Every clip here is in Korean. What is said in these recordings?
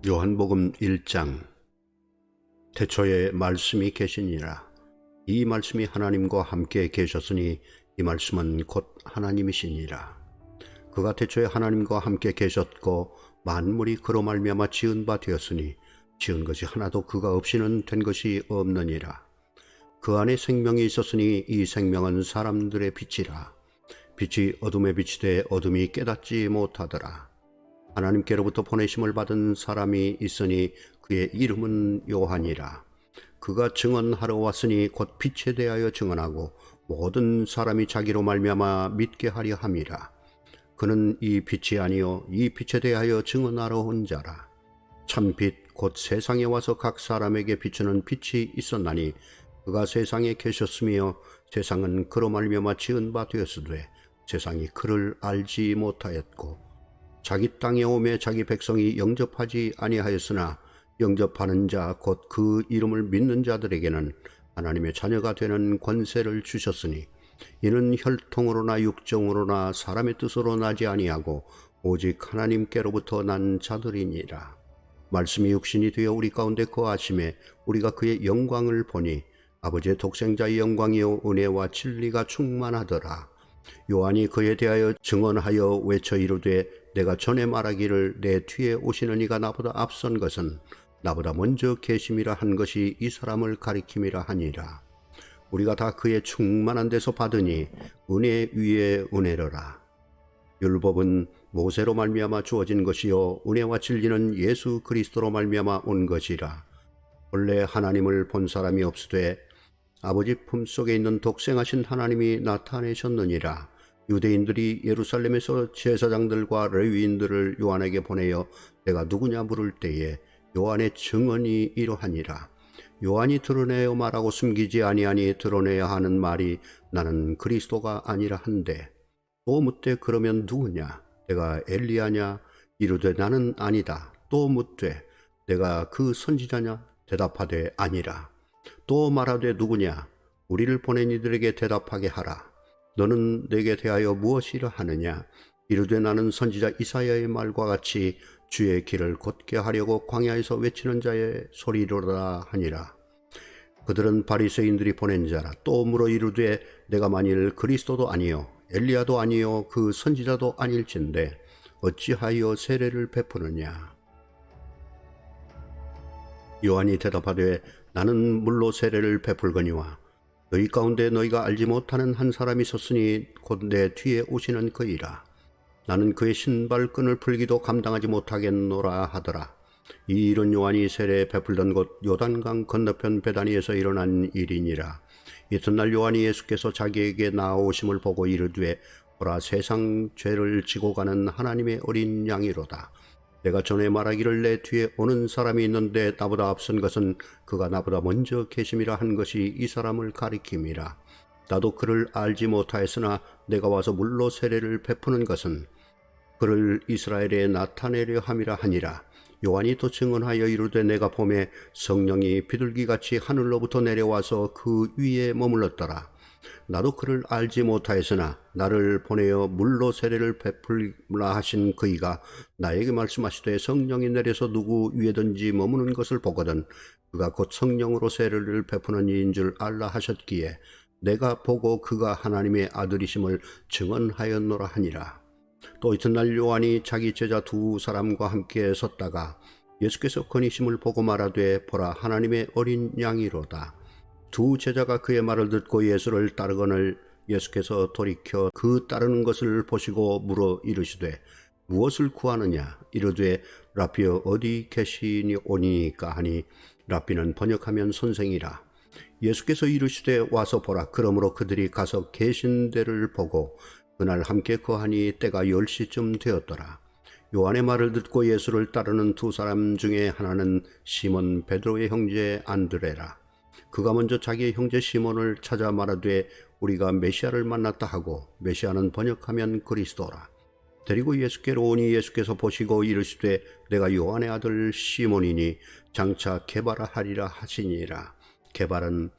요한복음 1장. 태초에 말씀이 계시니라. 이 말씀이 하나님과 함께 계셨으니 이 말씀은 곧 하나님이시니라. 그가 태초에 하나님과 함께 계셨고 만물이 그로 말미암아 지은 바 되었으니 지은 것이 하나도 그가 없이는 된 것이 없느니라. 그 안에 생명이 있었으니 이 생명은 사람들의 빛이라. 빛이 어둠에 비치되 어둠이 깨닫지 못하더라. 하나님께로부터 보내심을 받은 사람이 있으니 그의 이름은 요한이라. 그가 증언하러 왔으니 곧 빛에 대하여 증언하고 모든 사람이 자기로 말미암아 믿게 하려 함이라. 그는 이 빛이 아니요 이 빛에 대하여 증언하러 온 자라. 참빛 곧 세상에 와서 각 사람에게 비추는 빛이 있었나니 그가 세상에 계셨으며 세상은 그로 말미암아 지은 바 되었으되 세상이 그를 알지 못하였고 자기 땅에 오매 자기 백성이 영접하지 아니하였으나 영접하는 자 곧 그 이름을 믿는 자들에게는 하나님의 자녀가 되는 권세를 주셨으니 이는 혈통으로나 육정으로나 사람의 뜻으로 나지 아니하고 오직 하나님께로부터 난 자들이니라. 말씀이 육신이 되어 우리 가운데 거하심에 우리가 그의 영광을 보니 아버지의 독생자의 영광이요 은혜와 진리가 충만하더라. 요한이 그에 대하여 증언하여 외쳐 이르되 내가 전에 말하기를 내 뒤에 오시는 이가 나보다 앞선 것은 나보다 먼저 계심이라 한 것이 이 사람을 가리킴이라 하니라. 우리가 다 그의 충만한 데서 받으니 은혜 위에 은혜로라. 율법은 모세로 말미암아 주어진 것이요 은혜와 진리는 예수 그리스도로 말미암아 온 것이라. 본래 하나님을 본 사람이 없으되 아버지 품속에 있는 독생하신 하나님이 나타내셨느니라. 유대인들이 예루살렘에서 제사장들과 레위인들을 요한에게 보내어 내가 누구냐 물을 때에 요한의 증언이 이러하니라. 요한이 드러내어 말하고 숨기지 아니하니 드러내야 하는 말이 나는 그리스도가 아니라 한데 또 묻되 그러면 누구냐? 내가 엘리야냐? 이르되 나는 아니다. 또 묻되 내가 그 선지자냐? 대답하되 아니라. 또 말하되 누구냐? 우리를 보낸 이들에게 대답하게 하라. 너는 내게 대하여 무엇이라 하느냐? 이르되 나는 선지자 이사야의 말과 같이 주의 길을 곧게 하려고 광야에서 외치는 자의 소리로라 하니라. 그들은 바리새인들이 보낸 자라. 또 물어 이르되 내가 만일 그리스도도 아니요 엘리야도 아니요 그 선지자도 아닐진데 어찌하여 세례를 베푸느냐? 요한이 대답하되 나는 물로 세례를 베풀거니와 너희 가운데 너희가 알지 못하는 한 사람이 있었으니 곧 내 뒤에 오시는 그이라. 나는 그의 신발끈을 풀기도 감당하지 못하겠노라 하더라. 이 일은 요한이 세례 베풀던 곳 요단강 건너편 베다니에서 일어난 일이니라. 이튿날 요한이 예수께서 자기에게 나아오심을 보고 이르되 보라 세상 죄를 지고 가는 하나님의 어린 양이로다. 내가 전에 말하기를 내 뒤에 오는 사람이 있는데 나보다 앞선 것은 그가 나보다 먼저 계심이라 한 것이 이 사람을 가리킴이라. 나도 그를 알지 못하였으나 내가 와서 물로 세례를 베푸는 것은 그를 이스라엘에 나타내려 함이라 하니라. 요한이 또 증언하여 이르되 내가 보매 성령이 비둘기같이 하늘로부터 내려와서 그 위에 머물렀더라. 나도 그를 알지 못하였으나 나를 보내어 물로 세례를 베풀라 하신 그이가 나에게 말씀하시되 성령이 내려서 누구 위에든지 머무는 것을 보거든 그가 곧 성령으로 세례를 베푸는 이인 줄 알라 하셨기에 내가 보고 그가 하나님의 아들이심을 증언하였노라 하니라. 또 이튿날 요한이 자기 제자 두 사람과 함께 섰다가 예수께서 거니심을 보고 말하되 보라 하나님의 어린 양이로다. 두 제자가 그의 말을 듣고 예수를 따르거늘 예수께서 돌이켜 그 따르는 것을 보시고 물어 이르시되 무엇을 구하느냐? 이르되 라피여 어디 계시오니까 하니 라피는 번역하면 선생이라. 예수께서 이르시되 와서 보라. 그러므로 그들이 가서 계신 데를 보고 그날 함께 거하니 때가 10시쯤 되었더라. 요한의 말을 듣고 예수를 따르는 두 사람 중에 하나는 시몬 베드로의 형제 안드레라. 그가 먼저 자기의 형제 시몬을 찾아 말하되 우리가 메시아를 만났다 하고 메시아는 번역하면 그리스도라. 데리고 예수께로 오니 예수께서 보시고 이르시되 내가 요한의 아들 시몬이니 장차 게바라 하리라 하시니라. 게바는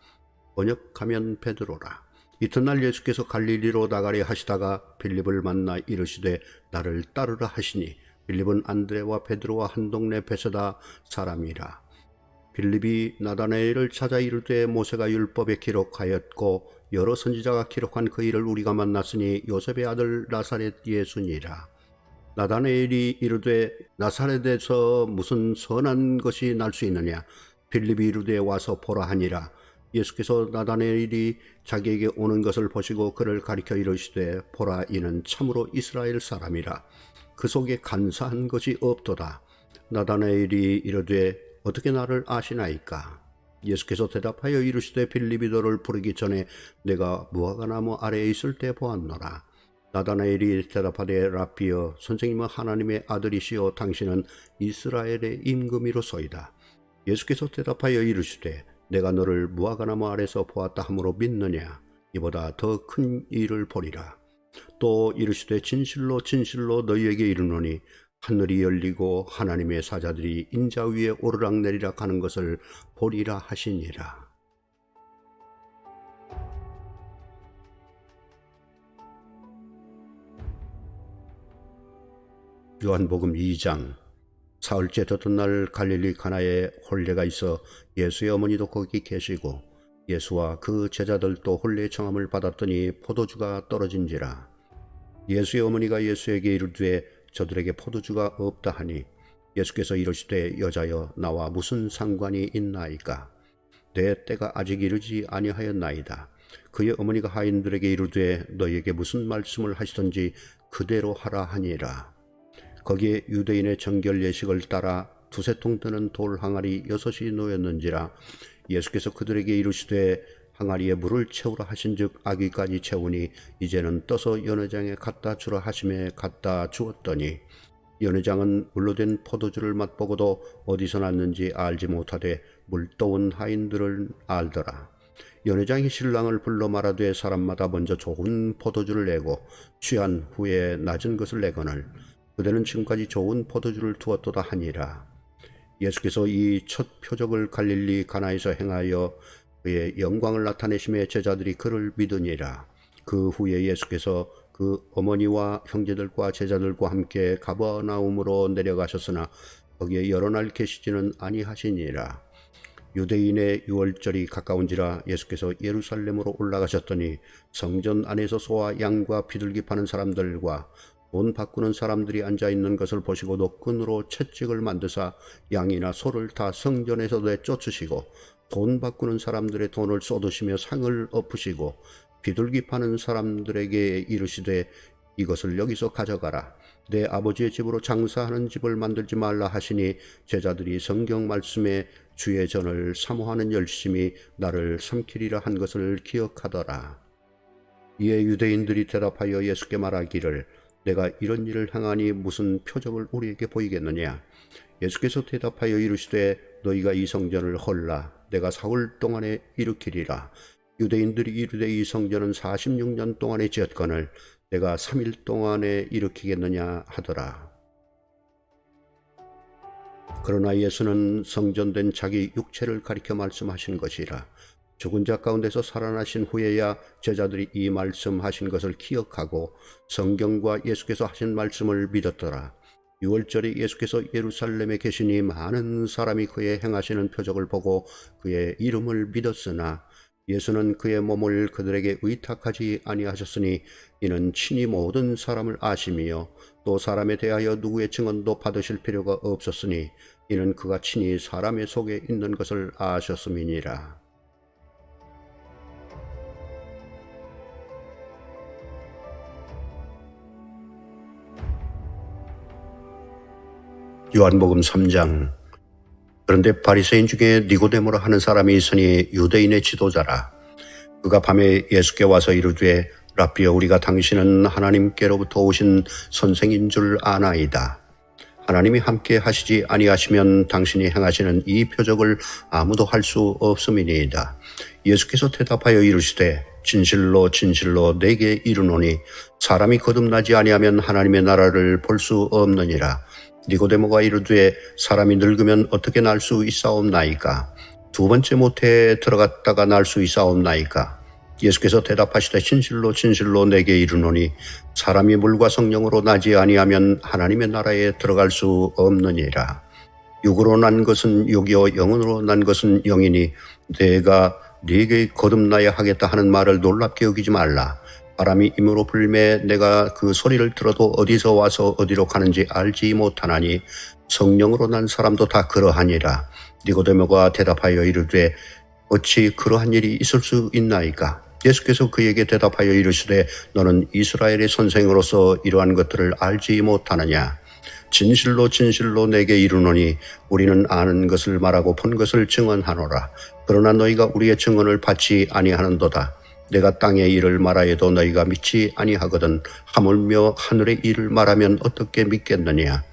번역하면 베드로라. 이튿날 예수께서 갈릴리로 나가려 하시다가 빌립을 만나 이르시되 나를 따르라 하시니 빌립은 안드레와 베드로와 한 동네 베세다 사람이라. 빌립이 나다나엘을 찾아 이르되 모세가 율법에 기록하였고 여러 선지자가 기록한 그 일을 우리가 만났으니 요셉의 아들 나사렛 예수니라. 나다나엘이 이르되 나사렛에서 무슨 선한 것이 날 수 있느냐. 빌립이 이르되 와서 보라 하니라. 예수께서 나다나엘이 자기에게 오는 것을 보시고 그를 가리켜 이르시되 보라, 이는 참으로 이스라엘 사람이라. 그 속에 간사한 것이 없도다. 나다나엘이 이르되 어떻게 나를 아시나이까? 예수께서 대답하여 이르시되 빌립이 너를 부르기 전에 내가 무화과나무 아래에 있을 때 보았노라. 나다나엘이 대답하되 라삐여, 선생님은 하나님의 아들이시오 당신은 이스라엘의 임금이로소이다. 예수께서 대답하여 이르시되 내가 너를 무화과나무 아래서 보았다 함으로 믿느냐? 이보다 더 큰 일을 보리라. 또 이르시되 진실로 진실로 너희에게 이르노니 하늘이 열리고 하나님의 사자들이 인자 위에 오르락내리락 하는 것을 보리라 하시니라. 요한복음 2장. 사흘째 되던 날 갈릴리 가나에 혼례가 있어 예수의 어머니도 거기 계시고 예수와 그 제자들도 혼례의 청함을 받았더니 포도주가 떨어진지라. 예수의 어머니가 예수에게 이르되 저들에게 포도주가 없다 하니 예수께서 이르시되 여자여, 나와 무슨 상관이 있나이까? 내 때가 아직 이르지 아니하였나이다. 그의 어머니가 하인들에게 이르되 너희에게 무슨 말씀을 하시던지 그대로 하라 하니라. 거기에 유대인의 정결 예식을 따라 두세 통 드는 돌 항아리 6이 놓였는지라. 예수께서 그들에게 이르시되 항아리에 물을 채우라 하신즉 아기까지 채우니 이제는 떠서 연회장에 갖다 주라 하심에 갖다 주었더니 연회장은 물로 된 포도주를 맛보고도 어디서 났는지 알지 못하되 물떠온 하인들을 알더라. 연회장이 신랑을 불러 말하되 사람마다 먼저 좋은 포도주를 내고 취한 후에 낮은 것을 내거늘 그대는 지금까지 좋은 포도주를 두었도다 하니라. 예수께서 이 첫 표적을 갈릴리 가나에서 행하여 그의 영광을 나타내심에 제자들이 그를 믿으니라. 그 후에 예수께서 그 어머니와 형제들과 제자들과 함께 가버나움으로 내려가셨으나 거기에 여러 날 계시지는 아니하시니라. 유대인의 유월절이 가까운지라 예수께서 예루살렘으로 올라가셨더니 성전 안에서 소와 양과 비둘기 파는 사람들과 돈 바꾸는 사람들이 앉아있는 것을 보시고도 끈으로 채찍을 만드사 양이나 소를 다 성전에서 내쫓으시고 돈 바꾸는 사람들의 돈을 쏟으시며 상을 엎으시고 비둘기 파는 사람들에게 이르시되 이것을 여기서 가져가라. 내 아버지의 집으로 장사하는 집을 만들지 말라 하시니 제자들이 성경 말씀에 주의 전을 사모하는 열심이 나를 삼키리라 한 것을 기억하더라. 이에 유대인들이 대답하여 예수께 말하기를 내가 이런 일을 행하니 무슨 표적을 우리에게 보이겠느냐? 예수께서 대답하여 이르시되 너희가 이 성전을 헐라 내가 사흘 동안에 일으키리라. 유대인들이 이르되 이 성전은 46년 동안에 지었거늘 내가 3일 동안에 일으키겠느냐 하더라. 그러나 예수는 성전된 자기 육체를 가리켜 말씀하신 것이라. 죽은 자 가운데서 살아나신 후에야 제자들이 이 말씀하신 것을 기억하고 성경과 예수께서 하신 말씀을 믿었더라. 유월절에 예수께서 예루살렘에 계시니 많은 사람이 그의 행하시는 표적을 보고 그의 이름을 믿었으나 예수는 그의 몸을 그들에게 의탁하지 아니하셨으니 이는 친히 모든 사람을 아심이요 또 사람에 대하여 누구의 증언도 받으실 필요가 없었으니 이는 그가 친히 사람의 속에 있는 것을 아셨음이니라. 요한복음 3장. 그런데 바리새인 중에 니고데모라 하는 사람이 있으니 유대인의 지도자라. 그가 밤에 예수께 와서 이르되 라삐여, 우리가 당신은 하나님께로부터 오신 선생인 줄 아나이다. 하나님이 함께 하시지 아니하시면 당신이 행하시는 이 표적을 아무도 할 수 없음이니이다. 예수께서 대답하여 이르시되 진실로 진실로 내게 이르노니 사람이 거듭나지 아니하면 하나님의 나라를 볼 수 없느니라. 니고데모가 이르되 사람이 늙으면 어떻게 날 수 있사옵나이까? 두 번째 모태에 들어갔다가 날 수 있사옵나이까? 예수께서 대답하시되 진실로 진실로 내게 이르노니 사람이 물과 성령으로 나지 아니하면 하나님의 나라에 들어갈 수 없느니라. 육으로 난 것은 육이요 영으로 난 것은 영이니 내가 네게 거듭나야 하겠다 하는 말을 놀랍게 여기지 말라. 바람이 임으로 불매 내가 그 소리를 들어도 어디서 와서 어디로 가는지 알지 못하나니 성령으로 난 사람도 다 그러하니라. 니고데모가 대답하여 이르되 어찌 그러한 일이 있을 수 있나이까? 예수께서 그에게 대답하여 이르시되 너는 이스라엘의 선생으로서 이러한 것들을 알지 못하느냐? 진실로 진실로 내게 이르노니 우리는 아는 것을 말하고 본 것을 증언하노라. 그러나 너희가 우리의 증언을 받지 아니하는도다. 내가 땅의 일을 말하여도 너희가 믿지 아니하거든 하물며 하늘의 일을 말하면 어떻게 믿겠느냐?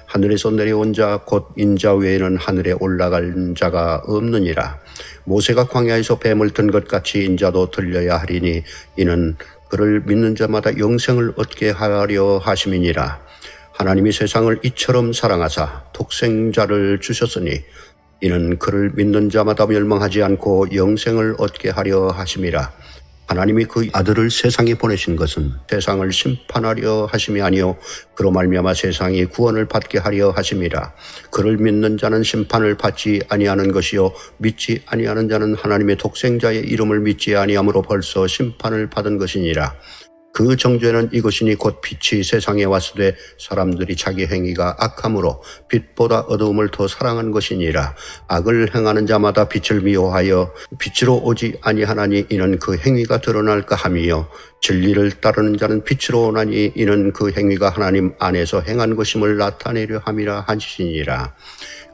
하늘에서 내려온 자 곧 인자 외에는 하늘에 올라갈 자가 없느니라. 모세가 광야에서 뱀을 든 것 같이 인자도 들려야 하리니 이는 그를 믿는 자마다 영생을 얻게 하려 하심이니라. 하나님이 세상을 이처럼 사랑하사 독생자를 주셨으니 이는 그를 믿는 자마다 멸망하지 않고 영생을 얻게 하려 하심이라. 하나님이 그 아들을 세상에 보내신 것은 세상을 심판하려 하심이 아니요 그로 말미암아 세상이 구원을 받게 하려 하심이라. 그를 믿는 자는 심판을 받지 아니하는 것이요 믿지 아니하는 자는 하나님의 독생자의 이름을 믿지 아니함으로 벌써 심판을 받은 것이니라. 그 정죄는 이것이니 곧 빛이 세상에 왔으되 사람들이 자기 행위가 악함으로 빛보다 어두움을 더 사랑한 것이니라. 악을 행하는 자마다 빛을 미워하여 빛으로 오지 아니하나니 이는 그 행위가 드러날까 함이요 진리를 따르는 자는 빛으로 오나니 이는 그 행위가 하나님 안에서 행한 것임을 나타내려 함이라 하시니라.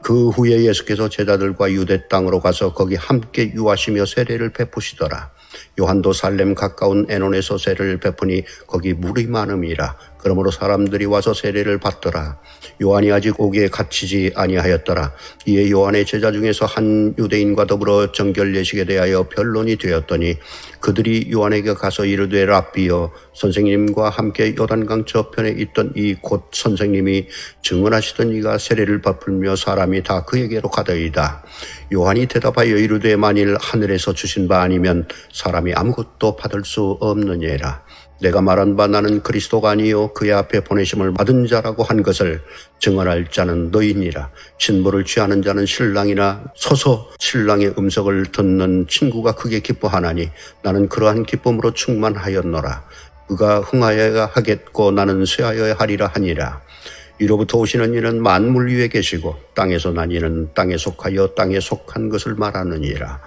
그 후에 예수께서 제자들과 유대 땅으로 가서 거기 함께 유하시며 세례를 베푸시더라. 요한도 살렘 가까운 에논에서 세례를 베푸니 거기 물이 많음이라. 그러므로 사람들이 와서 세례를 받더라. 요한이 아직 오기에 갇히지 아니하였더라. 이에 요한의 제자 중에서 한 유대인과 더불어 정결 예식에 대하여 변론이 되었더니 그들이 요한에게 가서 이르되 랍비여 선생님과 함께 요단강 저편에 있던 이 곧 선생님이 증언하시던 이가 세례를 베풀며 사람이 다 그에게로 가더이다. 요한이 대답하여 이르되 만일 하늘에서 주신 바 아니면 사람이 아무것도 받을 수 없느니라. 내가 말한 바 나는 그리스도가 아니요 그의 앞에 보내심을 받은 자라고 한 것을 증언할 자는 너희니라. 신부를 취하는 자는 신랑이나 서서 신랑의 음성을 듣는 친구가 크게 기뻐하나니 나는 그러한 기쁨으로 충만하였노라. 그가 흥하여야 하겠고 나는 쇠하여야 하리라 하니라. 이로부터 오시는 이는 만물 위에 계시고 땅에서 난 이는 땅에 속하여 땅에 속한 것을 말하느니라.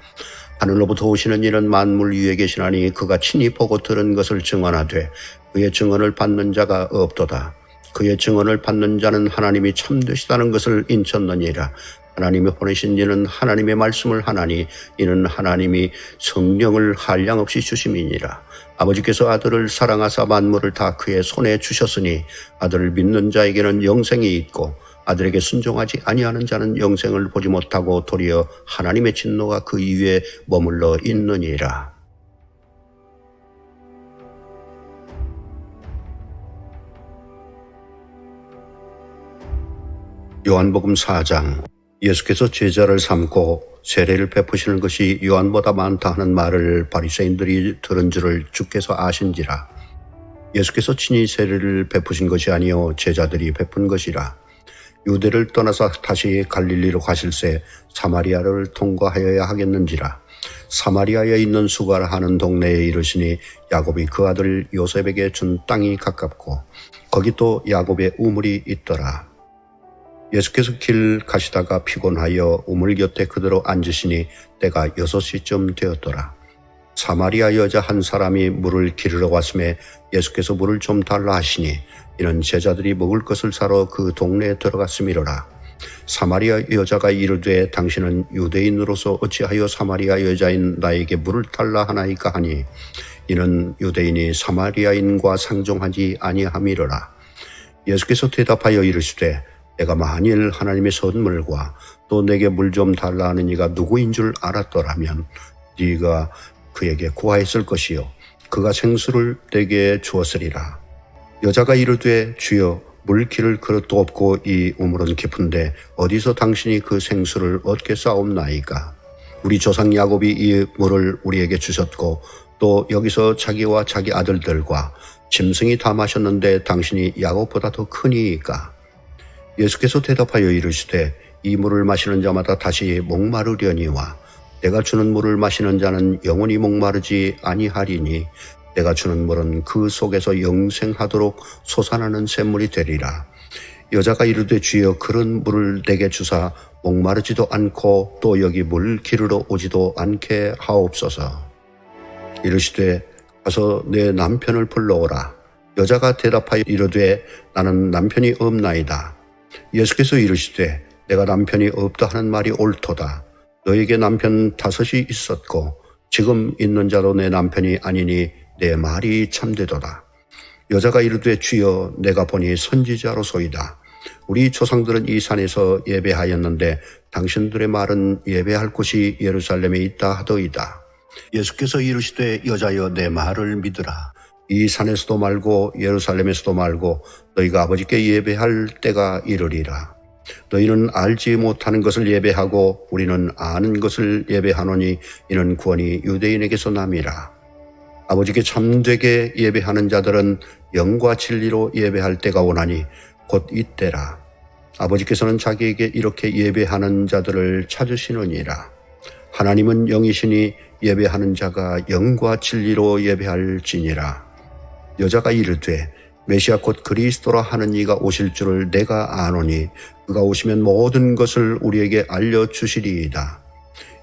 하늘로부터 오시는 이는 만물 위에 계시나니 그가 친히 보고 들은 것을 증언하되 그의 증언을 받는 자가 없도다. 그의 증언을 받는 자는 하나님이 참되시다는 것을 인쳤느니라. 하나님이 보내신 이는 하나님의 말씀을 하나니 이는 하나님이 성령을 한량없이 주심이니라. 아버지께서 아들을 사랑하사 만물을 다 그의 손에 주셨으니 아들을 믿는 자에게는 영생이 있고 아들에게 순종하지 아니하는 자는 영생을 보지 못하고 도리어 하나님의 진노가 그 위에 머물러 있느니라. 요한복음 4장. 예수께서 제자를 삼고 세례를 베푸시는 것이 요한보다 많다 하는 말을 바리새인들이 들은 줄을 주께서 아신지라. 예수께서 친히 세례를 베푸신 것이 아니요 제자들이 베푼 것이라. 유대를 떠나서 다시 갈릴리로 가실새 사마리아를 통과하여야 하겠는지라. 사마리아에 있는 수가라 하는 동네에 이르시니 야곱이 그 아들 요셉에게 준 땅이 가깝고 거기 또 야곱의 우물이 있더라. 예수께서 길 가시다가 피곤하여 우물 곁에 그대로 앉으시니 때가 6시쯤 되었더라. 사마리아 여자 한 사람이 물을 기르러 왔음에 예수께서 물을 좀 달라 하시니 이는 제자들이 먹을 것을 사러 그 동네에 들어갔음이로라. 사마리아 여자가 이르되 당신은 유대인으로서 어찌하여 사마리아 여자인 나에게 물을 달라 하나이까 하니 이는 유대인이 사마리아인과 상종하지 아니함이로라. 예수께서 대답하여 이르시되 내가 만일 하나님의 선물과 또 내게 물 좀 달라 하는 이가 누구인 줄 알았더라면 네가 그에게 구하였을 것이요 그가 생수를 내게 주었으리라. 여자가 이르되 주여 물 기를 그릇도 없고 이 우물은 깊은데 어디서 당신이 그 생수를 얻겠사옵나이까. 우리 조상 야곱이 이 물을 우리에게 주셨고 또 여기서 자기와 자기 아들들과 짐승이 다 마셨는데 당신이 야곱보다 더 크니이까. 예수께서 대답하여 이르시되 이 물을 마시는 자마다 다시 목마르려니와 내가 주는 물을 마시는 자는 영원히 목마르지 아니하리니 내가 주는 물은 그 속에서 영생하도록 솟아나는 샘물이 되리라. 여자가 이르되 주여 그런 물을 내게 주사 목마르지도 않고 또 여기 물 기르러 오지도 않게 하옵소서. 이르시되 가서 내 남편을 불러오라. 여자가 대답하여 이르되 나는 남편이 없나이다. 예수께서 이르시되 내가 남편이 없다 하는 말이 옳도다. 너에게 남편 5이 있었고 지금 있는 자도 내 남편이 아니니 내 말이 참되도다. 여자가 이르되 주여 내가 보니 선지자로소이다. 우리 조상들은 이 산에서 예배하였는데 당신들의 말은 예배할 곳이 예루살렘에 있다 하더이다. 예수께서 이르시되 여자여 내 말을 믿으라. 이 산에서도 말고 예루살렘에서도 말고 너희가 아버지께 예배할 때가 이르리라. 너희는 알지 못하는 것을 예배하고 우리는 아는 것을 예배하노니 이는 구원이 유대인에게서 남이라. 아버지께 참되게 예배하는 자들은 영과 진리로 예배할 때가 오나니 곧 이때라. 아버지께서는 자기에게 이렇게 예배하는 자들을 찾으시느니라. 하나님은 영이시니 예배하는 자가 영과 진리로 예배할지니라. 여자가 이르되 메시아 곧 그리스도라 하는 이가 오실 줄을 내가 아노니 그가 오시면 모든 것을 우리에게 알려주시리이다.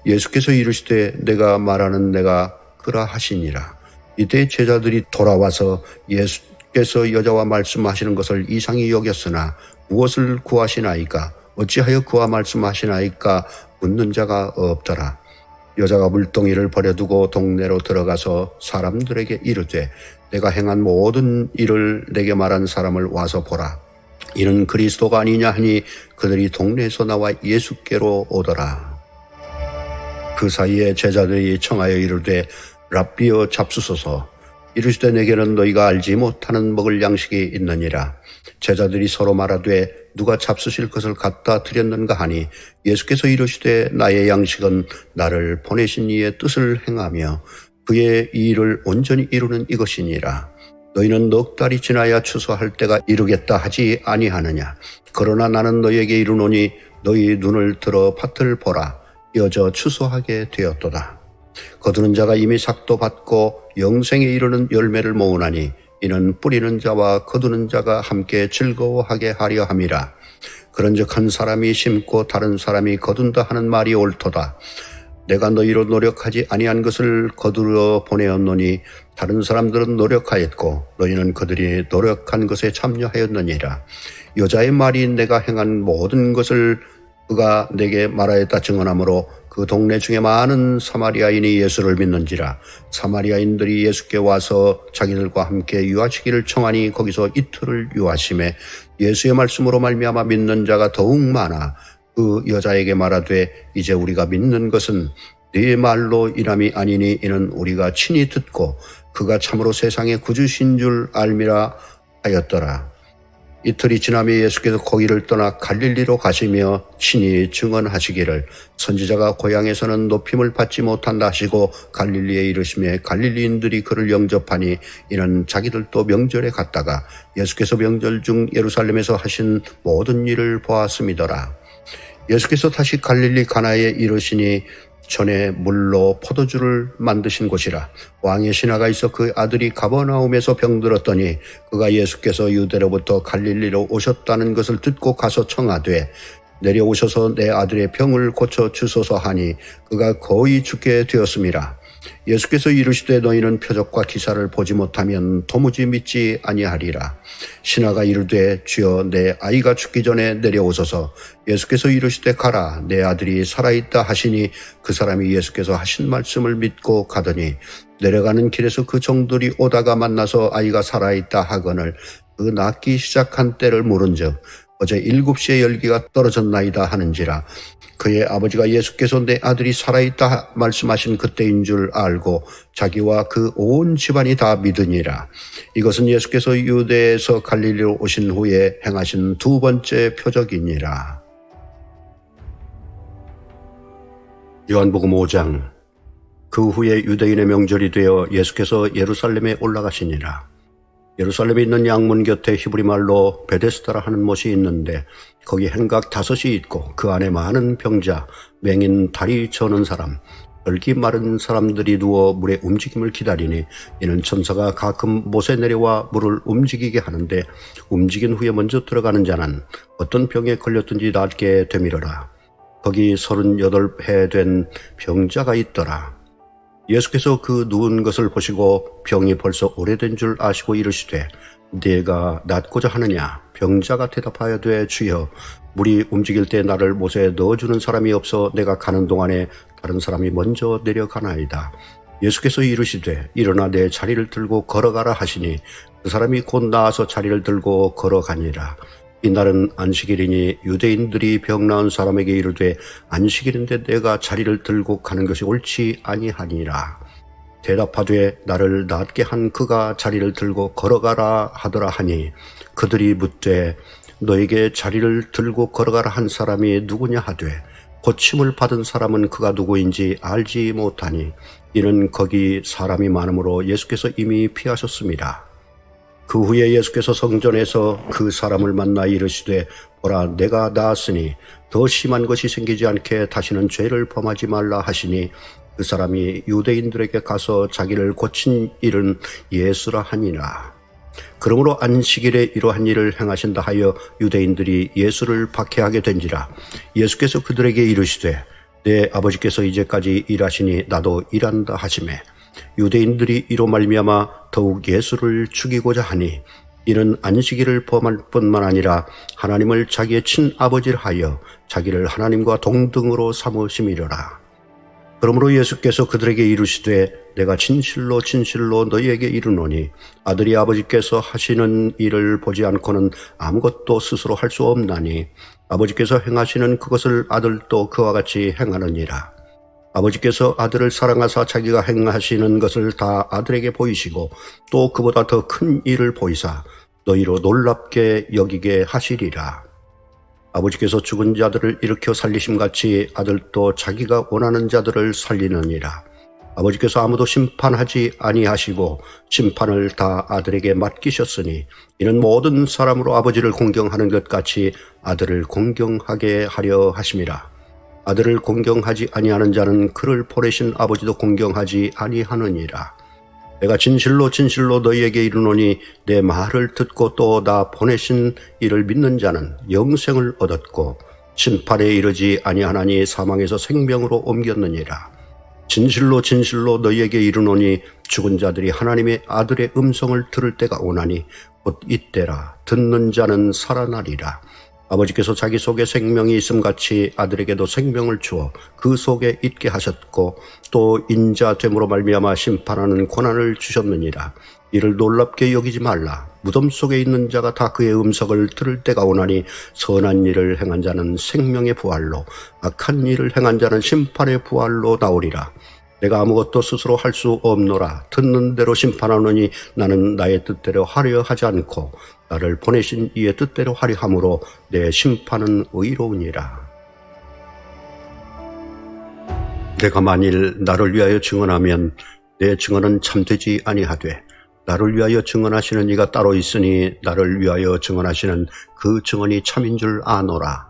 예수께서 이르시되 내가 말하는 내가 그라 하시니라. 이때 제자들이 돌아와서 예수께서 여자와 말씀하시는 것을 이상히 여겼으나 무엇을 구하시나이까 어찌하여 그와 말씀하시나이까 묻는 자가 없더라. 여자가 물동이를 버려두고 동네로 들어가서 사람들에게 이르되 내가 행한 모든 일을 내게 말한 사람을 와서 보라. 이는 그리스도가 아니냐 하니 그들이 동네에서 나와 예수께로 오더라. 그 사이에 제자들이 청하여 이르되 랍비여 잡수소서. 이르시되 내게는 너희가 알지 못하는 먹을 양식이 있느니라. 제자들이 서로 말하되 누가 잡수실 것을 갖다 드렸는가 하니 예수께서 이르시되 나의 양식은 나를 보내신 이의 뜻을 행하며 그의 이 일을 온전히 이루는 이것이니라. 너희는 넉 달이 지나야 추수할 때가 이르겠다 하지 아니하느냐. 그러나 나는 너희에게 이르노니 너희 눈을 들어 밭을 보라. 이어져 추수하게 되었도다. 거두는 자가 이미 삭도 받고 영생에 이르는 열매를 모으나니 이는 뿌리는 자와 거두는 자가 함께 즐거워하게 하려 함이라. 그런즉 한 사람이 심고 다른 사람이 거둔다 하는 말이 옳도다. 내가 너희로 노력하지 아니한 것을 거두러 보내었노니 다른 사람들은 노력하였고 너희는 그들이 노력한 것에 참여하였느니라. 여자의 말이 내가 행한 모든 것을 그가 내게 말하였다 증언하므로 그 동네 중에 많은 사마리아인이 예수를 믿는지라. 사마리아인들이 예수께 와서 자기들과 함께 유하시기를 청하니 거기서 이틀을 유하심에 예수의 말씀으로 말미암아 믿는 자가 더욱 많아 그 여자에게 말하되 이제 우리가 믿는 것은 네 말로 이람이 아니니 이는 우리가 친히 듣고 그가 참으로 세상의 구주신 줄 알미라 하였더라. 이틀이 지나며 예수께서 거기를 떠나 갈릴리로 가시며 친히 증언하시기를 선지자가 고향에서는 높임을 받지 못한다 하시고 갈릴리에 이르시며 갈릴리인들이 그를 영접하니 이는 자기들도 명절에 갔다가 예수께서 명절 중 예루살렘에서 하신 모든 일을 보았음이더라. 예수께서 다시 갈릴리 가나에 이르시니 전에 물로 포도주를 만드신 곳이라. 왕의 신하가 있어 그 아들이 가버나움에서 병들었더니 그가 예수께서 유대로부터 갈릴리로 오셨다는 것을 듣고 가서 청하되 내려오셔서 내 아들의 병을 고쳐 주소서 하니 그가 거의 죽게 되었음이라. 예수께서 이르시되 너희는 표적과 기사를 보지 못하면 도무지 믿지 아니하리라. 신하가 이르되 주여 내 아이가 죽기 전에 내려오소서. 예수께서 이르시되 가라 내 아들이 살아있다 하시니 그 사람이 예수께서 하신 말씀을 믿고 가더니 내려가는 길에서 그 종들이 오다가 만나서 아이가 살아있다 하거늘 그 낫기 시작한 때를 물은즉 어제 7시에 열기가 떨어졌나이다 하는지라. 그의 아버지가 예수께서 내 아들이 살아있다 말씀하신 그때인 줄 알고 자기와 그 온 집안이 다 믿으니라. 이것은 예수께서 유대에서 갈릴리로 오신 후에 행하신 두 번째 표적이니라. 요한복음 5장. 그 후에 유대인의 명절이 되어 예수께서 예루살렘에 올라가시니라. 예루살렘에 있는 양문 곁에 히브리 말로 베데스다라 하는 못이 있는데 거기 행각 5이 있고 그 안에 많은 병자, 맹인, 다리 저는 사람, 혈기 마른 사람들이 누워 물의 움직임을 기다리니 이는 천사가 가끔 못에 내려와 물을 움직이게 하는데 움직인 후에 먼저 들어가는 자는 어떤 병에 걸렸든지 낫게 되밀어라. 거기 38해 된 병자가 있더라. 예수께서 그 누운 것을 보시고 병이 벌써 오래된 줄 아시고 이르시되 네가 낫고자 하느냐? 병자가 대답하여되 주여 물이 움직일 때 나를 못에 넣어주는 사람이 없어 내가 가는 동안에 다른 사람이 먼저 내려가나이다. 예수께서 이르시되 일어나 내 자리를 들고 걸어가라 하시니 그 사람이 곧 나아서 자리를 들고 걸어가니라. 이날은 안식일이니 유대인들이 병 나은 사람에게 이르되 안식일인데 내가 자리를 들고 가는 것이 옳지 아니하니라. 대답하되 나를 낫게 한 그가 자리를 들고 걸어가라 하더라 하니 그들이 묻되 너에게 자리를 들고 걸어가라 한 사람이 누구냐 하되 고침을 받은 사람은 그가 누구인지 알지 못하니 이는 거기 사람이 많으므로 예수께서 이미 피하셨습니다. 그 후에 예수께서 성전에서 그 사람을 만나 이르시되 보라 내가 나았으니 더 심한 것이 생기지 않게 다시는 죄를 범하지 말라 하시니 그 사람이 유대인들에게 가서 자기를 고친 일은 예수라 하니라. 그러므로 안식일에 이러한 일을 행하신다 하여 유대인들이 예수를 박해하게 된지라. 예수께서 그들에게 이르시되 내 아버지께서 이제까지 일하시니 나도 일한다 하시매 유대인들이 이로 말미암아 더욱 예수를 죽이고자 하니 이는 안식일을 범할 뿐만 아니라 하나님을 자기의 친아버지를 하여 자기를 하나님과 동등으로 삼으심이로라. 그러므로 예수께서 그들에게 이르시되 내가 진실로 진실로 너희에게 이르노니 아들이 아버지께서 하시는 일을 보지 않고는 아무것도 스스로 할 수 없나니 아버지께서 행하시는 그것을 아들도 그와 같이 행하느니라. 아버지께서 아들을 사랑하사 자기가 행하시는 것을 다 아들에게 보이시고 또 그보다 더 큰 일을 보이사 너희로 놀랍게 여기게 하시리라. 아버지께서 죽은 자들을 일으켜 살리심같이 아들도 자기가 원하는 자들을 살리느니라. 아버지께서 아무도 심판하지 아니하시고 심판을 다 아들에게 맡기셨으니 이는 모든 사람으로 아버지를 공경하는 것 같이 아들을 공경하게 하려 하심이라. 아들을 공경하지 아니하는 자는 그를 보내신 아버지도 공경하지 아니하느니라. 내가 진실로 진실로 너희에게 이르노니 내 말을 듣고 또 나 보내신 이를 믿는 자는 영생을 얻었고 심판에 이르지 아니하나니 사망에서 생명으로 옮겼느니라. 진실로 진실로 너희에게 이르노니 죽은 자들이 하나님의 아들의 음성을 들을 때가 오나니 곧 이때라. 듣는 자는 살아나리라. 아버지께서 자기 속에 생명이 있음같이 아들에게도 생명을 주어 그 속에 있게 하셨고 또 인자됨으로 말미암아 심판하는 권한을 주셨느니라. 이를 놀랍게 여기지 말라. 무덤 속에 있는 자가 다 그의 음성을 들을 때가 오나니 선한 일을 행한 자는 생명의 부활로 악한 일을 행한 자는 심판의 부활로 나오리라. 내가 아무것도 스스로 할 수 없노라. 듣는 대로 심판하노니 나는 나의 뜻대로 하려 하지 않고 나를 보내신 이의 뜻대로 하려 함으로 내 심판은 의로우니라. 내가 만일 나를 위하여 증언하면 내 증언은 참되지 아니하되 나를 위하여 증언하시는 이가 따로 있으니 나를 위하여 증언하시는 그 증언이 참인 줄 아노라.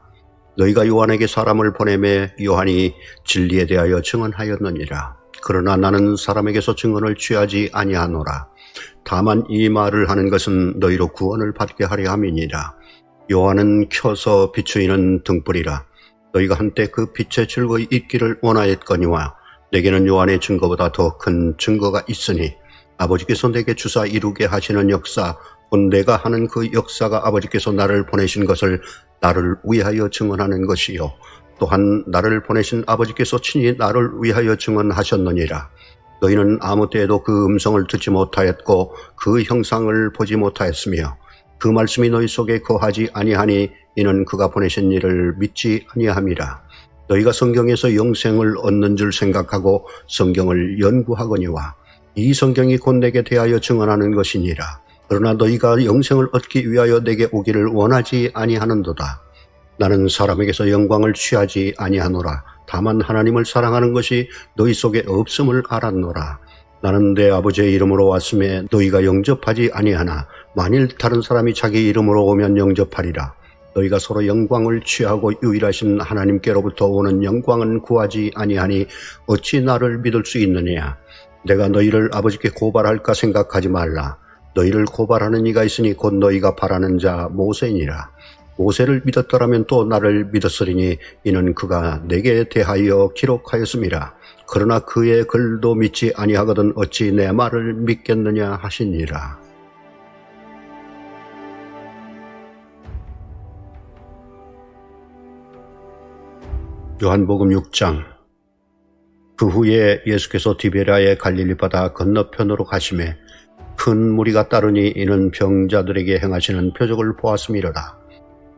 너희가 요한에게 사람을 보내매 요한이 진리에 대하여 증언하였느니라. 그러나 나는 사람에게서 증언을 취하지 아니하노라. 다만 이 말을 하는 것은 너희로 구원을 받게 하려 함이니라. 요한은 켜서 비추이는 등불이라. 너희가 한때 그 빛에 즐거이 있기를 원하였거니와 내게는 요한의 증거보다 더 큰 증거가 있으니 아버지께서 내게 주사 이루게 하시는 역사 곧 내가 하는 그 역사가 아버지께서 나를 보내신 것을 나를 위하여 증언하는 것이요 또한 나를 보내신 아버지께서 친히 나를 위하여 증언하셨느니라. 너희는 아무 때에도 그 음성을 듣지 못하였고 그 형상을 보지 못하였으며 그 말씀이 너희 속에 거하지 아니하니 이는 그가 보내신 이를 믿지 아니함이라. 너희가 성경에서 영생을 얻는 줄 생각하고 성경을 연구하거니와 이 성경이 곧 내게 대하여 증언하는 것이니라. 그러나 너희가 영생을 얻기 위하여 내게 오기를 원하지 아니하는도다. 나는 사람에게서 영광을 취하지 아니하노라. 다만 하나님을 사랑하는 것이 너희 속에 없음을 알았노라. 나는 내 아버지의 이름으로 왔음에 너희가 영접하지 아니하나 만일 다른 사람이 자기 이름으로 오면 영접하리라. 너희가 서로 영광을 취하고 유일하신 하나님께로부터 오는 영광은 구하지 아니하니 어찌 나를 믿을 수 있느냐. 내가 너희를 아버지께 고발할까 생각하지 말라. 너희를 고발하는 이가 있으니 곧 너희가 바라는 자 모세니라. 모세를 믿었더라면 또 나를 믿었으리니 이는 그가 내게 대하여 기록하였음이라. 그러나 그의 글도 믿지 아니하거든 어찌 내 말을 믿겠느냐 하시니라. 요한복음 6장. 그 후에 예수께서 디베랴의 갈릴리 바다 건너편으로 가시매 큰 무리가 따르니 이는 병자들에게 행하시는 표적을 보았음이로라.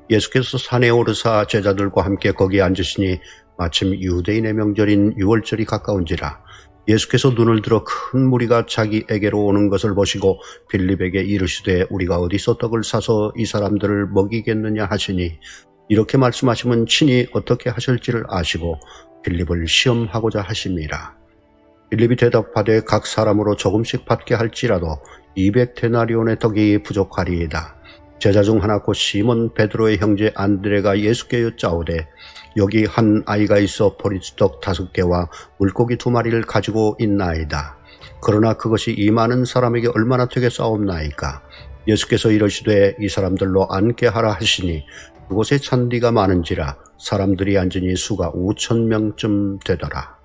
예수께서 산에 오르사 제자들과 함께 거기 앉으시니 마침 유대인의 명절인 유월절이 가까운지라. 예수께서 눈을 들어 큰 무리가 자기에게로 오는 것을 보시고 빌립에게 이르시되 우리가 어디서 떡을 사서 이 사람들을 먹이겠느냐 하시니 이렇게 말씀하시면 친히 어떻게 하실지를 아시고 빌립을 시험하고자 하심이라. 빌립이 대답하되 각 사람으로 조금씩 받게 할지라도 200데나리온의 떡이 부족하리이다. 제자 중 하나 곧 시몬 베드로의 형제 안드레가 예수께 여짜오되 여기 한 아이가 있어 보리떡 5개와 물고기 2마리를 가지고 있나이다. 그러나 그것이 이 많은 사람에게 얼마나 되겠사옵나이까. 예수께서 이르시되 이 사람들로 앉게 하라 하시니 그곳에 잔디가 많은지라 사람들이 앉으니 수가 5,000명쯤 되더라.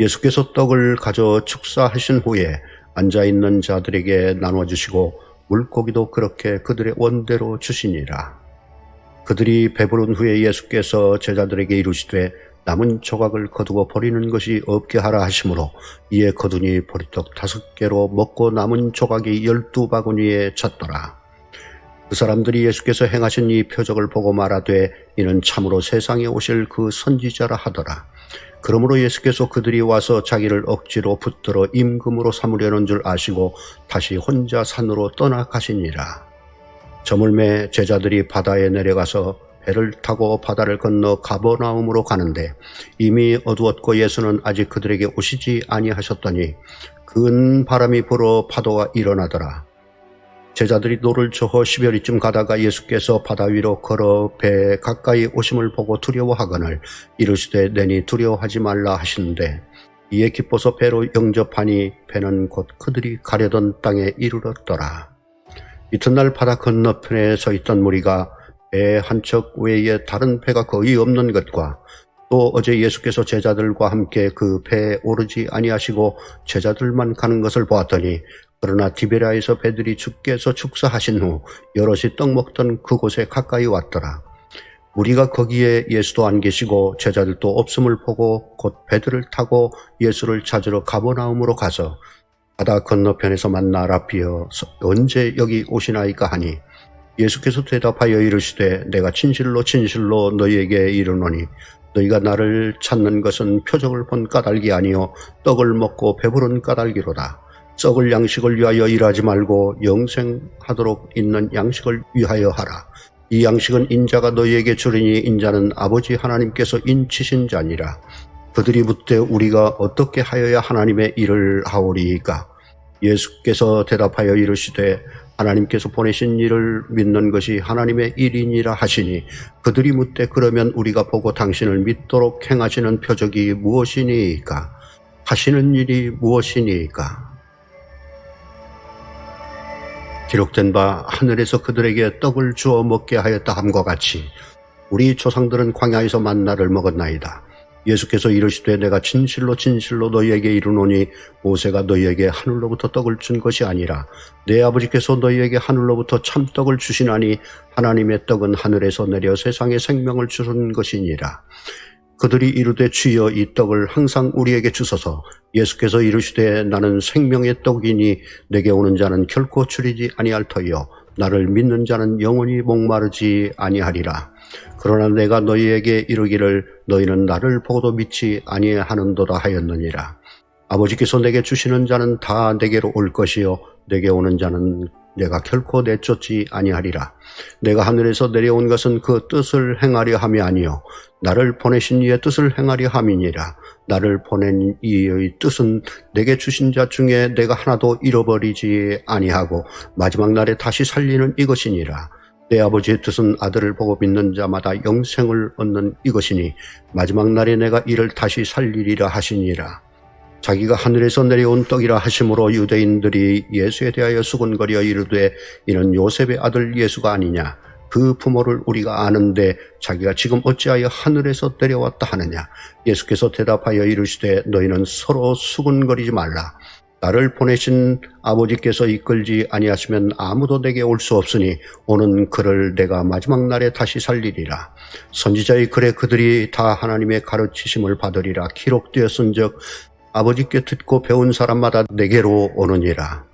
예수께서 떡을 가져 축사하신 후에 앉아있는 자들에게 나눠주시고 물고기도 그렇게 그들의 원대로 주시니라. 그들이 배부른 후에 예수께서 제자들에게 이르시되 남은 조각을 거두고 버리는 것이 없게 하라 하시므로 이에 거두니 보리떡 5개로 먹고 남은 조각이 12바구니에 찼더라. 그 사람들이 예수께서 행하신 이 표적을 보고 말하되 이는 참으로 세상에 오실 그 선지자라 하더라. 그러므로 예수께서 그들이 와서 자기를 억지로 붙들어 임금으로 삼으려는 줄 아시고 다시 혼자 산으로 떠나가시니라. 저물매 제자들이 바다에 내려가서 배를 타고 바다를 건너 가버나움으로 가는데 이미 어두웠고 예수는 아직 그들에게 오시지 아니하셨더니 큰 바람이 불어 파도가 일어나더라. 제자들이 노를 저어 10여리쯤 가다가 예수께서 바다 위로 걸어 배 가까이 오심을 보고 두려워하거늘 이르시되 내니 두려워하지 말라 하시는데 이에 기뻐서 배로 영접하니 배는 곧 그들이 가려던 땅에 이르렀더라. 이튿날 바다 건너편에 서 있던 무리가 배 한 척 외에 다른 배가 거의 없는 것과 또 어제 예수께서 제자들과 함께 그 배에 오르지 아니하시고 제자들만 가는 것을 보았더니 그러나 디베랴에서 배들이 주께서 축사하신 후 여럿이 떡 먹던 그곳에 가까이 왔더라. 무리가 거기에 예수도 안 계시고 제자들도 없음을 보고 곧 배들을 타고 예수를 찾으러 가버나움으로 가서 바다 건너편에서 만나 라비어 언제 여기 오시나이까 하니 예수께서 대답하여 이르시되 내가 진실로 진실로 너희에게 이르노니 너희가 나를 찾는 것은 표적을 본 까닭이 아니요 떡을 먹고 배부른 까닭이로다. 썩을 양식을 위하여 일하지 말고 영생하도록 있는 양식을 위하여 하라. 이 양식은 인자가 너희에게 주리니 인자는 아버지 하나님께서 인치신 자니라. 그들이 묻되 우리가 어떻게 하여야 하나님의 일을 하오리이까? 예수께서 대답하여 이르시되 하나님께서 보내신 일을 믿는 것이 하나님의 일이니라 하시니 그들이 묻되 그러면 우리가 보고 당신을 믿도록 행하시는 표적이 무엇이니이까? 하시는 일이 무엇이니이까? 기록된 바 하늘에서 그들에게 떡을 주어 먹게 하였다 함과 같이 우리 조상들은 광야에서 만나를 먹었나이다. 예수께서 이르시되 내가 진실로 진실로 너희에게 이르노니 모세가 너희에게 하늘로부터 떡을 준 것이 아니라 내 아버지께서 너희에게 하늘로부터 참떡을 주시나니 하나님의 떡은 하늘에서 내려 세상에 생명을 주는 것이니라. 그들이 이르되 주여 이 떡을 항상 우리에게 주소서. 예수께서 이르시되 나는 생명의 떡이니 내게 오는 자는 결코 줄이지 아니할 터이요 나를 믿는 자는 영원히 목마르지 아니하리라. 그러나 내가 너희에게 이르기를 너희는 나를 보고도 믿지 아니하는도다 하였느니라. 아버지께서 내게 주시는 자는 다 내게로 올 것이요 내게 오는 자는 내가 결코 내쫓지 아니하리라. 내가 하늘에서 내려온 것은 그 뜻을 행하려 함이 아니요 나를 보내신 이의 뜻을 행하려 함이니라. 나를 보낸 이의 뜻은 내게 주신 자 중에 내가 하나도 잃어버리지 아니하고 마지막 날에 다시 살리는 이것이니라. 내 아버지의 뜻은 아들을 보고 믿는 자마다 영생을 얻는 이것이니 마지막 날에 내가 이를 다시 살리리라 하시니라. 자기가 하늘에서 내려온 떡이라 하심으로 유대인들이 예수에 대하여 수군거려 이르되 이는 요셉의 아들 예수가 아니냐. 그 부모를 우리가 아는데 자기가 지금 어찌하여 하늘에서 내려왔다 하느냐. 예수께서 대답하여 이르시되 너희는 서로 수군거리지 말라. 나를 보내신 아버지께서 이끌지 아니하시면 아무도 내게 올 수 없으니 오는 그를 내가 마지막 날에 다시 살리리라. 선지자의 글에 그들이 다 하나님의 가르치심을 받으리라 기록되었은즉 아버지께 듣고 배운 사람마다 내게로 오느니라.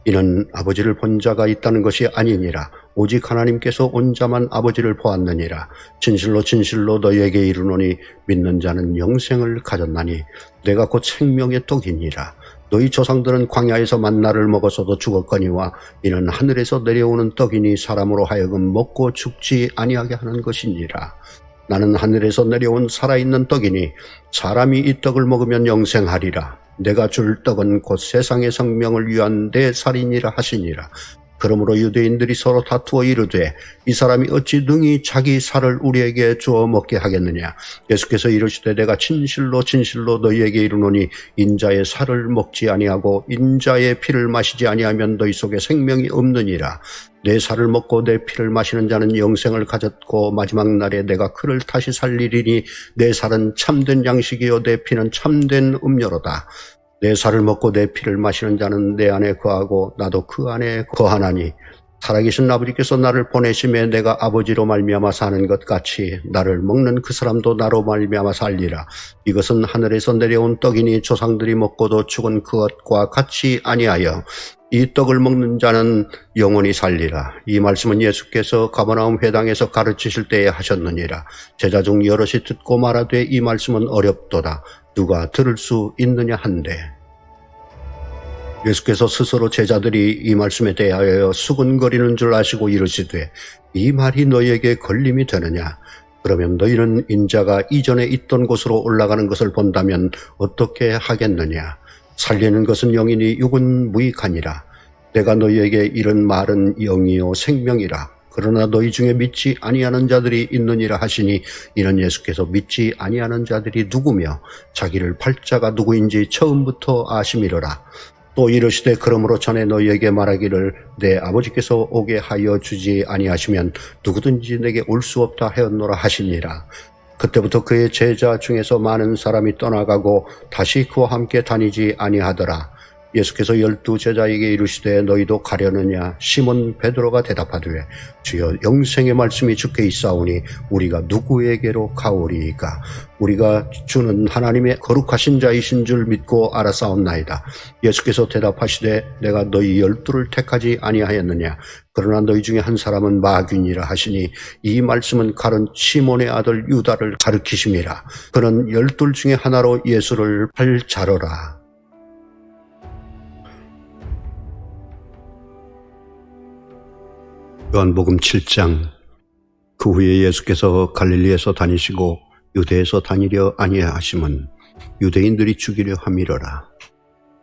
이는 아버지를 본 자가 있다는 것이 아니니라. 오직 하나님께서 온 자만 아버지를 보았느니라. 진실로 진실로 너희에게 이르노니 믿는 자는 영생을 가졌나니 내가 곧 생명의 떡이니라. 너희 조상들은 광야에서 만나를 먹어서도 죽었거니와 이는 하늘에서 내려오는 떡이니 사람으로 하여금 먹고 죽지 아니하게 하는 것이니라. 나는 하늘에서 내려온 살아있는 떡이니 사람이 이 떡을 먹으면 영생하리라. 내가 줄 떡은 곧 세상의 생명을 위한 내 살이니라 하시니라. 그러므로 유대인들이 서로 다투어 이르되 이 사람이 어찌 능히 자기 살을 우리에게 주어 먹게 하겠느냐. 예수께서 이르시되 내가 진실로 진실로 너희에게 이르노니 인자의 살을 먹지 아니하고 인자의 피를 마시지 아니하면 너희 속에 생명이 없느니라. 내 살을 먹고 내 피를 마시는 자는 영생을 가졌고 마지막 날에 내가 그를 다시 살리리니 내 살은 참된 양식이요 내 피는 참된 음료로다. 내 살을 먹고 내 피를 마시는 자는 내 안에 거하고 나도 그 안에 거하나니 살아계신 아버지께서 나를 보내심에 내가 아버지로 말미암아 사는 것 같이 나를 먹는 그 사람도 나로 말미암아 살리라. 이것은 하늘에서 내려온 떡이니 조상들이 먹고도 죽은 그것과 같이 아니하여 이 떡을 먹는 자는 영원히 살리라. 이 말씀은 예수께서 가버나움 회당에서 가르치실 때에 하셨느니라. 제자 중 여럿이 듣고 말하되 이 말씀은 어렵도다. 누가 들을 수 있느냐 한데. 예수께서 스스로 제자들이 이 말씀에 대하여 수군거리는 줄 아시고 이르시되 이 말이 너희에게 걸림이 되느냐. 그러면 너희는 인자가 이전에 있던 곳으로 올라가는 것을 본다면 어떻게 하겠느냐. 살리는 것은 영이니 육은 무익하니라. 내가 너희에게 이런 말은 영이요 생명이라. 그러나 너희 중에 믿지 아니하는 자들이 있느니라 하시니 이는 예수께서 믿지 아니하는 자들이 누구며 자기를 팔 자가 누구인지 처음부터 아심이로라. 또 이르시되 그러므로 전에 너희에게 말하기를 내 아버지께서 오게 하여 주지 아니하시면 누구든지 내게 올 수 없다 하였노라 하시니라. 그때부터 그의 제자 중에서 많은 사람이 떠나가고 다시 그와 함께 다니지 아니하더라. 예수께서 12 제자에게 이르시되 너희도 가려느냐. 시몬 베드로가 대답하되 주여 영생의 말씀이 주께 있사오니 우리가 누구에게로 가오리이까. 우리가 주는 하나님의 거룩하신 자이신 줄 믿고 알았사옵나이다. 예수께서 대답하시되 내가 너희 12를 택하지 아니하였느냐. 그러나 너희 중에 한 사람은 마귀니라 하시니 이 말씀은 가룟 시몬의 아들 유다를 가리키심이라. 그는 12 중에 하나로 예수를 팔 자로라. 요한복음 7장. 그 후에 예수께서 갈릴리에서 다니시고 유대에서 다니려 아니하심은 유대인들이 죽이려 함이러라.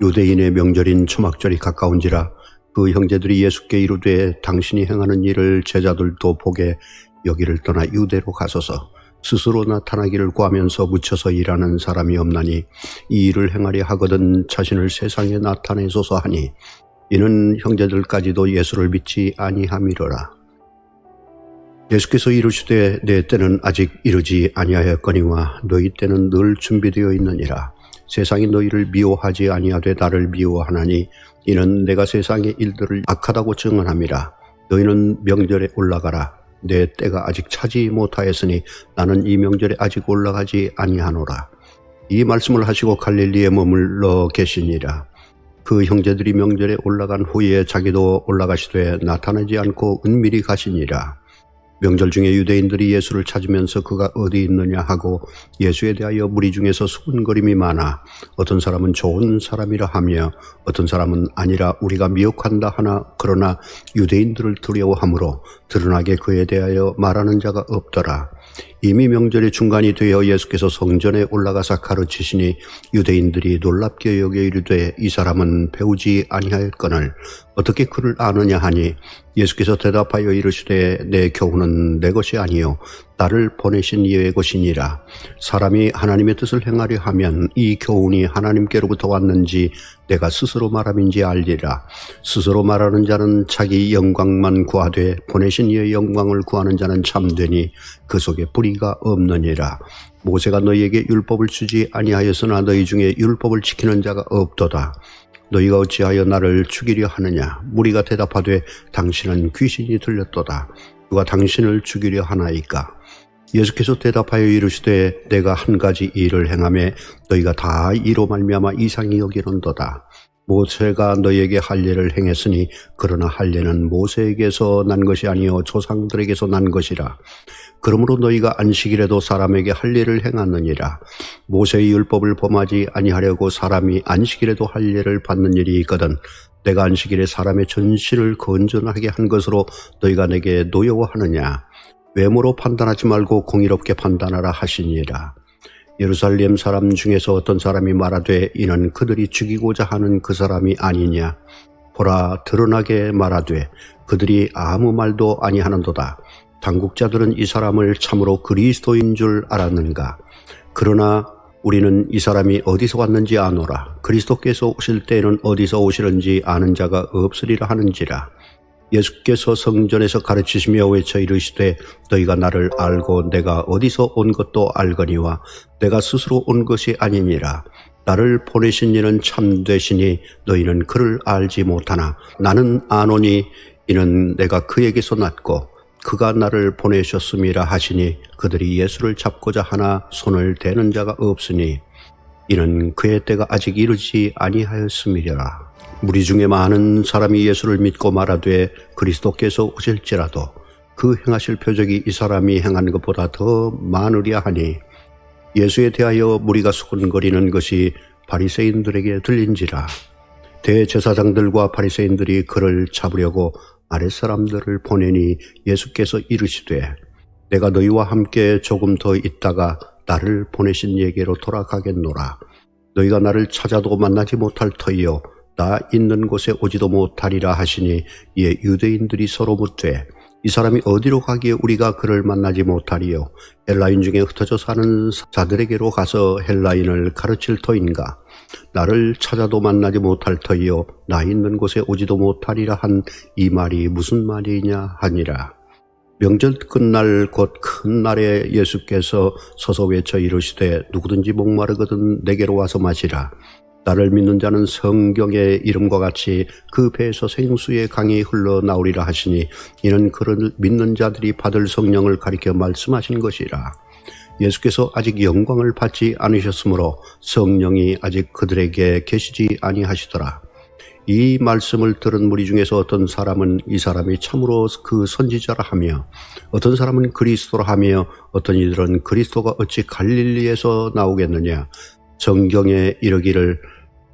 유대인의 명절인 초막절이 가까운지라 그 형제들이 예수께 이르되 당신이 행하는 일을 제자들도 보게 여기를 떠나 유대로 가소서. 스스로 나타나기를 구하면서 묻혀서 일하는 사람이 없나니 이 일을 행하려 하거든 자신을 세상에 나타내소서 하니 이는 형제들까지도 예수를 믿지 아니함이로라. 예수께서 이르시되 내 때는 아직 이르지 아니하였거니와 너희 때는 늘 준비되어 있느니라. 세상이 너희를 미워하지 아니하되 나를 미워하나니 이는 내가 세상의 일들을 악하다고 증언함이라. 너희는 명절에 올라가라. 내 때가 아직 차지 못하였으니 나는 이 명절에 아직 올라가지 아니하노라. 이 말씀을 하시고 갈릴리에 머물러 계시니라. 그 형제들이 명절에 올라간 후에 자기도 올라가시되 나타나지 않고 은밀히 가시니라. 명절 중에 유대인들이 예수를 찾으면서 그가 어디 있느냐 하고 예수에 대하여 무리 중에서 수군거림이 많아 어떤 사람은 좋은 사람이라 하며 어떤 사람은 아니라 우리가 미혹한다 하나 그러나 유대인들을 두려워하므로 드러나게 그에 대하여 말하는 자가 없더라. 이미 명절의 중간이 되어 예수께서 성전에 올라가사 가르치시니 유대인들이 놀랍게 여겨 이르되 이 사람은 배우지 아니하였거늘 어떻게 그를 아느냐 하니 예수께서 대답하여 이르시되 내 교훈은 내 것이 아니요 나를 보내신 이의 것이니라. 사람이 하나님의 뜻을 행하려 하면 이 교훈이 하나님께로부터 왔는지 내가 스스로 말함인지 알리라. 스스로 말하는 자는 자기 영광만 구하되 보내신 이의 영광을 구하는 자는 참되니 그 속에 뿌리가 없느니라. 모세가 너희에게 율법을 주지 아니하였으나 너희 중에 율법을 지키는 자가 없도다. 너희가 어찌하여 나를 죽이려 하느냐. 무리가 대답하되 당신은 귀신이 들렸도다. 누가 당신을 죽이려 하나이까. 예수께서 대답하여 이르시되 내가 한 가지 일을 행하매 너희가 다 이로 말미암아 이상히 여기는도다. 모세가 너희에게 할례를 행했으니 그러나 할례는 모세에게서 난 것이 아니요 조상들에게서 난 것이라. 그러므로 너희가 안식일에도 사람에게 할례를 행하느니라. 모세의 율법을 범하지 아니하려고 사람이 안식일에도 할례를 받는 일이 있거든 내가 안식일에 사람의 전신을 건전하게 한 것으로 너희가 내게 노여워하느냐. 외모로 판단하지 말고 공의롭게 판단하라 하시니라. 예루살렘 사람 중에서 어떤 사람이 말하되 이는 그들이 죽이고자 하는 그 사람이 아니냐. 보라 드러나게 말하되 그들이 아무 말도 아니하는도다. 당국자들은 이 사람을 참으로 그리스도인 줄 알았는가. 그러나 우리는 이 사람이 어디서 왔는지 아노라. 그리스도께서 오실 때에는 어디서 오시는지 아는 자가 없으리라 하는지라. 예수께서 성전에서 가르치시며 외쳐 이르시되 너희가 나를 알고 내가 어디서 온 것도 알거니와 내가 스스로 온 것이 아니니라. 나를 보내신 이는 참되시니 너희는 그를 알지 못하나 나는 아노니 이는 내가 그에게서 났고 그가 나를 보내셨음이라 하시니 그들이 예수를 잡고자 하나 손을 대는 자가 없으니 이는 그의 때가 아직 이르지 아니하였음이라. 무리 중에 많은 사람이 예수를 믿고 말하되 그리스도께서 오실지라도 그 행하실 표적이 이 사람이 행한 것보다 더 많으랴 하니 예수에 대하여 무리가 수군거리는 것이 바리새인들에게 들린지라. 대제사장들과 바리새인들이 그를 잡으려고 아랫사람들을 보내니 예수께서 이르시되 내가 너희와 함께 조금 더 있다가 나를 보내신 이에게로 돌아가겠노라. 너희가 나를 찾아도 만나지 못할 터이요 나 있는 곳에 오지도 못하리라 하시니 이에 유대인들이 서로 묻되 이 사람이 어디로 가기에 우리가 그를 만나지 못하리요. 헬라인 중에 흩어져 사는 자들에게로 가서 헬라인을 가르칠 터인가. 나를 찾아도 만나지 못할 터이요 나 있는 곳에 오지도 못하리라 한 이 말이 무슨 말이냐 하니라. 명절 끝날 곧 큰 날에 예수께서 서서 외쳐 이르시되 누구든지 목마르거든 내게로 와서 마시라. 나를 믿는 자는 성경의 이름과 같이 그 배에서 생수의 강이 흘러나오리라 하시니 이는 그를 믿는 자들이 받을 성령을 가리켜 말씀하신 것이라. 예수께서 아직 영광을 받지 않으셨으므로 성령이 아직 그들에게 계시지 아니하시더라. 이 말씀을 들은 무리 중에서 어떤 사람은 이 사람이 참으로 그 선지자라 하며 어떤 사람은 그리스도라 하며 어떤 이들은 그리스도가 어찌 갈릴리에서 나오겠느냐. 성경에 이르기를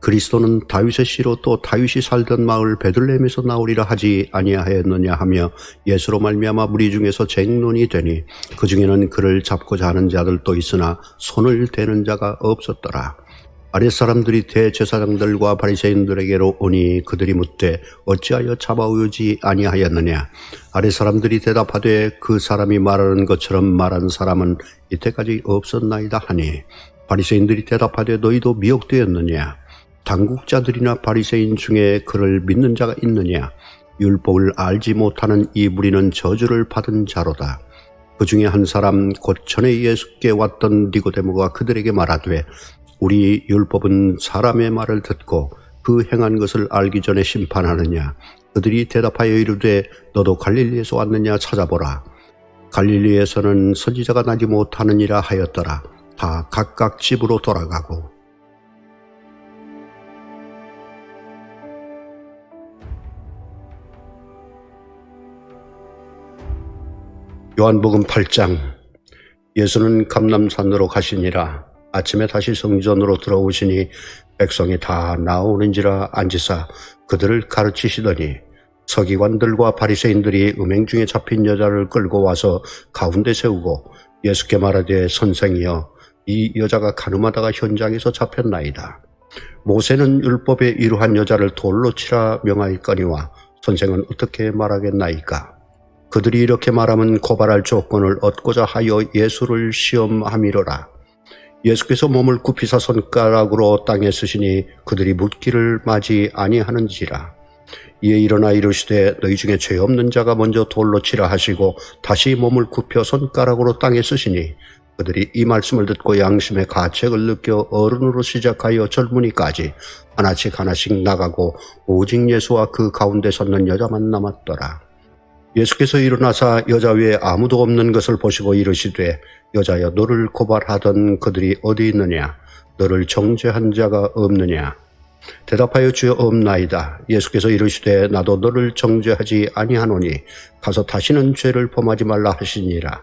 그리스도는 다윗의 씨로 또 다윗이 살던 마을 베들레헴에서 나오리라 하지 아니하였느냐 하며 예수로 말미암아 무리 중에서 쟁론이 되니 그 중에는 그를 잡고자 하는 자들도 있으나 손을 대는 자가 없었더라. 아랫사람들이 대제사장들과 바리새인들에게로 오니 그들이 묻되 어찌하여 잡아오지 아니하였느냐. 아랫사람들이 대답하되 그 사람이 말하는 것처럼 말한 사람은 이때까지 없었나이다 하니 바리새인들이 대답하되 너희도 미혹되었느냐. 당국자들이나 바리새인 중에 그를 믿는 자가 있느냐. 율법을 알지 못하는 이 무리는 저주를 받은 자로다. 그 중에 한 사람 곧 전에 예수께 왔던 니고데모가 그들에게 말하되 우리 율법은 사람의 말을 듣고 그 행한 것을 알기 전에 심판하느냐. 그들이 대답하여 이르되 너도 갈릴리에서 왔느냐 찾아보라. 갈릴리에서는 선지자가 나지 못하느니라 하였더라. 다 각각 집으로 돌아가고 요한복음 8장. 예수는 감람산으로 가시니라. 아침에 다시 성전으로 들어오시니 백성이 다 나오는지라 앉으사 그들을 가르치시더니 서기관들과 바리새인들이 음행 중에 잡힌 여자를 끌고 와서 가운데 세우고 예수께 말하되, 선생이여, 이 여자가 가늠하다가 현장에서 잡혔나이다. 모세는 율법에 이러한 여자를 돌로 치라 명하였거니와 선생은 어떻게 말하겠나이까? 그들이 이렇게 말하면 고발할 조건을 얻고자 하여 예수를 시험함이로라. 예수께서 몸을 굽히사 손가락으로 땅에 쓰시니 그들이 묻기를 마지 아니하는지라. 이에 일어나 이르시되, 너희 중에 죄 없는 자가 먼저 돌로 치라 하시고 다시 몸을 굽혀 손가락으로 땅에 쓰시니 그들이 이 말씀을 듣고 양심의 가책을 느껴 어른으로 시작하여 젊은이까지 하나씩 나가고 오직 예수와 그 가운데 섰는 여자만 남았더라. 예수께서 일어나사 여자 외에 아무도 없는 것을 보시고 이르시되, 여자여, 너를 고발하던 그들이 어디 있느냐? 너를 정죄한 자가 없느냐? 대답하여, 주여, 없나이다. 예수께서 이르시되, 나도 너를 정죄하지 아니하노니 가서 다시는 죄를 범하지 말라 하시니라.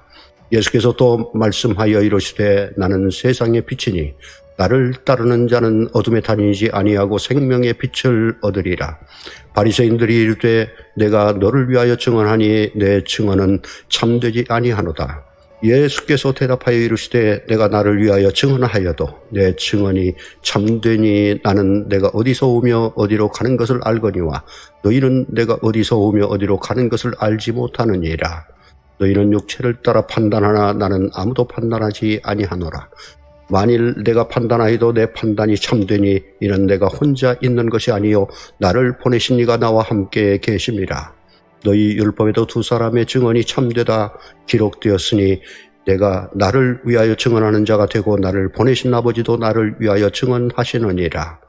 예수께서 또 말씀하여 이르시되, 나는 세상의 빛이니 나를 따르는 자는 어둠에 다니지 아니하고 생명의 빛을 얻으리라. 바리새인들이 이르되, 내가 너를 위하여 증언하니 내 증언은 참되지 아니하노다. 예수께서 대답하여 이르시되, 내가 나를 위하여 증언하여도 내 증언이 참되니 나는 내가 어디서 오며 어디로 가는 것을 알거니와 너희는 내가 어디서 오며 어디로 가는 것을 알지 못하느니라. 너희는 육체를 따라 판단하나 나는 아무도 판단하지 아니하노라. 만일 내가 판단하여도 내 판단이 참되니 이는 내가 혼자 있는 것이 아니요 나를 보내신 이가 나와 함께 계심이라. 너희 율법에도 두 사람의 증언이 참되다 기록되었으니 내가 나를 위하여 증언하는 자가 되고 나를 보내신 아버지도 나를 위하여 증언하시느니라.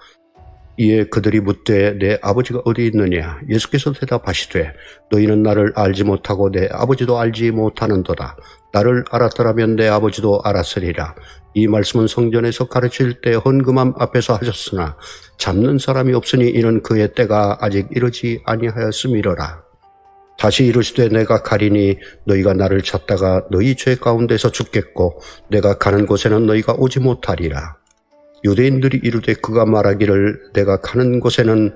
이에 그들이 묻되, 내 아버지가 어디 있느냐? 예수께서 대답하시되, 너희는 나를 알지 못하고 내 아버지도 알지 못하는도다. 나를 알았더라면 내 아버지도 알았으리라. 이 말씀은 성전에서 가르칠 때 헌금함 앞에서 하셨으나 잡는 사람이 없으니 이는 그의 때가 아직 이르지 아니하였음이로라. 다시 이르시되, 내가 가리니 너희가 나를 찾다가 너희 죄 가운데서 죽겠고 내가 가는 곳에는 너희가 오지 못하리라. 유대인들이 이르되, 그가 말하기를 내가 가는 곳에는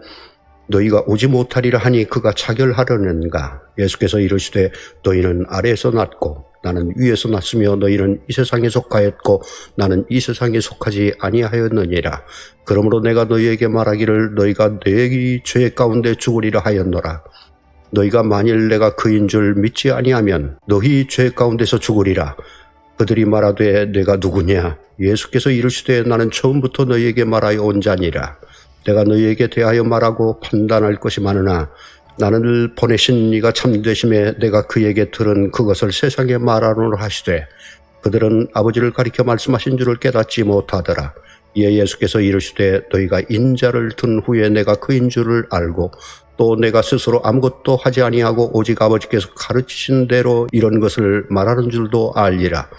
너희가 오지 못하리라 하니 그가 차결하려는가? 예수께서 이르시되, 너희는 아래에서 났고 나는 위에서 났으며 너희는 이 세상에 속하였고 나는 이 세상에 속하지 아니하였느니라. 그러므로 내가 너희에게 말하기를 너희가 너희 죄 가운데 죽으리라 하였노라. 너희가 만일 내가 그인 줄 믿지 아니하면 너희 죄 가운데서 죽으리라. 그들이 말하되, 내가 누구냐? 예수께서 이르시되, 나는 처음부터 너희에게 말하여 온 자니라. 내가 너희에게 대하여 말하고 판단할 것이 많으나 나를 보내신 이가 참되심에 내가 그에게 들은 그것을 세상에 말하노라 하시되 그들은 아버지를 가리켜 말씀하신 줄을 깨닫지 못하더라. 이에 예수께서 이르시되, 너희가 인자를 든 후에 내가 그인 줄을 알고 또 내가 스스로 아무것도 하지 아니하고 오직 아버지께서 가르치신 대로 이런 것을 말하는 줄도 알리라.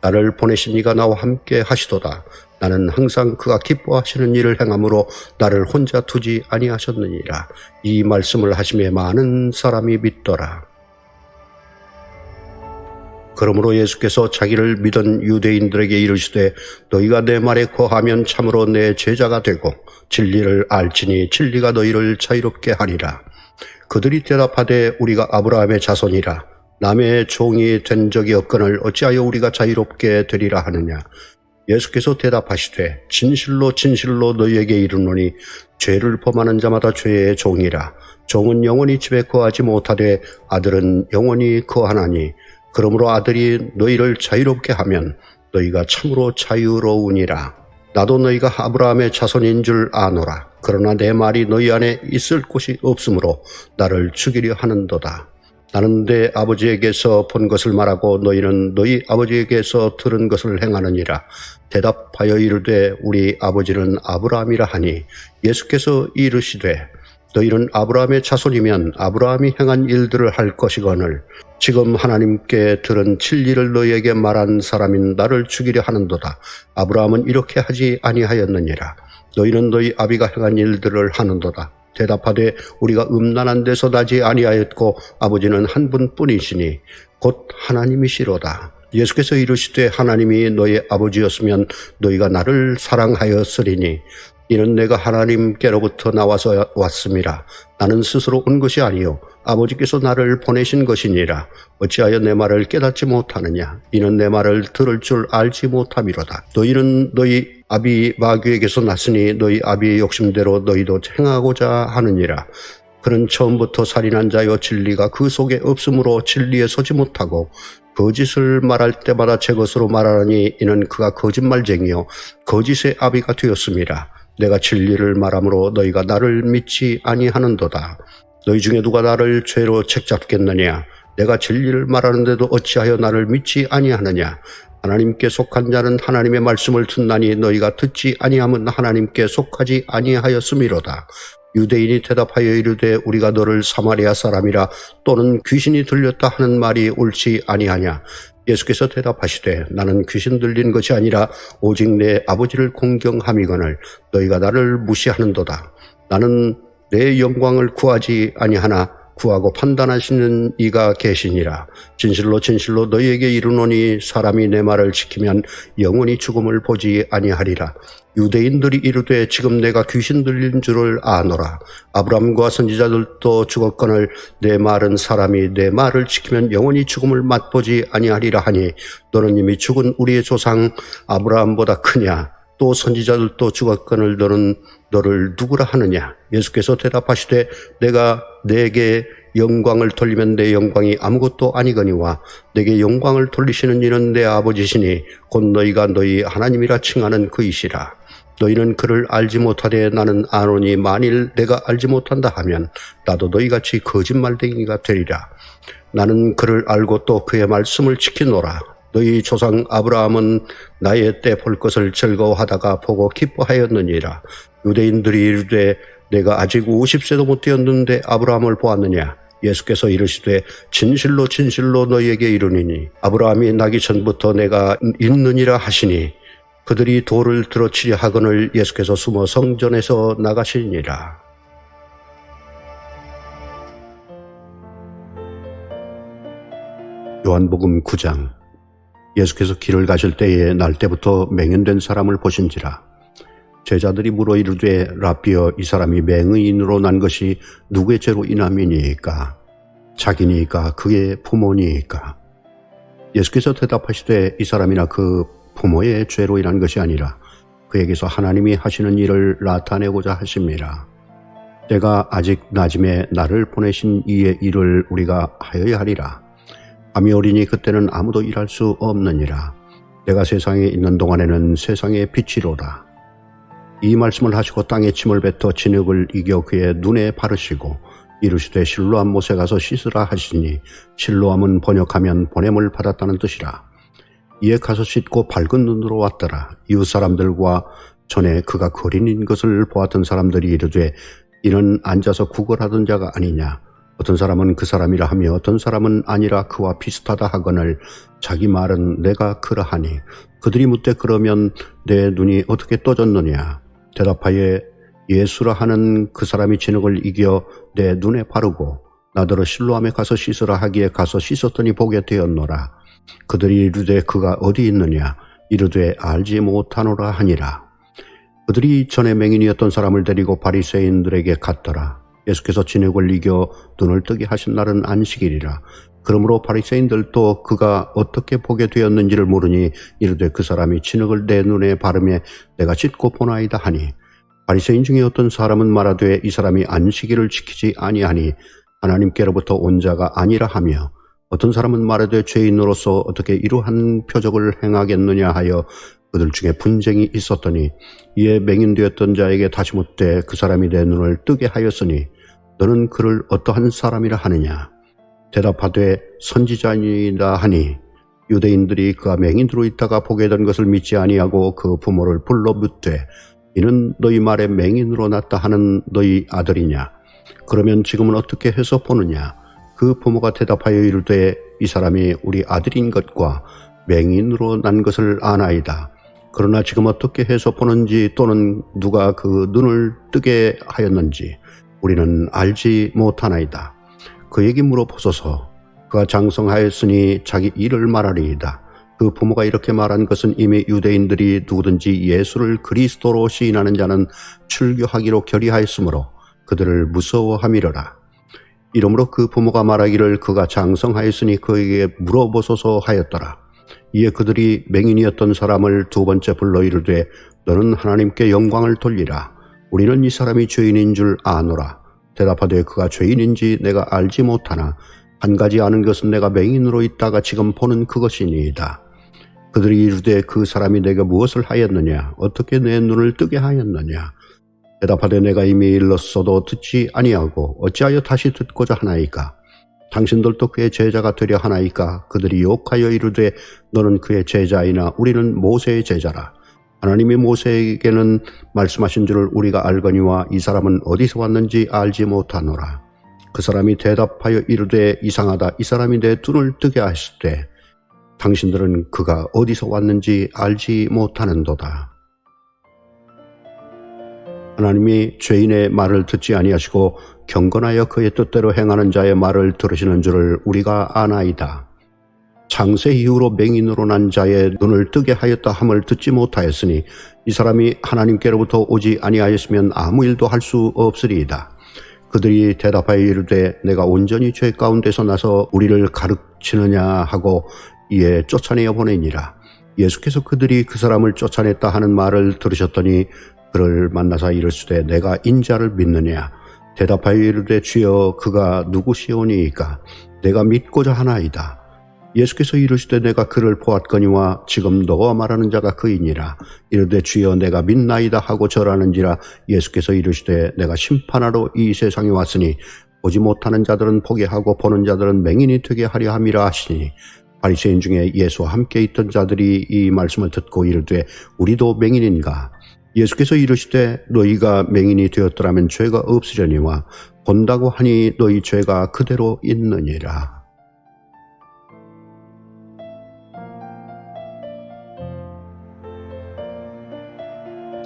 나를 보내신 이가 나와 함께 하시도다. 나는 항상 그가 기뻐하시는 일을 행함으로 나를 혼자 두지 아니하셨느니라. 이 말씀을 하심에 많은 사람이 믿더라. 그러므로 예수께서 자기를 믿은 유대인들에게 이르시되, 너희가 내 말에 거하면 참으로 내 제자가 되고 진리를 알지니 진리가 너희를 자유롭게 하리라. 그들이 대답하되, 우리가 아브라함의 자손이라 남의 종이 된 적이 없거늘 어찌하여 우리가 자유롭게 되리라 하느냐? 예수께서 대답하시되, 진실로 너희에게 이르노니 죄를 범하는 자마다 죄의 종이라. 종은 영원히 집에 거하지 못하되 아들은 영원히 거하나니 그러므로 아들이 너희를 자유롭게 하면 너희가 참으로 자유로우니라. 나도 너희가 아브라함의 자손인 줄 아노라. 그러나 내 말이 너희 안에 있을 곳이 없으므로 나를 죽이려 하는도다. 나는 내 아버지에게서 본 것을 말하고 너희는 너희 아버지에게서 들은 것을 행하느니라. 대답하여 이르되, 우리 아버지는 아브라함이라 하니 예수께서 이르시되, 너희는 아브라함의 자손이면 아브라함이 행한 일들을 할 것이거늘 지금 하나님께 들은 진리를 너희에게 말한 사람인 나를 죽이려 하는도다. 아브라함은 이렇게 하지 아니하였느니라. 너희는 너희 아비가 행한 일들을 하는도다. 대답하되 우리가 음란한 데서 나지 아니하였고 아버지는 한 분뿐이시니 곧 하나님이시로다. 예수께서 이르시되 하나님이 너의 아버지였으면 너희가 나를 사랑하였으리니 이는 내가 하나님께로부터 나와서 왔음이라. 나는 스스로 온 것이 아니요 아버지께서 나를 보내신 것이니라. 어찌하여 내 말을 깨닫지 못하느냐. 이는 내 말을 들을 줄 알지 못함이로다. 너희는 너희 아비 마귀에게서 났으니 너희 아비의 욕심대로 너희도 행하고자 하느니라. 그는 처음부터 살인한 자여 진리가 그 속에 없으므로 진리에 서지 못하고 거짓을 말할 때마다 제 것으로 말하니 이는 그가 거짓말쟁이요 거짓의 아비가 되었음이라. 내가 진리를 말하므로 너희가 나를 믿지 아니하는도다. 너희 중에 누가 나를 죄로 책잡겠느냐. 내가 진리를 말하는데도 어찌하여 나를 믿지 아니하느냐. 하나님께 속한 자는 하나님의 말씀을 듣나니 너희가 듣지 아니함은 하나님께 속하지 아니하였음이로다. 유대인이 대답하여 이르되 우리가 너를 사마리아 사람이라 또는 귀신이 들렸다 하는 말이 옳지 아니하냐. 예수께서 대답하시되 나는 귀신 들린 것이 아니라 오직 내 아버지를 공경함이거늘 너희가 나를 무시하는도다. 나는 내 영광을 구하지 아니하나 구하고 판단하시는 이가 계시니라. 진실로 진실로 너희에게 이르노니 사람이 내 말을 지키면 영원히 죽음을 보지 아니하리라. 유대인들이 이르되 지금 내가 귀신 들린 줄을 아노라. 아브라함과 선지자들도 죽었거늘 내 말은 사람이 내 말을 지키면 영원히 죽음을 맛보지 아니하리라 하니 너는 이미 죽은 우리의 조상 아브라함보다 크냐. 또 선지자들도 죽었거늘 너는 너를 누구라 하느냐. 예수께서 대답하시되 내가 내게 영광을 돌리면 내 영광이 아무것도 아니거니와 내게 영광을 돌리시는 이는 내 아버지시니 곧 너희가 너희 하나님이라 칭하는 그이시라. 너희는 그를 알지 못하되 나는 아노니 만일 내가 알지 못한다 하면 나도 너희같이 거짓말쟁이가 되리라. 나는 그를 알고 또 그의 말씀을 지키노라. 너희 조상 아브라함은 나의 때 볼 것을 즐거워하다가 보고 기뻐하였느니라. 유대인들이 이르되 내가 아직 50세도 못 되었는데 아브라함을 보았느냐. 예수께서 이르시되 진실로 진실로 너희에게 이르노니 아브라함이 나기 전부터 내가 있느니라 하시니 그들이 돌을 들어치려 하거늘 예수께서 숨어 성전에서 나가시니라. 요한복음 9장. 예수께서 길을 가실 때에 날 때부터 맹인된 사람을 보신지라. 제자들이 물어 이르되 라삐여 이 사람이 맹인으로 난 것이 누구의 죄로 인함이니까? 자기니까 그의 부모니까? 예수께서 대답하시되 이 사람이나 그 부모의 죄로 인한 것이 아니라 그에게서 하나님이 하시는 일을 나타내고자 하심이라. 때가 아직 낮음에 나를 보내신 이의 일을 우리가 하여야 하리라. 밤이 오리니 그때는 아무도 일할 수 없느니라. 내가 세상에 있는 동안에는 세상의 빛이로다. 이 말씀을 하시고 땅에 침을 뱉어 진흙을 이겨 그의 눈에 바르시고 이르시되 실로암 못에 가서 씻으라 하시니 실로암은 번역하면 보냄을 받았다는 뜻이라. 이에 가서 씻고 밝은 눈으로 왔더라. 이웃 사람들과 전에 그가 거린인 것을 보았던 사람들이 이르되 이는 앉아서 구걸하던 자가 아니냐. 어떤 사람은 그 사람이라 하며 어떤 사람은 아니라 그와 비슷하다 하거늘 자기 말은 내가 그러하니 그들이 묻되 그러면 내 눈이 어떻게 떠졌느냐. 대답하여 예수라 하는 그 사람이 진흙을 이겨 내 눈에 바르고 나더러 실로암에 가서 씻으라 하기에 가서 씻었더니 보게 되었노라. 그들이 이르되 그가 어디 있느냐. 이르되 알지 못하노라 하니라. 그들이 전에 맹인이었던 사람을 데리고 바리새인들에게 갔더라. 예수께서 진흙을 이겨 눈을 뜨게 하신 날은 안식일이라. 그러므로 바리새인들도 그가 어떻게 보게 되었는지를 모르니 이르되 그 사람이 진흙을 내 눈에 바르매 내가 씻고 보나이다 하니 바리새인 중에 어떤 사람은 말하되 이 사람이 안식일을 지키지 아니하니 하나님께로부터 온 자가 아니라 하며 어떤 사람은 말하되 죄인으로서 어떻게 이러한 표적을 행하겠느냐 하여 그들 중에 분쟁이 있었더니 이에 맹인되었던 자에게 다시 묻되 그 사람이 내 눈을 뜨게 하였으니 너는 그를 어떠한 사람이라 하느냐. 대답하되 선지자니라 하니 유대인들이 그가 맹인으로 있다가 보게 된 것을 믿지 아니하고 그 부모를 불러 묻되 이는 너희 말에 맹인으로 났다 하는 너희 아들이냐. 그러면 지금은 어떻게 해서 보느냐. 그 부모가 대답하여 이르되 이 사람이 우리 아들인 것과 맹인으로 난 것을 아나이다. 그러나 지금 어떻게 해서 보는지 또는 누가 그 눈을 뜨게 하였는지 우리는 알지 못하나이다. 그에게 물어보소서. 그가 장성하였으니 자기 일을 말하리이다. 그 부모가 이렇게 말한 것은 이미 유대인들이 누구든지 예수를 그리스도로 시인하는 자는 출교하기로 결의하였으므로 그들을 무서워함이로라. 이러므로 그 부모가 말하기를 그가 장성하였으니 그에게 물어보소서 하였더라. 이에 그들이 맹인이었던 사람을 두 번째 불러 이르되 너는 하나님께 영광을 돌리라. 우리는 이 사람이 죄인인 줄 아노라. 대답하되 그가 죄인인지 내가 알지 못하나 한 가지 아는 것은 내가 맹인으로 있다가 지금 보는 그것이니이다. 그들이 이르되 그 사람이 내게 무엇을 하였느냐? 어떻게 내 눈을 뜨게 하였느냐? 대답하되 내가 이미 일렀어도 듣지 아니하고 어찌하여 다시 듣고자 하나이까? 당신들도 그의 제자가 되려 하나이까? 그들이 욕하여 이르되 너는 그의 제자이나 우리는 모세의 제자라. 하나님이 모세에게는 말씀하신 줄을 우리가 알거니와 이 사람은 어디서 왔는지 알지 못하노라. 그 사람이 대답하여 이르되 이상하다. 이 사람이 내 눈을 뜨게 하였을 때 당신들은 그가 어디서 왔는지 알지 못하는도다. 하나님이 죄인의 말을 듣지 아니하시고 경건하여 그의 뜻대로 행하는 자의 말을 들으시는 줄을 우리가 아나이다. 창세 이후로 맹인으로 난 자의 눈을 뜨게 하였다 함을 듣지 못하였으니 이 사람이 하나님께로부터 오지 아니하였으면 아무 일도 할 수 없으리이다. 그들이 대답하여 이르되 내가 온전히 죄 가운데서 나서 우리를 가르치느냐 하고 이에 쫓아내어 보내니라. 예수께서 그들이 그 사람을 쫓아냈다 하는 말을 들으셨더니 그를 만나사 이르시되 내가 인자를 믿느냐? 대답하여 이르되 주여 그가 누구시오니이까? 내가 믿고자 하나이다. 예수께서 이르시되 내가 그를 보았거니와 지금 너와 말하는 자가 그이니라. 이르되 주여 내가 믿나이다 하고 절하는지라. 예수께서 이르시되 내가 심판하러 이 세상에 왔으니 보지 못하는 자들은 보게 하고 보는 자들은 맹인이 되게 하려 함이라 하시니 바리새인 중에 예수와 함께 있던 자들이 이 말씀을 듣고 이르되 우리도 맹인인가? 예수께서 이르시되 너희가 맹인이 되었더라면 죄가 없으려니와 본다고 하니 너희 죄가 그대로 있느니라.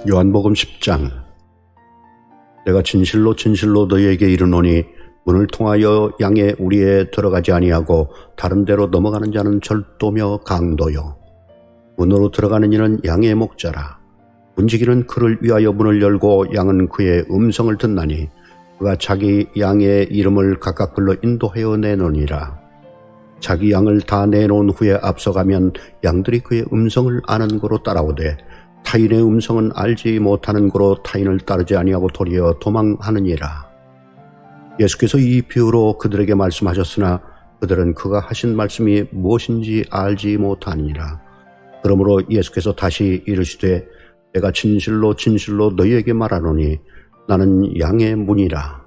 요한복음 10장. 내가 진실로 진실로 너희에게 이르노니 문을 통하여 양의 우리에 들어가지 아니하고 다른 데로 넘어가는 자는 절도며 강도요 문으로 들어가는 이는 양의 목자라. 문지기는 그를 위하여 문을 열고 양은 그의 음성을 듣나니 그가 자기 양의 이름을 각각 불러 인도하여 내노니라. 자기 양을 다 내놓은 후에 앞서가면 양들이 그의 음성을 아는 고로 따라오되 타인의 음성은 알지 못하는 고로 타인을 따르지 아니하고 도리어 도망하느니라. 예수께서 이 비유로 그들에게 말씀하셨으나 그들은 그가 하신 말씀이 무엇인지 알지 못하니라. 그러므로 예수께서 다시 이르시되 내가 진실로 진실로 너희에게 말하노니 나는 양의 문이라.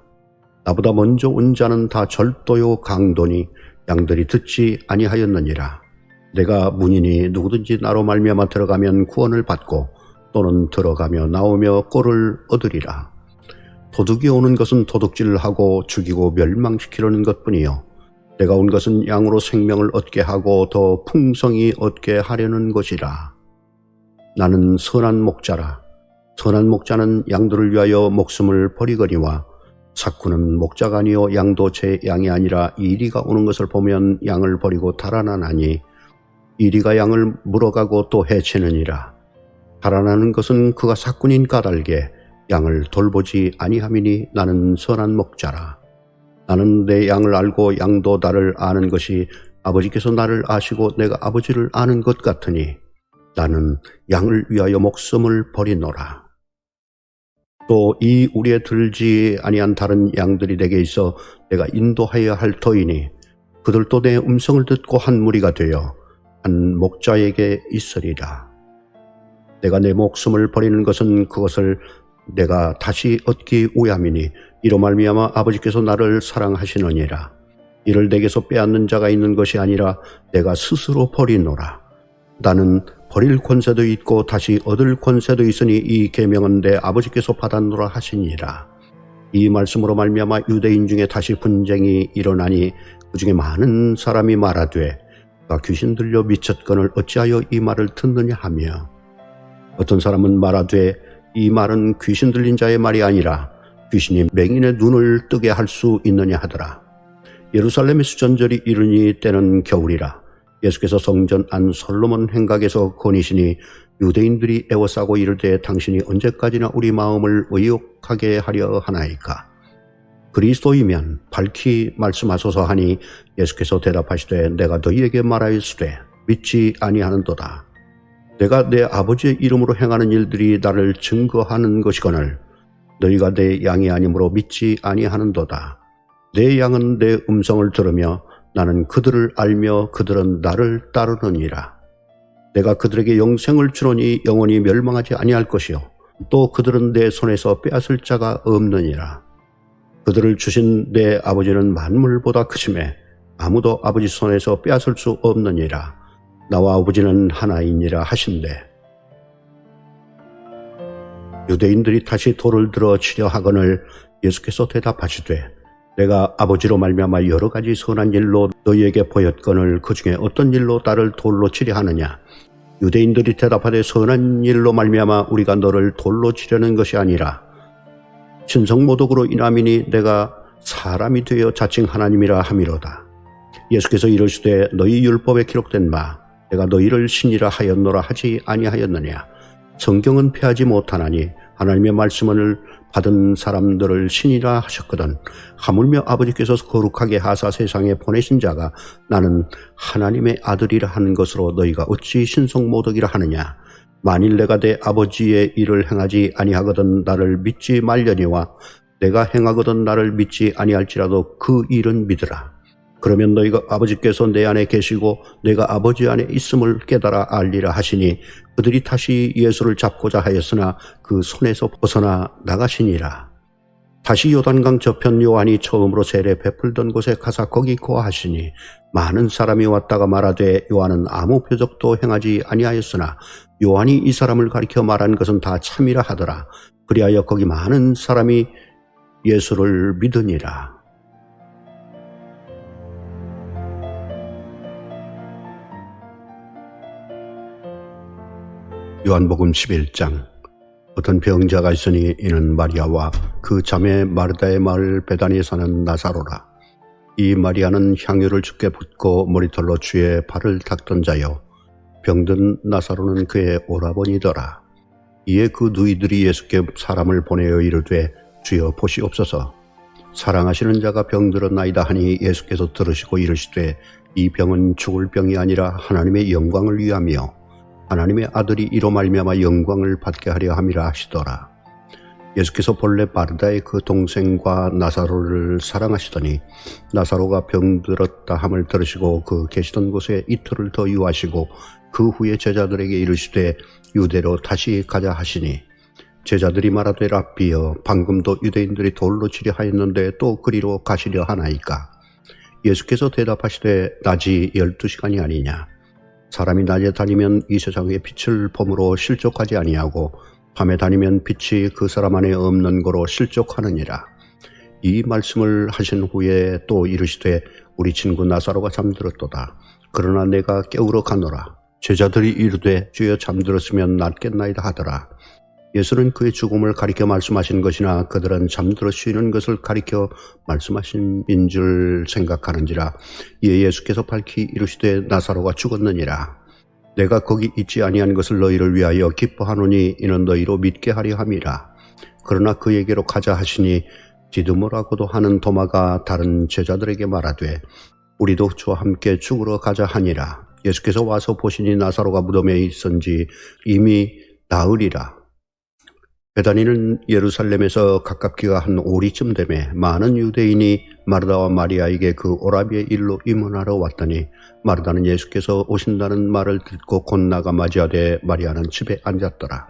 나보다 먼저 온 자는 다 절도요 강도니 양들이 듣지 아니하였느니라. 내가 문이니 누구든지 나로 말미암아 들어가면 구원을 받고 또는 들어가며 나오며 꼴을 얻으리라. 도둑이 오는 것은 도둑질을 하고 죽이고 멸망시키려는 것뿐이요 내가 온 것은 양으로 생명을 얻게 하고 더 풍성히 얻게 하려는 것이라. 나는 선한 목자라. 선한 목자는 양들을 위하여 목숨을 버리거니와 삭구는 목자가 아니요 양도 제 양이 아니라 이리가 오는 것을 보면 양을 버리고 달아나나니 이리가 양을 물어가고 또 해치느니라. 달아나는 것은 그가 삭군인 까닭에 양을 돌보지 아니함이니 나는 선한 목자라. 나는 내 양을 알고 양도 나를 아는 것이 아버지께서 나를 아시고 내가 아버지를 아는 것 같으니 나는 양을 위하여 목숨을 버리노라. 또 이 우리에 들지 아니한 다른 양들이 내게 있어 내가 인도하여야 할 터이니 그들도 내 음성을 듣고 한 무리가 되어 한 목자에게 있으리라. 내가 내 목숨을 버리는 것은 그것을 내가 다시 얻기 위함이니 이로 말미암아 아버지께서 나를 사랑하시느니라. 이를 내게서 빼앗는 자가 있는 것이 아니라 내가 스스로 버리노라. 나는 버릴 권세도 있고 다시 얻을 권세도 있으니 이 계명은 내 아버지께서 받았노라 하시니라. 이 말씀으로 말미암아 유대인 중에 다시 분쟁이 일어나니 그 중에 많은 사람이 말하되 그가 귀신 들려 미쳤거늘 어찌하여 이 말을 듣느냐 하며 어떤 사람은 말하되 이 말은 귀신 들린 자의 말이 아니라 귀신이 맹인의 눈을 뜨게 할 수 있느냐 하더라. 예루살렘의 수전절이 이르니 때는 겨울이라. 예수께서 성전 안 솔로몬 행각에서 거니시니 유대인들이 애워싸고 이르되 당신이 언제까지나 우리 마음을 의욕하게 하려 하나이까. 그리스도이면 밝히 말씀하소서 하니 예수께서 대답하시되 내가 너희에게 말하였으되 믿지 아니하는도다. 내가 내 아버지의 이름으로 행하는 일들이 나를 증거하는 것이거늘 너희가 내 양이 아니므로 믿지 아니하는도다. 내 양은 내 음성을 들으며 나는 그들을 알며 그들은 나를 따르느니라. 내가 그들에게 영생을 주노니 영원히 멸망하지 아니할 것이요 또 그들은 내 손에서 빼앗을 자가 없느니라. 그들을 주신 내 아버지는 만물보다 크심에 아무도 아버지 손에서 빼앗을 수 없느니라. 나와 아버지는 하나이니라 하신대. 유대인들이 다시 돌을 들어 치려 하거늘 예수께서 대답하시되 내가 아버지로 말미암아 여러 가지 선한 일로 너희에게 보였거늘 그 중에 어떤 일로 나를 돌로 치려 하느냐. 유대인들이 대답하되 선한 일로 말미암아 우리가 너를 돌로 치려는 것이 아니라 신성모독으로 인함이니 내가 사람이 되어 자칭 하나님이라 함이로다. 예수께서 이르시되 너희 율법에 기록된 바 내가 너희를 신이라 하였노라 하지 아니하였느냐. 성경은 폐하지 못하나니 하나님의 말씀을 받은 사람들을 신이라 하셨거든. 하물며 아버지께서 거룩하게 하사 세상에 보내신 자가 나는 하나님의 아들이라 하는 것으로 너희가 어찌 신성모독이라 하느냐. 만일 내가 내 아버지의 일을 행하지 아니하거든 나를 믿지 말려니와 내가 행하거든 나를 믿지 아니할지라도 그 일은 믿으라. 그러면 너희가 아버지께서 내 안에 계시고 내가 아버지 안에 있음을 깨달아 알리라 하시니 그들이 다시 예수를 잡고자 하였으나 그 손에서 벗어나 나가시니라. 다시 요단강 저편 요한이 처음으로 세례 베풀던 곳에 가사 거기 거하시니 많은 사람이 왔다가 말하되 요한은 아무 표적도 행하지 아니하였으나 요한이 이 사람을 가리켜 말한 것은 다 참이라 하더라. 그리하여 거기 많은 사람이 예수를 믿으니라. 요한복음 11장. 어떤 병자가 있으니 이는 마리아와 그 자매 마르다의 마을 베다니에 사는 나사로라. 이 마리아는 향유를 주께 붓고 머리털로 주의 발을 닦던 자요 병든 나사로는 그의 오라버니더라. 이에 그 누이들이 예수께 사람을 보내어 이르되 주여 보시옵소서 사랑하시는 자가 병들었나이다 하니 예수께서 들으시고 이르시되 이 병은 죽을 병이 아니라 하나님의 영광을 위하며 하나님의 아들이 이로 말미암아 영광을 받게 하려 함이라 하시더라. 예수께서 본래 마르다의 그 동생과 나사로를 사랑하시더니 나사로가 병들었다 함을 들으시고 그 계시던 곳에 이틀을 더 유하시고 그 후에 제자들에게 이르시되 유대로 다시 가자 하시니 제자들이 말하되 랍비여 방금도 유대인들이 돌로 치려 하였는데 또 그리로 가시려 하나이까. 예수께서 대답하시되 낮이 12시간이 아니냐. 사람이 낮에 다니면 이 세상의 빛을 봄으로 실족하지 아니하고 밤에 다니면 빛이 그 사람 안에 없는 거로 실족하느니라. 이 말씀을 하신 후에 또 이르시되 우리 친구 나사로가 잠들었도다. 그러나 내가 깨우러 가노라. 제자들이 이르되 주여 잠들었으면 낫겠나이다 하더라. 예수는 그의 죽음을 가리켜 말씀하신 것이나 그들은 잠들어 쉬는 것을 가리켜 말씀하신 줄 생각하는지라. 이에 예수께서 밝히 이르시되 나사로가 죽었느니라. 내가 거기 있지 아니한 것을 너희를 위하여 기뻐하노니 이는 너희로 믿게 하려 함이라. 그러나 그에게로 가자 하시니 디두모라고도 하는 도마가 다른 제자들에게 말하되 우리도 주와 함께 죽으러 가자 하니라. 예수께서 와서 보시니 나사로가 무덤에 있은지 이미 나으리라. 베다니는 예루살렘에서 가깝기가 한 오리쯤 되매 많은 유대인이 마르다와 마리아에게 그 오라비의 일로 입문하러 왔더니 마르다는 예수께서 오신다는 말을 듣고 곧 나가 맞이하되 마리아는 집에 앉았더라.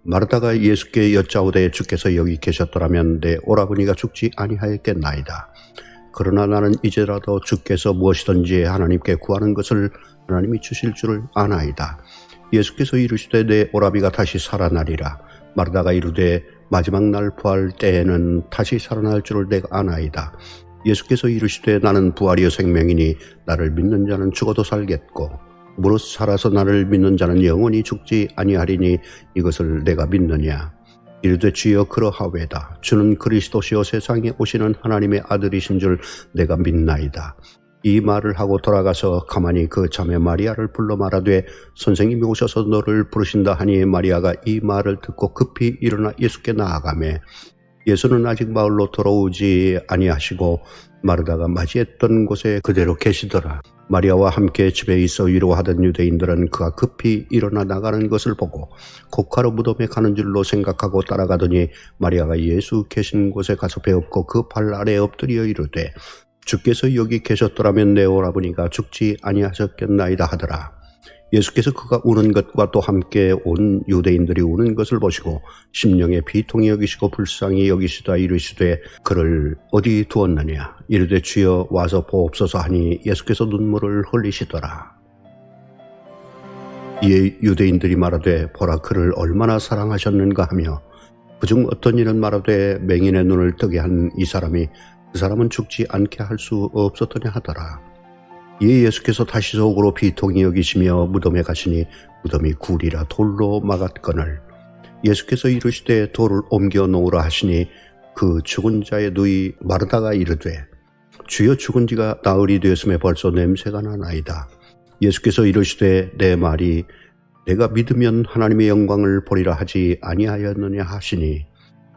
마르다가 예수께 여짜오되 주께서 여기 계셨더라면 내 오라버니가 죽지 아니하였겠나이다. 그러나 나는 이제라도 주께서 무엇이든지 하나님께 구하는 것을 하나님이 주실 줄을 아나이다. 예수께서 이르시되 내 오라비가 다시 살아나리라. 마르다가 이르되 마지막 날 부활 때에는 다시 살아날 줄을 내가 아나이다. 예수께서 이르시되 나는 부활이요 생명이니 나를 믿는 자는 죽어도 살겠고 무릇 살아서 나를 믿는 자는 영원히 죽지 아니하리니 이것을 내가 믿느냐. 이르되 주여 그러하외다. 주는 그리스도시요 세상에 오시는 하나님의 아들이신 줄 내가 믿나이다. 이 말을 하고 돌아가서 가만히 그 자매 마리아를 불러 말하되 선생님이 오셔서 너를 부르신다 하니 마리아가 이 말을 듣고 급히 일어나 예수께 나아가매 예수는 아직 마을로 돌아오지 아니하시고 마르다가 맞이했던 곳에 그대로 계시더라. 마리아와 함께 집에 있어 위로하던 유대인들은 그가 급히 일어나 나가는 것을 보고 곡하러 무덤에 가는 줄로 생각하고 따라가더니 마리아가 예수 계신 곳에 가서 배웠고 그 발 아래에 엎드려 이르되 주께서 여기 계셨더라면 내 오라버니가 죽지 아니하셨겠나이다 하더라. 예수께서 그가 우는 것과 또 함께 온 유대인들이 우는 것을 보시고 심령에 비통히 여기시고 불쌍히 여기시다 이르시되 그를 어디 두었느냐. 이르되 주여 와서 보옵소서 하니 예수께서 눈물을 흘리시더라. 이에 유대인들이 말하되 보라 그를 얼마나 사랑하셨는가 하며 그중 어떤 이는 말하되 맹인의 눈을 뜨게 한 이 사람이 그 사람은 죽지 않게 할 수 없었더냐 하더라. 이에 예수께서 다시 속으로 비통히 여기시며 무덤에 가시니 무덤이 굴이라 돌로 막았거늘 예수께서 이르시되 돌을 옮겨 놓으라 하시니 그 죽은 자의 누이 마르다가 이르되 주여 죽은 지가 나흘이 되었음에 벌써 냄새가 나나이다. 예수께서 이르시되 내 말이 내가 믿으면 하나님의 영광을 보리라 하지 아니하였느냐 하시니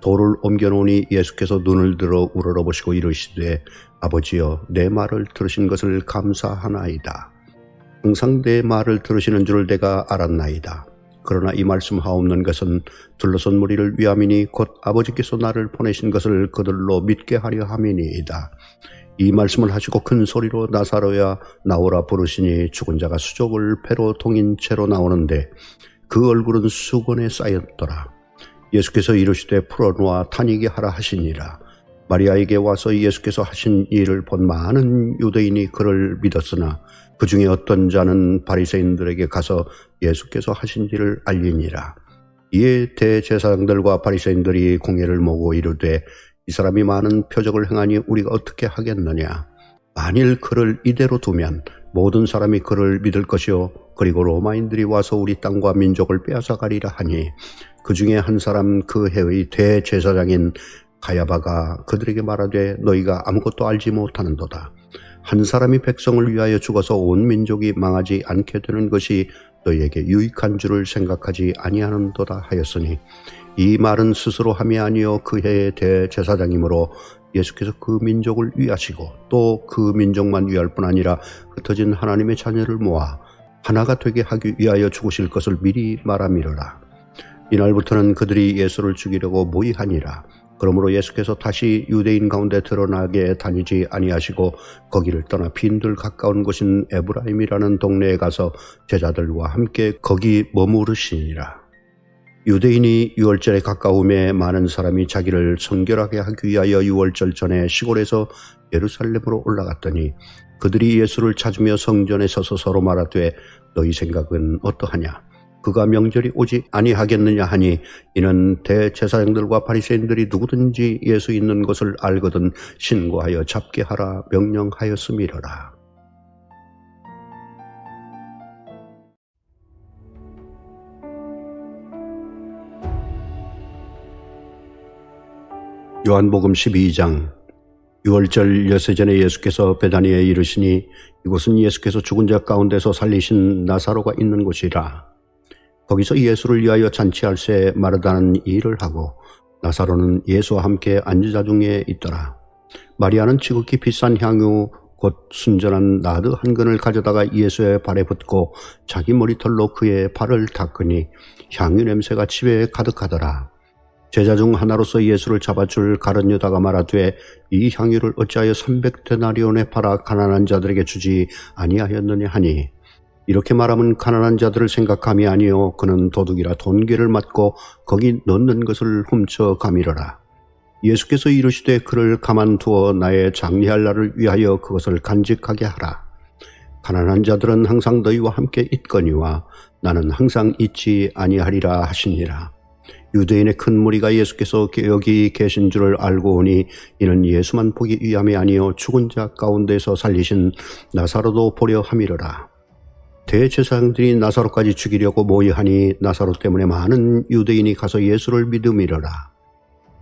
돌을 옮겨놓으니 예수께서 눈을 들어 우러러보시고 이르시되 아버지여 내 말을 들으신 것을 감사하나이다. 항상 내 말을 들으시는 줄을 내가 알았나이다. 그러나 이 말씀하옵는 것은 둘러선 무리를 위함이니 곧 아버지께서 나를 보내신 것을 그들로 믿게 하려 함이니이다. 이 말씀을 하시고 큰 소리로 나사로야 나오라 부르시니 죽은 자가 수족을 배로 동인 채로 나오는데 그 얼굴은 수건에 쌓였더라. 예수께서 이르시되 풀어놓아 다니게 하라 하시니라. 마리아에게 와서 예수께서 하신 일을 본 많은 유대인이 그를 믿었으나 그 중에 어떤 자는 바리새인들에게 가서 예수께서 하신 일을 알리니라. 이에 대제사장들과 바리새인들이 공회를 모으고 이르되 이 사람이 많은 표적을 행하니 우리가 어떻게 하겠느냐. 만일 그를 이대로 두면 모든 사람이 그를 믿을 것이요 그리고 로마인들이 와서 우리 땅과 민족을 빼앗아가리라 하니 그 중에 한 사람 그 해의 대제사장인 가야바가 그들에게 말하되 너희가 아무것도 알지 못하는도다. 한 사람이 백성을 위하여 죽어서 온 민족이 망하지 않게 되는 것이 너희에게 유익한 줄을 생각하지 아니하는도다 하였으니 이 말은 스스로 함이 아니요 그 해의 대제사장이므로 예수께서 그 민족을 위하시고 또 그 민족만 위할 뿐 아니라 흩어진 하나님의 자녀를 모아 하나가 되게 하기 위하여 죽으실 것을 미리 말함이로라. 이날부터는 그들이 예수를 죽이려고 모의하니라. 그러므로 예수께서 다시 유대인 가운데 드러나게 다니지 아니하시고 거기를 떠나 빈들 가까운 곳인 에브라임이라는 동네에 가서 제자들과 함께 거기 머무르시니라. 유대인이 유월절에 가까움에 많은 사람이 자기를 성결하게 하기 위하여 유월절 전에 시골에서 예루살렘으로 올라갔더니 그들이 예수를 찾으며 성전에 서서 서로 말하되 너희 생각은 어떠하냐? 그가 명절이 오지 아니하겠느냐 하니 이는 대제사장들과 바리새인들이 누구든지 예수 있는 것을 알거든 신고하여 잡게 하라 명령하였음이로라. 요한복음 12장 유월절 엿새 전에 예수께서 베다니에 이르시니 이곳은 예수께서 죽은 자 가운데서 살리신 나사로가 있는 곳이라. 거기서 예수를 위하여 잔치할새 마르다는 일을 하고 나사로는 예수와 함께 앉은 중에 있더라. 마리아는 지극히 비싼 향유 곧 순전한 나드 한 근을 가져다가 예수의 발에 붓고 자기 머리털로 그의 발을 닦으니 향유 냄새가 집에 가득하더라. 제자 중 하나로서 예수를 잡아줄 가룟 유다가 말하되 이 향유를 어찌하여 300데나리온에 팔아 가난한 자들에게 주지 아니하였느냐 하니 이렇게 말하면 가난한 자들을 생각함이 아니요 그는 도둑이라 돈괴를 맞고 거기 넣는 것을 훔쳐 가미러라. 예수께서 이르시되 그를 가만두어 나의 장리할 날을 위하여 그것을 간직하게 하라. 가난한 자들은 항상 너희와 함께 있거니와 나는 항상 있지 아니하리라 하시니라. 유대인의 큰 무리가 예수께서 여기 계신 줄을 알고 오니 이는 예수만 보기 위함이 아니요 죽은 자 가운데서 살리신 나사로도 보려 함이로라. 대제사장들이 나사로까지 죽이려고 모의하니 나사로 때문에 많은 유대인이 가서 예수를 믿음이러라.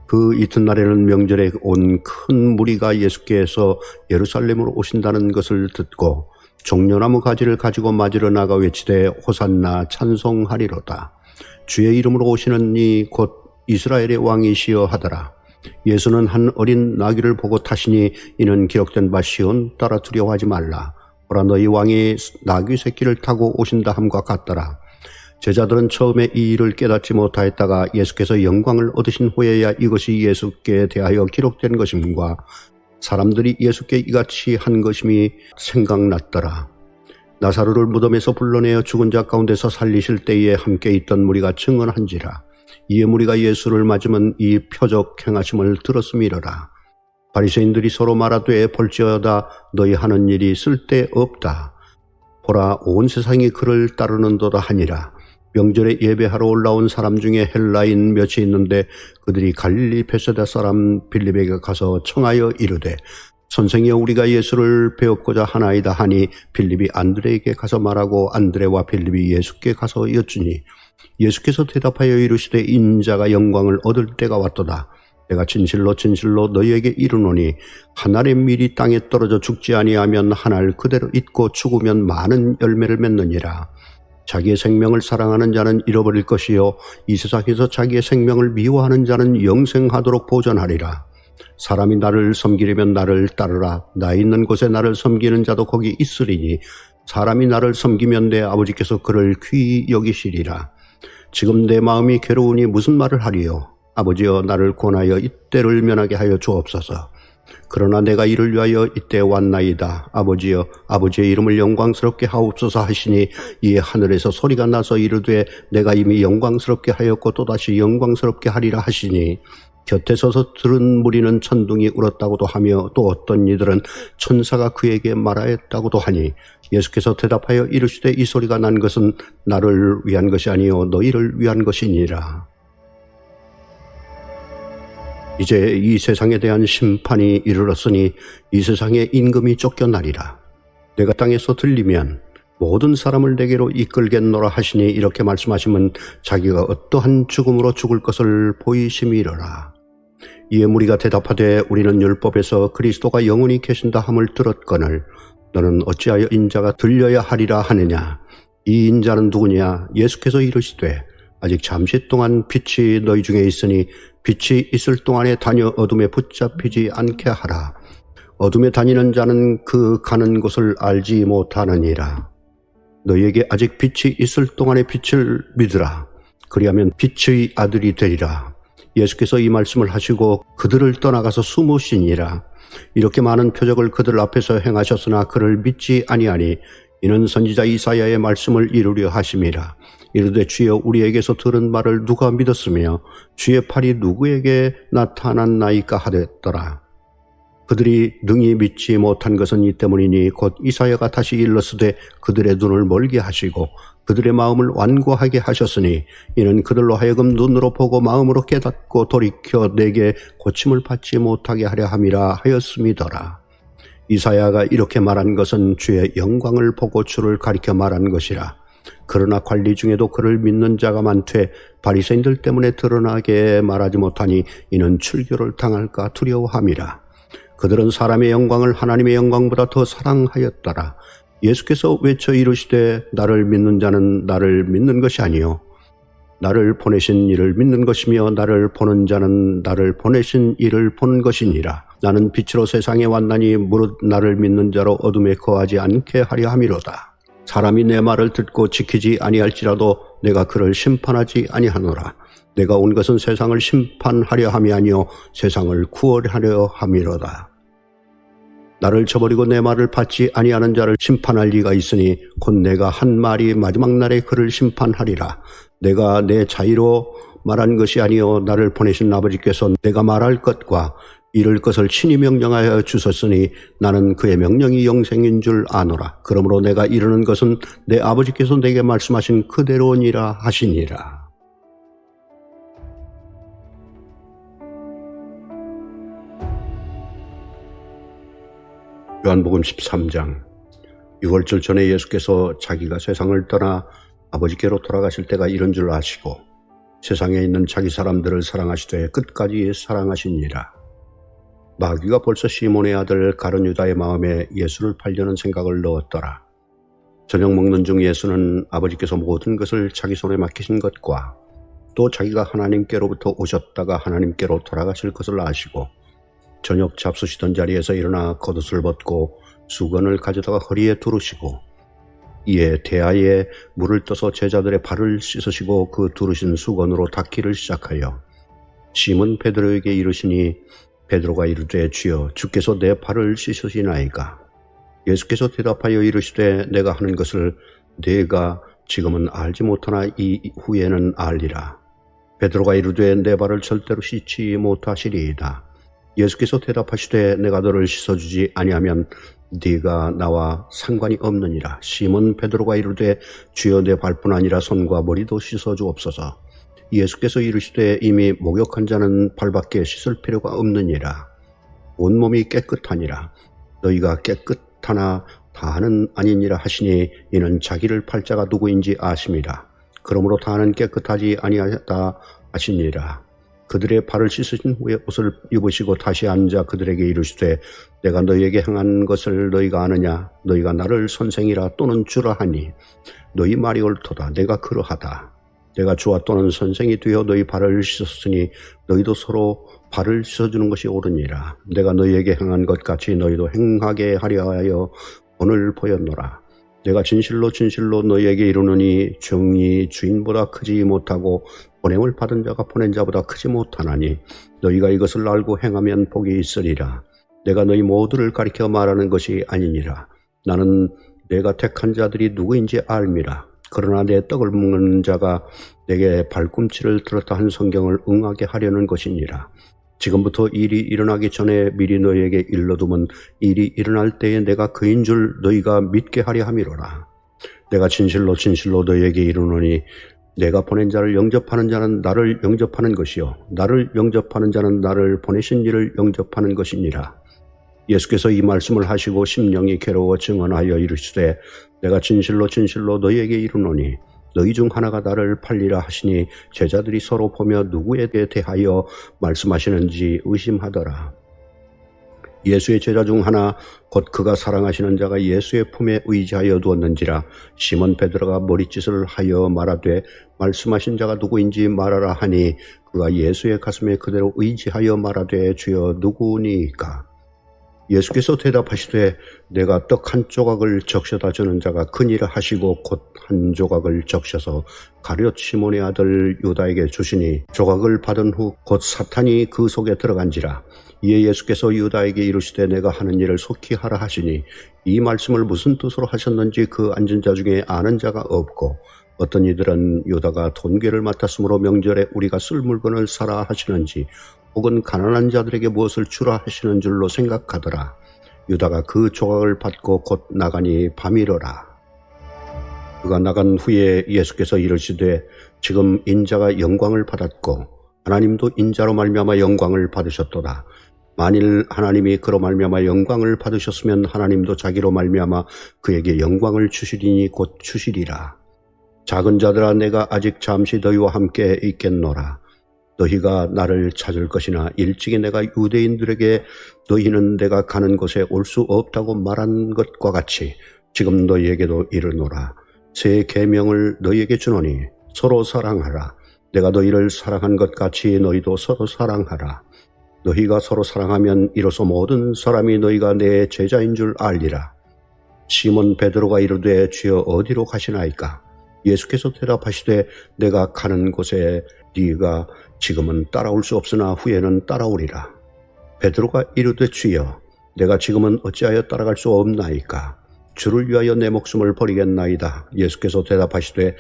그 이튿날에는 명절에 온 큰 무리가 예수께서 예루살렘으로 오신다는 것을 듣고 종려나무 가지를 가지고 맞으러 나가 외치되 호산나 찬송하리로다. 주의 이름으로 오시는 이 곧 이스라엘의 왕이시여 하더라. 예수는 한 어린 나귀를 보고 타시니 이는 기록된 바 시온 따라 두려워하지 말라. 보라 너희 왕이 나귀 새끼를 타고 오신다 함과 같더라. 제자들은 처음에 이 일을 깨닫지 못하였다가 예수께서 영광을 얻으신 후에야 이것이 예수께 대하여 기록된 것임과 사람들이 예수께 이같이 한 것임이 생각났더라. 나사로를 무덤에서 불러내어 죽은 자 가운데서 살리실 때에 함께 있던 무리가 증언한지라. 이에 무리가 예수를 맞으면 이 표적 행하심을 들었음이러라. 바리새인들이 서로 말하되 볼지어다 너희 하는 일이 쓸데없다. 보라 온 세상이 그를 따르는도다 하니라. 명절에 예배하러 올라온 사람 중에 헬라인 몇이 있는데 그들이 갈릴리 베세다 사람 빌립에게 가서 청하여 이르되 선생이여 우리가 예수를 배웠고자 하나이다 하니 빌립이 안드레에게 가서 말하고 안드레와 빌립이 예수께 가서 여쭈니 예수께서 대답하여 이르시되 인자가 영광을 얻을 때가 왔도다. 내가 진실로 진실로 너희에게 이르노니 한 알의 밀이 땅에 떨어져 죽지 아니하면 한 알 그대로 있고 죽으면 많은 열매를 맺느니라. 자기의 생명을 사랑하는 자는 잃어버릴 것이요 이 세상에서 자기의 생명을 미워하는 자는 영생하도록 보존하리라. 사람이 나를 섬기려면 나를 따르라. 나 있는 곳에 나를 섬기는 자도 거기 있으리니 사람이 나를 섬기면 내 아버지께서 그를 귀히 여기시리라. 지금 내 마음이 괴로우니 무슨 말을 하리요. 아버지여 나를 권하여 이때를 면하게 하여 주옵소서. 그러나 내가 이를 위하여 이때 왔나이다. 아버지여 아버지의 이름을 영광스럽게 하옵소서 하시니 이에 하늘에서 소리가 나서 이르되 내가 이미 영광스럽게 하였고 또다시 영광스럽게 하리라 하시니 곁에 서서 들은 무리는 천둥이 울었다고도 하며 또 어떤 이들은 천사가 그에게 말하였다고도 하니 예수께서 대답하여 이르시되 이 소리가 난 것은 나를 위한 것이 아니요 너희를 위한 것이니라. 이제 이 세상에 대한 심판이 이르렀으니 이 세상의 임금이 쫓겨나리라. 내가 땅에서 들리면 모든 사람을 내게로 이끌겠노라 하시니 이렇게 말씀하시면 자기가 어떠한 죽음으로 죽을 것을 보이심이로라. 이에 무리가 대답하되 우리는 율법에서 그리스도가 영원히 계신다 함을 들었거늘 너는 어찌하여 인자가 들려야 하리라 하느냐. 이 인자는 누구냐. 예수께서 이르시되 아직 잠시 동안 빛이 너희 중에 있으니 빛이 있을 동안에 다녀 어둠에 붙잡히지 않게 하라. 어둠에 다니는 자는 그 가는 곳을 알지 못하느니라. 너희에게 아직 빛이 있을 동안에 빛을 믿으라. 그리하면 빛의 아들이 되리라. 예수께서 이 말씀을 하시고 그들을 떠나가서 숨으시니라. 이렇게 많은 표적을 그들 앞에서 행하셨으나 그를 믿지 아니하니 이는 선지자 이사야의 말씀을 이루려 하심이라. 이르되 주여 우리에게서 들은 말을 누가 믿었으며 주의 팔이 누구에게 나타났나이까 하랬더라. 그들이 능히 믿지 못한 것은 이 때문이니 곧 이사야가 다시 일렀으되 그들의 눈을 멀게 하시고 그들의 마음을 완고하게 하셨으니 이는 그들로 하여금 눈으로 보고 마음으로 깨닫고 돌이켜 내게 고침을 받지 못하게 하려 함이라 하였음이더라. 이사야가 이렇게 말한 것은 주의 영광을 보고 주를 가리켜 말한 것이라. 그러나 관리 중에도 그를 믿는 자가 많되 바리새인들 때문에 드러나게 말하지 못하니 이는 출교를 당할까 두려워함이라. 그들은 사람의 영광을 하나님의 영광보다 더 사랑하였더라. 예수께서 외쳐 이르시되 나를 믿는 자는 나를 믿는 것이 아니요 나를 보내신 이를 믿는 것이며 나를 보는 자는 나를 보내신 이를 보는 것이니라. 나는 빛으로 세상에 왔나니 무릇 나를 믿는 자로 어둠에 거하지 않게 하려 함이로다. 사람이 내 말을 듣고 지키지 아니할지라도 내가 그를 심판하지 아니하노라. 내가 온 것은 세상을 심판하려 함이 아니요 세상을 구원하려 함이로다. 나를 저버리고 내 말을 받지 아니하는 자를 심판할 리가 있으니 곧 내가 한 말이 마지막 날에 그를 심판하리라. 내가 내 자의로 말한 것이 아니요 나를 보내신 아버지께서 내가 말할 것과 이를 것을 친히 명령하여 주셨으니 나는 그의 명령이 영생인 줄 아노라. 그러므로 내가 이르는 것은 내 아버지께서 내게 말씀하신 그대로니라 하시니라. 요한복음 13장. 유월절 전에 예수께서 자기가 세상을 떠나 아버지께로 돌아가실 때가 이런 줄 아시고 세상에 있는 자기 사람들을 사랑하시되 끝까지 사랑하시니라. 마귀가 벌써 시몬의 아들 가룟 유다의 마음에 예수를 팔려는 생각을 넣었더라. 저녁 먹는 중 예수는 아버지께서 모든 것을 자기 손에 맡기신 것과 또 자기가 하나님께로부터 오셨다가 하나님께로 돌아가실 것을 아시고 저녁 잡수시던 자리에서 일어나 겉옷을 벗고 수건을 가져다가 허리에 두르시고 이에 대야에 물을 떠서 제자들의 발을 씻으시고 그 두르신 수건으로 닦기를 시작하여 시몬 베드로에게 이르시니 베드로가 이르되 주여 주께서 내 발을 씻으시나이까. 예수께서 대답하여 이르시되 내가 하는 것을 네가 지금은 알지 못하나 이 후에는 알리라. 베드로가 이르되 내 발을 절대로 씻지 못하시리이다. 예수께서 대답하시되 내가 너를 씻어주지 아니하면 네가 나와 상관이 없느니라. 시몬 베드로가 이르되 주여 내 발뿐 아니라 손과 머리도 씻어주옵소서. 예수께서 이르시되 이미 목욕한 자는 발밖에 씻을 필요가 없느니라. 온몸이 깨끗하니라. 너희가 깨끗하나 다는 아니니라 하시니 이는 자기를 팔 자가 누구인지 아심이라. 그러므로 다는 깨끗하지 아니하다 하시니라. 그들의 발을 씻으신 후에 옷을 입으시고 다시 앉아 그들에게 이르시되 내가 너희에게 행한 것을 너희가 아느냐. 너희가 나를 선생이라 또는 주라 하니 너희 말이 옳도다. 내가 그러하다. 내가 주와 또는 선생이 되어 너희 발을 씻었으니 너희도 서로 발을 씻어주는 것이 옳으니라. 내가 너희에게 행한 것 같이 너희도 행하게 하려 하여 오늘 보였노라. 내가 진실로 진실로 너희에게 이르노니 종이 주인보다 크지 못하고 보냄을 받은 자가 보낸 자보다 크지 못하나니 너희가 이것을 알고 행하면 복이 있으리라. 내가 너희 모두를 가리켜 말하는 것이 아니니라. 나는 내가 택한 자들이 누구인지 알미라. 그러나 내 떡을 먹는 자가 내게 발꿈치를 들었다 한 성경을 응하게 하려는 것이니라. 지금부터 일이 일어나기 전에 미리 너희에게 일러두면 일이 일어날 때에 내가 그인 줄 너희가 믿게 하려 함이로라. 내가 진실로 진실로 너희에게 이르노니 내가 보낸 자를 영접하는 자는 나를 영접하는 것이요 나를 영접하는 자는 나를 보내신 이를 영접하는 것이니라. 예수께서 이 말씀을 하시고 심령이 괴로워 증언하여 이르시되 내가 진실로 진실로 너희에게 이르노니 너희 중 하나가 나를 팔리라 하시니 제자들이 서로 보며 누구에 대하여 말씀하시는지 의심하더라. 예수의 제자 중 하나 곧 그가 사랑하시는 자가 예수의 품에 의지하여 두었는지라. 시몬 베드로가 머리짓을 하여 말하되 말씀하신 자가 누구인지 말하라 하니 그가 예수의 가슴에 그대로 의지하여 말하되 주여 누구니까. 예수께서 대답하시되 내가 떡 한 조각을 적셔다 주는 자가 큰일을 하시고 곧 한 조각을 적셔서 가룟 시몬의 아들 유다에게 주시니 조각을 받은 후 곧 사탄이 그 속에 들어간지라. 이에 예수께서 유다에게 이르시되 내가 하는 일을 속히 하라 하시니 이 말씀을 무슨 뜻으로 하셨는지 그 앉은 자 중에 아는 자가 없고 어떤 이들은 유다가 돈괴를 맡았으므로 명절에 우리가 쓸 물건을 사라 하시는지 혹은 가난한 자들에게 무엇을 주라 하시는 줄로 생각하더라. 유다가 그 조각을 받고 곧 나가니 밤이러라. 그가 나간 후에 예수께서 이르시되 지금 인자가 영광을 받았고 하나님도 인자로 말미암아 영광을 받으셨도다. 만일 하나님이 그로 말미암아 영광을 받으셨으면 하나님도 자기로 말미암아 그에게 영광을 주시리니 곧 주시리라. 작은 자들아 내가 아직 잠시 너희와 함께 있겠노라. 너희가 나를 찾을 것이나 일찍이 내가 유대인들에게 너희는 내가 가는 곳에 올 수 없다고 말한 것과 같이 지금 너희에게도 이르노라. 새 계명을 너희에게 주노니 서로 사랑하라. 내가 너희를 사랑한 것 같이 너희도 서로 사랑하라. 너희가 서로 사랑하면 이로써 모든 사람이 너희가 내 제자인 줄 알리라. 시몬 베드로가 이르되 주여 어디로 가시나이까? 예수께서 대답하시되 내가 가는 곳에 네가 지금은 따라올 수 없으나 후에는 따라오리라. 베드로가 이르되 주여 내가 지금은 어찌하여 따라갈 수 없나이까? 주를 위하여 내 목숨을 버리겠나이다. 예수께서 대답하시되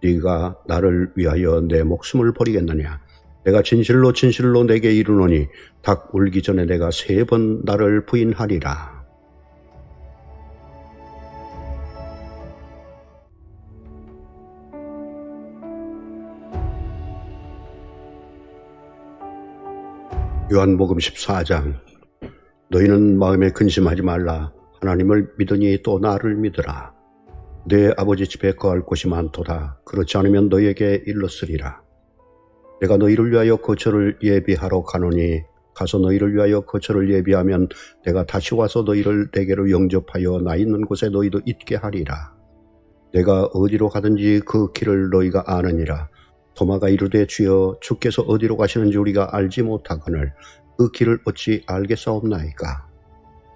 네가 나를 위하여 내 목숨을 버리겠느냐? 내가 진실로 진실로 내게 이르노니 닭 울기 전에 내가 3번 나를 부인하리라. 요한복음 14장. 너희는 마음에 근심하지 말라. 하나님을 믿으니 또 나를 믿으라. 내 아버지 집에 거할 곳이 많도다. 그렇지 않으면 너희에게 일렀으리라. 내가 너희를 위하여 거처를 예비하러 가노니 가서 너희를 위하여 거처를 예비하면 내가 다시 와서 너희를 내게로 영접하여 나 있는 곳에 너희도 있게 하리라. 내가 어디로 가든지 그 길을 너희가 아느니라. 도마가 이르되 주여 주께서 어디로 가시는지 우리가 알지 못하거늘 그 길을 어찌 알겠사옵나이까.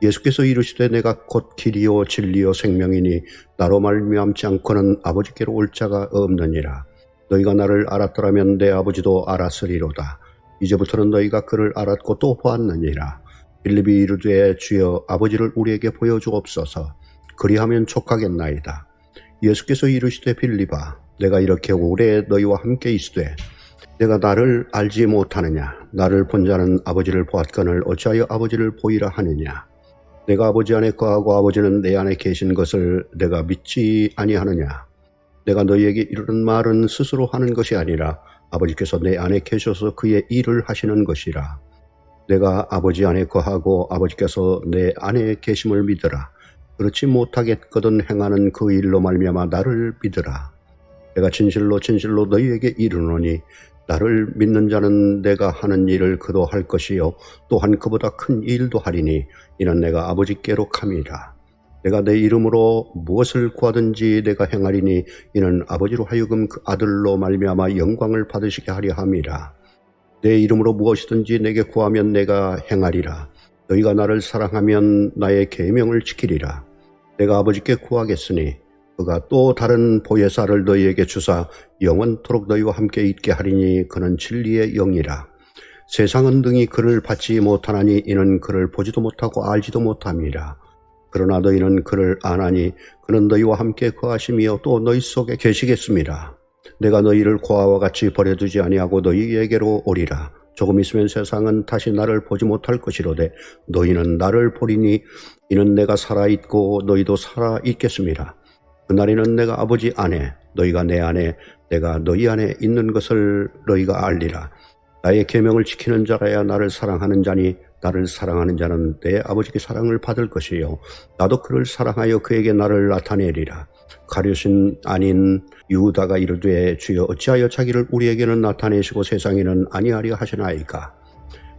예수께서 이르시되 내가 곧 길이요 진리요 생명이니 나로 말미암지 않고는 아버지께로 올 자가 없느니라. 너희가 나를 알았더라면 내 아버지도 알았으리로다. 이제부터는 너희가 그를 알았고 또 보았느니라. 빌립이 이르되 주여 아버지를 우리에게 보여주옵소서. 그리하면 족하겠나이다. 예수께서 이르시되 빌립아 내가 이렇게 오래 너희와 함께 있으되 내가 나를 알지 못하느냐. 나를 본 자는 아버지를 보았거늘 어찌하여 아버지를 보이라 하느냐. 내가 아버지 안에 거하고 아버지는 내 안에 계신 것을 내가 믿지 아니하느냐. 내가 너희에게 이르는 말은 스스로 하는 것이 아니라 아버지께서 내 안에 계셔서 그의 일을 하시는 것이라. 내가 아버지 안에 거하고 아버지께서 내 안에 계심을 믿으라. 그렇지 못하겠거든 행하는 그 일로 말미암아 나를 믿으라. 내가 진실로 진실로 너희에게 이르노니 나를 믿는 자는 내가 하는 일을 그도 할 것이요 또한 그보다 큰 일도 하리니 이는 내가 아버지께로 감이라. 내가 내 이름으로 무엇을 구하든지 내가 행하리니 이는 아버지로 하여금 그 아들로 말미암아 영광을 받으시게 하려 함이라. 내 이름으로 무엇이든지 내게 구하면 내가 행하리라. 너희가 나를 사랑하면 나의 계명을 지키리라. 내가 아버지께 구하겠으니 그가 또 다른 보혜사를 너희에게 주사 영원토록 너희와 함께 있게 하리니 그는 진리의 영이라. 세상은 능히 그를 받지 못하나니 이는 그를 보지도 못하고 알지도 못함이라. 그러나 너희는 그를 아나니 그는 너희와 함께 거하시며 또 너희 속에 계시겠습니다. 내가 너희를 고아와 같이 버려두지 아니하고 너희에게로 오리라. 조금 있으면 세상은 다시 나를 보지 못할 것이로되 너희는 나를 보리니 이는 내가 살아있고 너희도 살아있겠습니다. 그날에는 내가 아버지 안에 너희가 내 안에 내가 너희 안에 있는 것을 너희가 알리라. 나의 계명을 지키는 자라야 나를 사랑하는 자니 나를 사랑하는 자는 내 아버지께 사랑을 받을 것이요 나도 그를 사랑하여 그에게 나를 나타내리라. 가룟신 아닌 유다가 이르되 주여 어찌하여 자기를 우리에게는 나타내시고 세상에는 아니하려 하시나이까.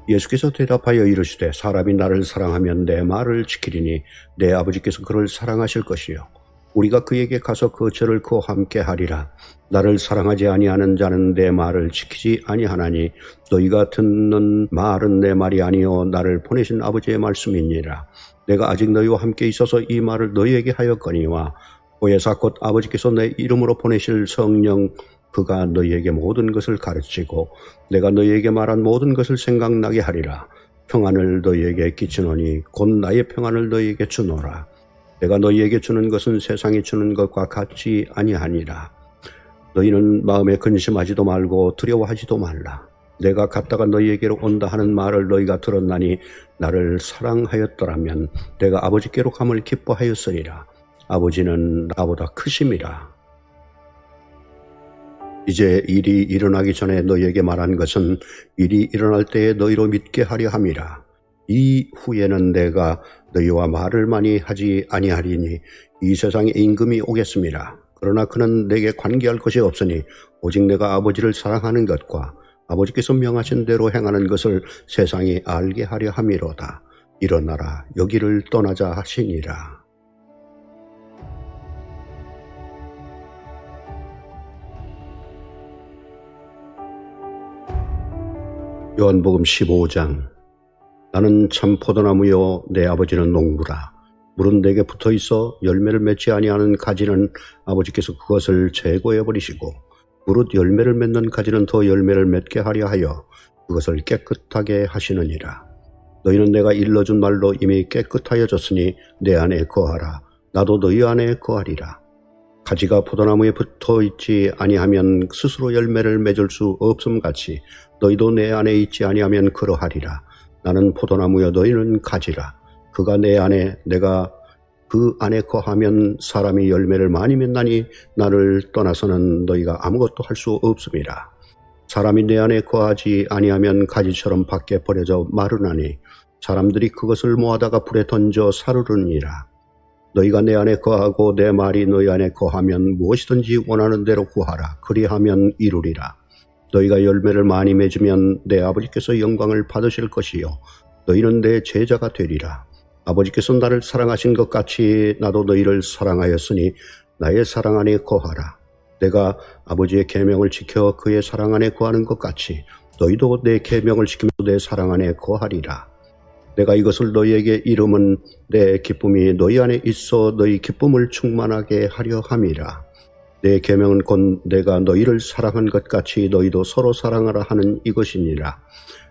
예수께서 대답하여 이르시되 사람이 나를 사랑하면 내 말을 지키리니 내 아버지께서 그를 사랑하실 것이요 우리가 그에게 가서 거처를 그와 함께 하리라. 나를 사랑하지 아니하는 자는 내 말을 지키지 아니하나니 너희가 듣는 말은 내 말이 아니요 나를 보내신 아버지의 말씀이니라. 내가 아직 너희와 함께 있어서 이 말을 너희에게 하였거니와 보혜사 곧 아버지께서 내 이름으로 보내실 성령 그가 너희에게 모든 것을 가르치고 내가 너희에게 말한 모든 것을 생각나게 하리라. 평안을 너희에게 끼치노니 곧 나의 평안을 너희에게 주노라. 내가 너희에게 주는 것은 세상이 주는 것과 같지 아니하니라. 너희는 마음에 근심하지도 말고 두려워하지도 말라. 내가 갔다가 너희에게로 온다 하는 말을 너희가 들었나니 나를 사랑하였더라면 내가 아버지께로 감을 기뻐하였으리라. 아버지는 나보다 크심이라. 이제 일이 일어나기 전에 너희에게 말한 것은 일이 일어날 때에 너희로 믿게 하려 함이라. 이 후에는 내가 너희와 말을 많이 하지 아니하리니 이 세상에 임금이 오겠습니다. 그러나 그는 내게 관계할 것이 없으니 오직 내가 아버지를 사랑하는 것과 아버지께서 명하신 대로 행하는 것을 세상이 알게 하려 함이로다. 일어나라 여기를 떠나자 하시니라. 요한복음 15장. 나는 참 포도나무요 내 아버지는 농부라. 물은 내게 붙어있어 열매를 맺지 아니하는 가지는 아버지께서 그것을 제거해 버리시고 무릇 열매를 맺는 가지는 더 열매를 맺게 하려 하여 그것을 깨끗하게 하시느니라. 너희는 내가 일러준 말로 이미 깨끗하여졌으니 내 안에 거하라. 나도 너희 안에 거하리라. 가지가 포도나무에 붙어있지 아니하면 스스로 열매를 맺을 수 없음같이 너희도 내 안에 있지 아니하면 그러하리라. 나는 포도나무여 너희는 가지라. 그가 내 안에 내가 그 안에 거하면 사람이 열매를 많이 맺나니 나를 떠나서는 너희가 아무것도 할 수 없음이라. 사람이 내 안에 거하지 아니하면 가지처럼 밖에 버려져 마르나니 사람들이 그것을 모아다가 불에 던져 사르르니라. 너희가 내 안에 거하고 내 말이 너희 안에 거하면 무엇이든지 원하는 대로 구하라. 그리하면 이루리라. 너희가 열매를 많이 맺으면 내 아버지께서 영광을 받으실 것이요 너희는 내 제자가 되리라. 아버지께서 나를 사랑하신 것 같이 나도 너희를 사랑하였으니 나의 사랑 안에 거하라. 내가 아버지의 계명을 지켜 그의 사랑 안에 거하는 것 같이 너희도 내 계명을 지키며 내 사랑 안에 거하리라. 내가 이것을 너희에게 이름은 내 기쁨이 너희 안에 있어 너희 기쁨을 충만하게 하려 함이라. 내 계명은 곧 내가 너희를 사랑한 것 같이 너희도 서로 사랑하라 하는 이것이니라.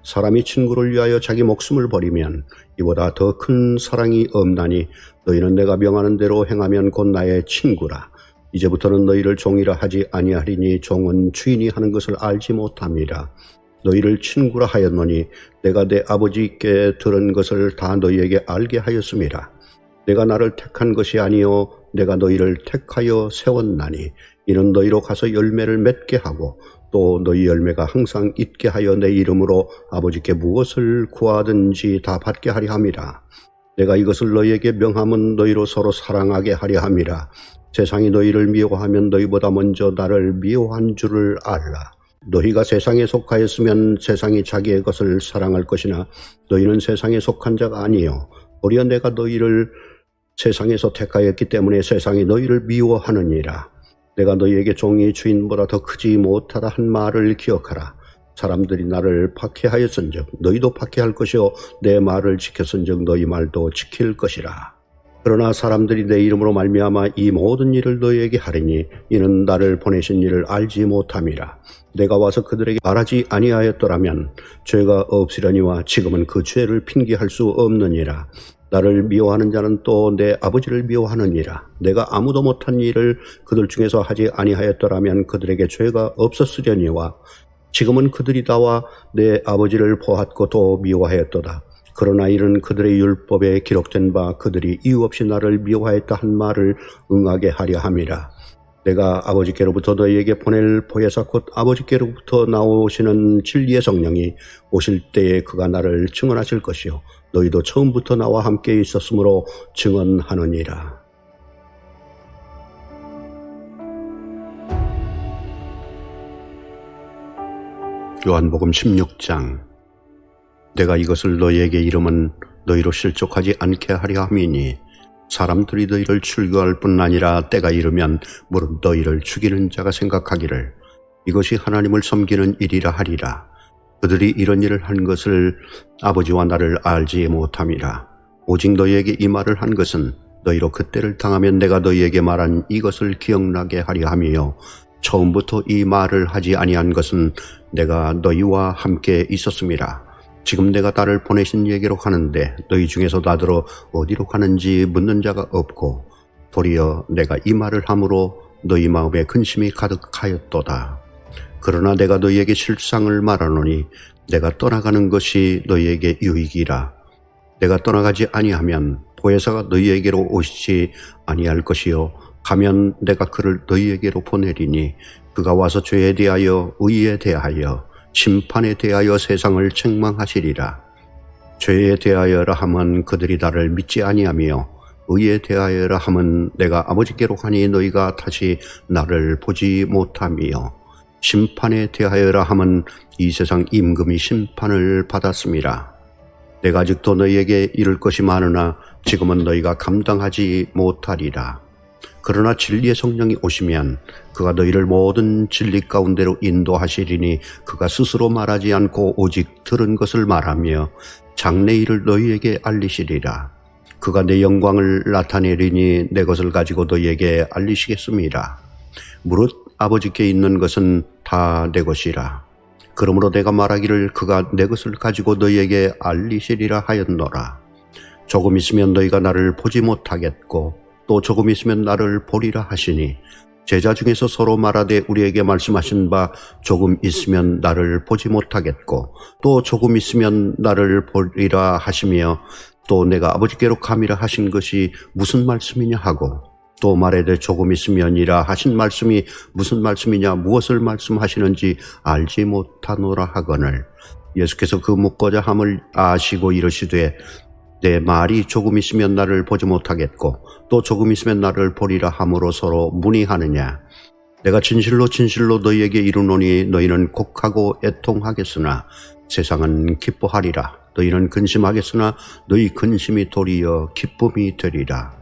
사람이 친구를 위하여 자기 목숨을 버리면 이보다 더 큰 사랑이 없나니 너희는 내가 명하는 대로 행하면 곧 나의 친구라. 이제부터는 너희를 종이라 하지 아니하리니 종은 주인이 하는 것을 알지 못함이라. 너희를 친구라 하였노니 내가 내 아버지께 들은 것을 다 너희에게 알게 하였음이라. 내가 나를 택한 것이 아니요 내가 너희를 택하여 세웠나니 이는 너희로 가서 열매를 맺게 하고 또 너희 열매가 항상 있게 하여 내 이름으로 아버지께 무엇을 구하든지 다 받게 하려 함이라. 내가 이것을 너희에게 명함은 너희로 서로 사랑하게 하려 함이라. 세상이 너희를 미워하면 너희보다 먼저 나를 미워한 줄을 알라. 너희가 세상에 속하였으면 세상이 자기의 것을 사랑할 것이나 너희는 세상에 속한 자가 아니요 오히려 내가 너희를 세상에서 택하였기 때문에 세상이 너희를 미워하느니라. 내가 너희에게 종이 주인보다 더 크지 못하다 한 말을 기억하라. 사람들이 나를 박해하였은즉 너희도 박해할 것이요 내 말을 지켰은즉 너희 말도 지킬 것이라. 그러나 사람들이 내 이름으로 말미암아 이 모든 일을 너희에게 하리니 이는 나를 보내신 일을 알지 못함이라. 내가 와서 그들에게 말하지 아니하였더라면 죄가 없으려니와 지금은 그 죄를 핑계할 수 없느니라. 나를 미워하는 자는 또 내 아버지를 미워하느니라. 내가 아무도 못한 일을 그들 중에서 하지 아니하였더라면 그들에게 죄가 없었으려니와 지금은 그들이 나와 내 아버지를 보았고 또 미워하였도다. 그러나 이는 그들의 율법에 기록된 바 그들이 이유 없이 나를 미워하였다 한 말을 응하게 하려 함이라. 내가 아버지께로부터 너희에게 보낼 보혜사 곧 아버지께로부터 나오시는 진리의 성령이 오실 때에 그가 나를 증언하실 것이요 너희도 처음부터 나와 함께 있었으므로 증언하느니라. 요한복음 16장. 내가 이것을 너희에게 이름은 너희로 실족하지 않게 하려 함이니 사람들이 너희를 출교할 뿐 아니라 때가 이르면 무릇 너희를 죽이는 자가 생각하기를 이것이 하나님을 섬기는 일이라 하리라. 그들이 이런 일을 한 것을 아버지와 나를 알지 못함이라. 오직 너희에게 이 말을 한 것은 너희로 그때를 당하면 내가 너희에게 말한 이것을 기억나게 하려 함이요 처음부터 이 말을 하지 아니한 것은 내가 너희와 함께 있었음이라. 지금 내가 나를 보내신 얘기로 가는데 너희 중에서 나더러 어디로 가는지 묻는 자가 없고 도리어 내가 이 말을 함으로 너희 마음에 근심이 가득하였도다. 그러나 내가 너희에게 실상을 말하노니 내가 떠나가는 것이 너희에게 유익이라. 내가 떠나가지 아니하면 보혜사가 너희에게로 오시지 아니할 것이요 가면 내가 그를 너희에게로 보내리니 그가 와서 죄에 대하여 의에 대하여 심판에 대하여 세상을 책망하시리라. 죄에 대하여라 함은 그들이 나를 믿지 아니하며 의에 대하여라 함은 내가 아버지께로 가니 너희가 다시 나를 보지 못하며 심판에 대하여라 함은 이 세상 임금이 심판을 받았음이라. 내가 아직도 너희에게 이를 것이 많으나 지금은 너희가 감당하지 못하리라. 그러나 진리의 성령이 오시면 그가 너희를 모든 진리 가운데로 인도하시리니 그가 스스로 말하지 않고 오직 들은 것을 말하며 장래 일을 너희에게 알리시리라. 그가 내 영광을 나타내리니 내 것을 가지고 너희에게 알리시겠습니다. 무릇 아버지께 있는 것은 다 내 것이라. 그러므로 내가 말하기를 그가 내 것을 가지고 너희에게 알리시리라 하였노라. 조금 있으면 너희가 나를 보지 못하겠고 또 조금 있으면 나를 보리라 하시니 제자 중에서 서로 말하되 우리에게 말씀하신 바 조금 있으면 나를 보지 못하겠고 또 조금 있으면 나를 보리라 하시며 또 내가 아버지께로 감이라 하신 것이 무슨 말씀이냐 하고 또 말하되 조금 있으면이라 하신 말씀이 무슨 말씀이냐 무엇을 말씀하시는지 알지 못하노라 하거늘 예수께서 그 묻고자 함을 아시고 이르시되 내 말이 조금 있으면 나를 보지 못하겠고 또 조금 있으면 나를 보리라 함으로 서로 문의하느냐. 내가 진실로 진실로 너희에게 이르노니 너희는 곡하고 애통하겠으나 세상은 기뻐하리라. 너희는 근심하겠으나 너희 근심이 도리어 기쁨이 되리라.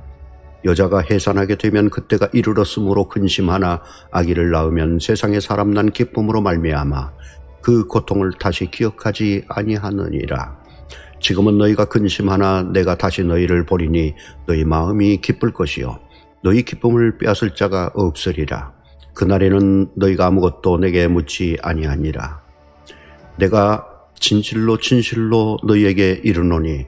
여자가 해산하게 되면 그때가 이르렀으므로 근심하나 아기를 낳으면 세상에 사람 난 기쁨으로 말미암아 그 고통을 다시 기억하지 아니하느니라. 지금은 너희가 근심하나 내가 다시 너희를 보리니 너희 마음이 기쁠 것이요 너희 기쁨을 빼앗을 자가 없으리라. 그날에는 너희가 아무것도 내게 묻지 아니하니라. 내가 진실로 진실로 너희에게 이르노니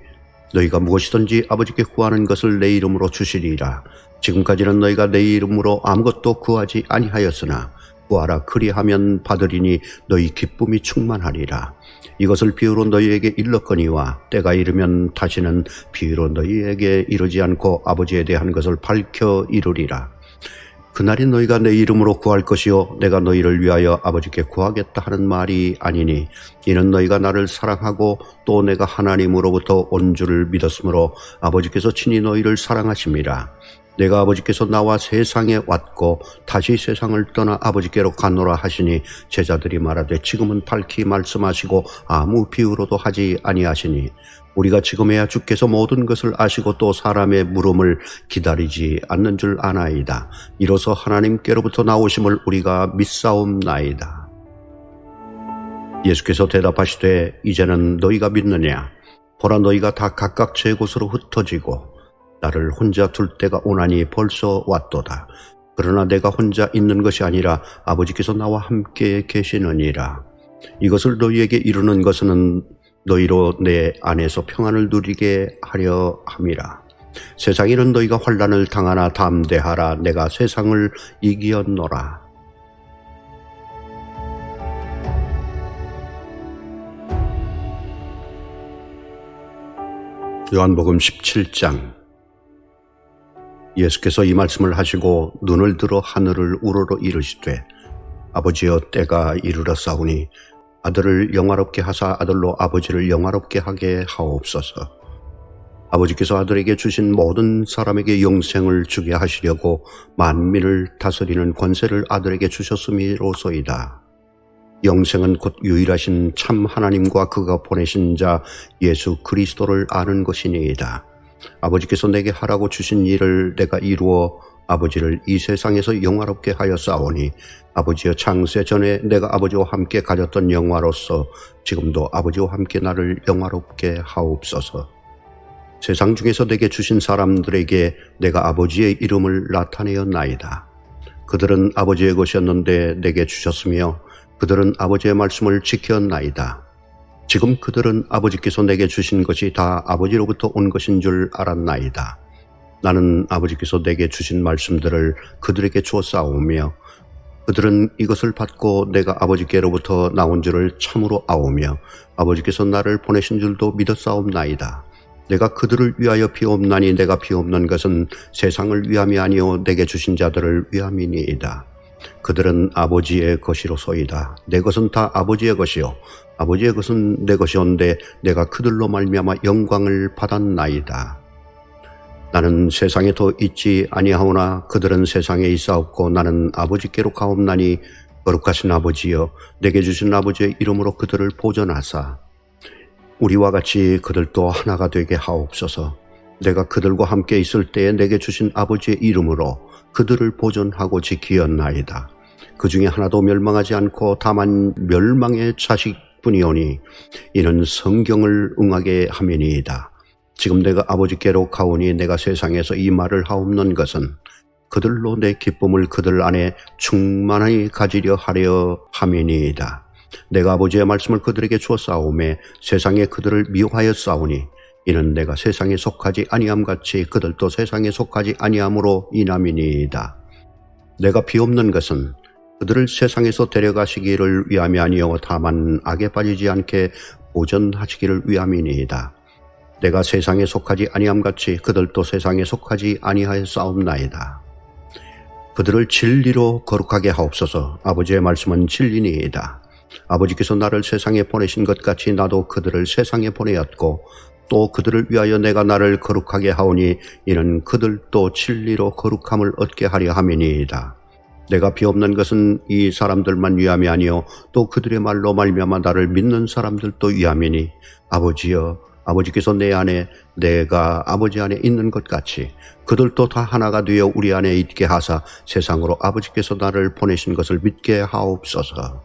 너희가 무엇이든지 아버지께 구하는 것을 내 이름으로 주시리라. 지금까지는 너희가 내 이름으로 아무것도 구하지 아니하였으나 구하라 그리하면 받으리니 너희 기쁨이 충만하리라. 이것을 비유로 너희에게 일렀거니와 때가 이르면 다시는 비유로 너희에게 이르지 않고 아버지에 대한 것을 밝혀 이르리라. 그날이 너희가 내 이름으로 구할 것이요 내가 너희를 위하여 아버지께 구하겠다 하는 말이 아니니 이는 너희가 나를 사랑하고 또 내가 하나님으로부터 온 줄을 믿었으므로 아버지께서 친히 너희를 사랑하심이라. 내가 아버지께서 나와 세상에 왔고 다시 세상을 떠나 아버지께로 가노라 하시니 제자들이 말하되 지금은 밝히 말씀하시고 아무 비유로도 하지 아니하시니 우리가 지금에야 주께서 모든 것을 아시고 또 사람의 물음을 기다리지 않는 줄 아나이다. 이로써 하나님께로부터 나오심을 우리가 믿사옵나이다. 예수께서 대답하시되 이제는 너희가 믿느냐? 보라 너희가 다 각각 제 곳으로 흩어지고 나를 혼자 둘 때가 오나니 벌써 왔도다. 그러나 내가 혼자 있는 것이 아니라 아버지께서 나와 함께 계시느니라. 이것을 너희에게 이루는 것은 너희로 내 안에서 평안을 누리게 하려 함이라. 세상에는 너희가 환난을 당하나 담대하라. 내가 세상을 이기었노라. 요한복음 17장. 예수께서 이 말씀을 하시고 눈을 들어 하늘을 우러러 이르시되 아버지여 때가 이르렀사오니 아들을 영화롭게 하사 아들로 아버지를 영화롭게 하게 하옵소서. 아버지께서 아들에게 주신 모든 사람에게 영생을 주게 하시려고 만민을 다스리는 권세를 아들에게 주셨음이로소이다. 영생은 곧 유일하신 참 하나님과 그가 보내신 자 예수 그리스도를 아는 것이니이다. 아버지께서 내게 하라고 주신 일을 내가 이루어 아버지를 이 세상에서 영화롭게 하였사오니 아버지여 창세 전에 내가 아버지와 함께 가졌던 영화로서 지금도 아버지와 함께 나를 영화롭게 하옵소서. 세상 중에서 내게 주신 사람들에게 내가 아버지의 이름을 나타내었나이다. 그들은 아버지의 것이었는데 내게 주셨으며 그들은 아버지의 말씀을 지켰나이다. 지금 그들은 아버지께서 내게 주신 것이 다 아버지로부터 온 것인 줄 알았나이다. 나는 아버지께서 내게 주신 말씀들을 그들에게 주었사오며 그들은 이것을 받고 내가 아버지께로부터 나온 줄을 참으로 아오며 아버지께서 나를 보내신 줄도 믿었사옵나이다. 내가 그들을 위하여 비옵나니 내가 비옵는 것은 세상을 위함이 아니요 내게 주신 자들을 위함이니이다. 그들은 아버지의 것이로소이다. 내 것은 다 아버지의 것이요 아버지의 것은 내 것이온데 내가 그들로 말미암아 영광을 받았나이다. 나는 세상에 더 있지 아니하오나 그들은 세상에 있사옵고 나는 아버지께로 가옵나니 거룩하신 아버지여 내게 주신 아버지의 이름으로 그들을 보존하사 우리와 같이 그들도 하나가 되게 하옵소서. 내가 그들과 함께 있을 때에 내게 주신 아버지의 이름으로 그들을 보존하고 지키었나이다. 그 중에 하나도 멸망하지 않고 다만 멸망의 자식뿐이오니 이는 성경을 응하게 함이니이다. 지금 내가 아버지께로 가오니 내가 세상에서 이 말을 하옵는 것은 그들로 내 기쁨을 그들 안에 충만히 가지려 하려 함이니이다. 내가 아버지의 말씀을 그들에게 주었사오매 세상에 그들을 미워하였사오니 이는 내가 세상에 속하지 아니함같이 그들도 세상에 속하지 아니함으로 인함이니이다. 내가 비옵는 것은 그들을 세상에서 데려가시기를 위함이 아니요 다만 악에 빠지지 않게 보전하시기를 위함이니이다. 내가 세상에 속하지 아니함같이 그들도 세상에 속하지 아니하였사옵나이다. 그들을 진리로 거룩하게 하옵소서. 아버지의 말씀은 진리니이다. 아버지께서 나를 세상에 보내신 것 같이 나도 그들을 세상에 보내었고 또 그들을 위하여 내가 나를 거룩하게 하오니 이는 그들도 진리로 거룩함을 얻게 하려 함이니이다. 내가 비옵는 것은 이 사람들만 위함이 아니요 또 그들의 말로 말미암아 나를 믿는 사람들도 위함이니 아버지여, 아버지께서 내 안에 내가 아버지 안에 있는 것 같이 그들도 다 하나가 되어 우리 안에 있게 하사 세상으로 아버지께서 나를 보내신 것을 믿게 하옵소서.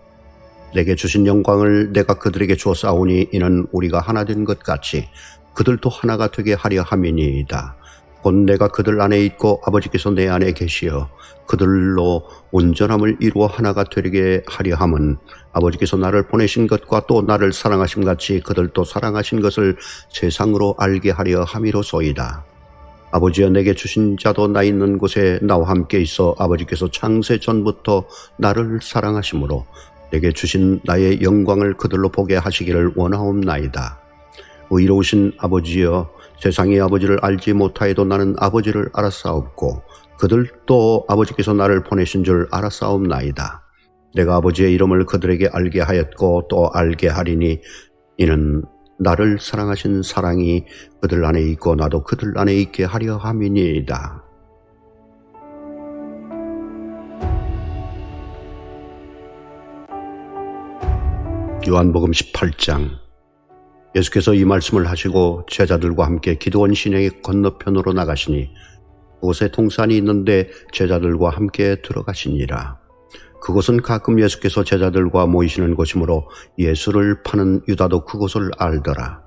내게 주신 영광을 내가 그들에게 주었사오니 이는 우리가 하나 된 것 같이 그들도 하나가 되게 하려 함이니이다. 곧 내가 그들 안에 있고 아버지께서 내 안에 계시어 그들로 온전함을 이루어 하나가 되게 하려 함은 아버지께서 나를 보내신 것과 또 나를 사랑하심 같이 그들도 사랑하신 것을 세상으로 알게 하려 함이로소이다. 아버지여, 내게 주신 자도 나 있는 곳에 나와 함께 있어 아버지께서 창세 전부터 나를 사랑하심으로 내게 주신 나의 영광을 그들로 보게 하시기를 원하옵나이다. 의로우신 아버지여, 세상이 아버지를 알지 못하여도 나는 아버지를 알았사옵고 그들도 아버지께서 나를 보내신 줄 알았사옵나이다. 내가 아버지의 이름을 그들에게 알게 하였고 또 알게 하리니 이는 나를 사랑하신 사랑이 그들 안에 있고 나도 그들 안에 있게 하려 함이니이다. 요한복음 18장. 예수께서 이 말씀을 하시고 제자들과 함께 기드온 시내의 건너편으로 나가시니 그곳에 동산이 있는데 제자들과 함께 들어가시니라. 그곳은 가끔 예수께서 제자들과 모이시는 곳이므로 예수를 파는 유다도 그곳을 알더라.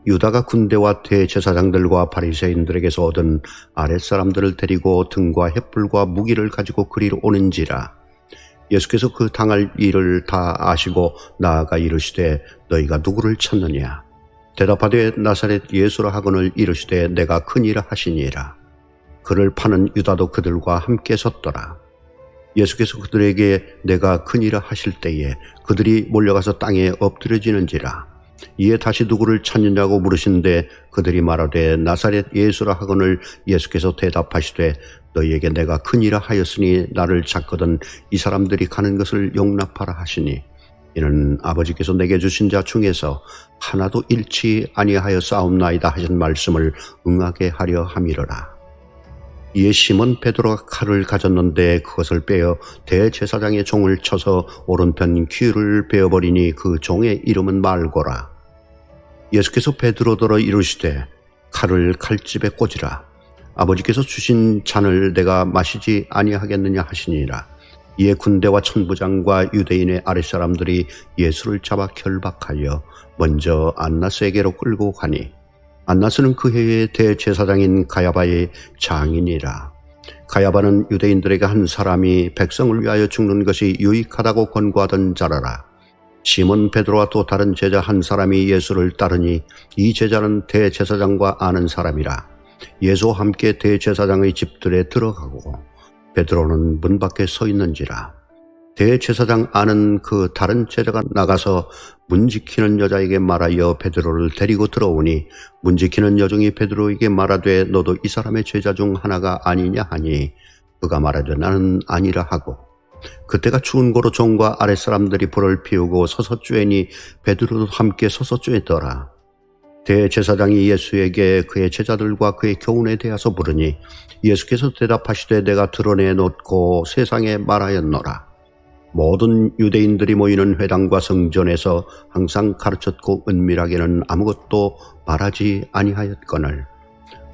유다가 군대와 대제사장들과 바리새인들에게서 얻은 아랫사람들을 데리고 등과 횃불과 무기를 가지고 그리로 오는지라. 예수께서 그 당할 일을 다 아시고 나아가 이르시되 너희가 누구를 찾느냐? 대답하되 나사렛 예수라 하거늘 이르시되 내가 크니라 하시니라. 그를 파는 유다도 그들과 함께 섰더라. 예수께서 그들에게 내가 크니라 하실 때에 그들이 몰려가서 땅에 엎드려지는지라. 이에 다시 누구를 찾느냐고 물으신데 그들이 말하되 나사렛 예수라 하거늘 예수께서 대답하시되 너희에게 내가 크니라 하였으니 나를 찾거든 이 사람들이 가는 것을 용납하라 하시니 이는 아버지께서 내게 주신 자 중에서 하나도 잃지 아니하여 싸움나이다 하신 말씀을 응하게 하려 함이로라. 이에 시몬 베드로가 칼을 가졌는데 그것을 빼어 대제사장의 종을 쳐서 오른편 귀를 베어버리니 그 종의 이름은 말고라. 예수께서 베드로더러 이르시되 칼을 칼집에 꽂으라. 아버지께서 주신 잔을 내가 마시지 아니하겠느냐 하시니라. 이에 군대와 천부장과 유대인의 아랫사람들이 예수를 잡아 결박하여 먼저 안나스에게로 끌고 가니 안나스는 그 해의 대제사장인 가야바의 장인이라. 가야바는 유대인들에게 한 사람이 백성을 위하여 죽는 것이 유익하다고 권고하던 자라라. 시몬 베드로와 또 다른 제자 한 사람이 예수를 따르니 이 제자는 대제사장과 아는 사람이라. 예수와 함께 대제사장의 집들에 들어가고 베드로는 문 밖에 서 있는지라. 대제사장 아는 그 다른 제자가 나가서 문 지키는 여자에게 말하여 베드로를 데리고 들어오니 문 지키는 여종이 베드로에게 말하되 너도 이 사람의 제자 중 하나가 아니냐 하니 그가 말하되 나는 아니라 하고 그때가 추운 고로 종과 아랫사람들이 불을 피우고 서서 쬐니 베드로도 함께 서서 쬐더라. 대제사장이 예수에게 그의 제자들과 그의 교훈에 대하여 물으니 예수께서 대답하시되 내가 드러내놓고 세상에 말하였노라. 모든 유대인들이 모이는 회당과 성전에서 항상 가르쳤고 은밀하게는 아무것도 말하지 아니하였거늘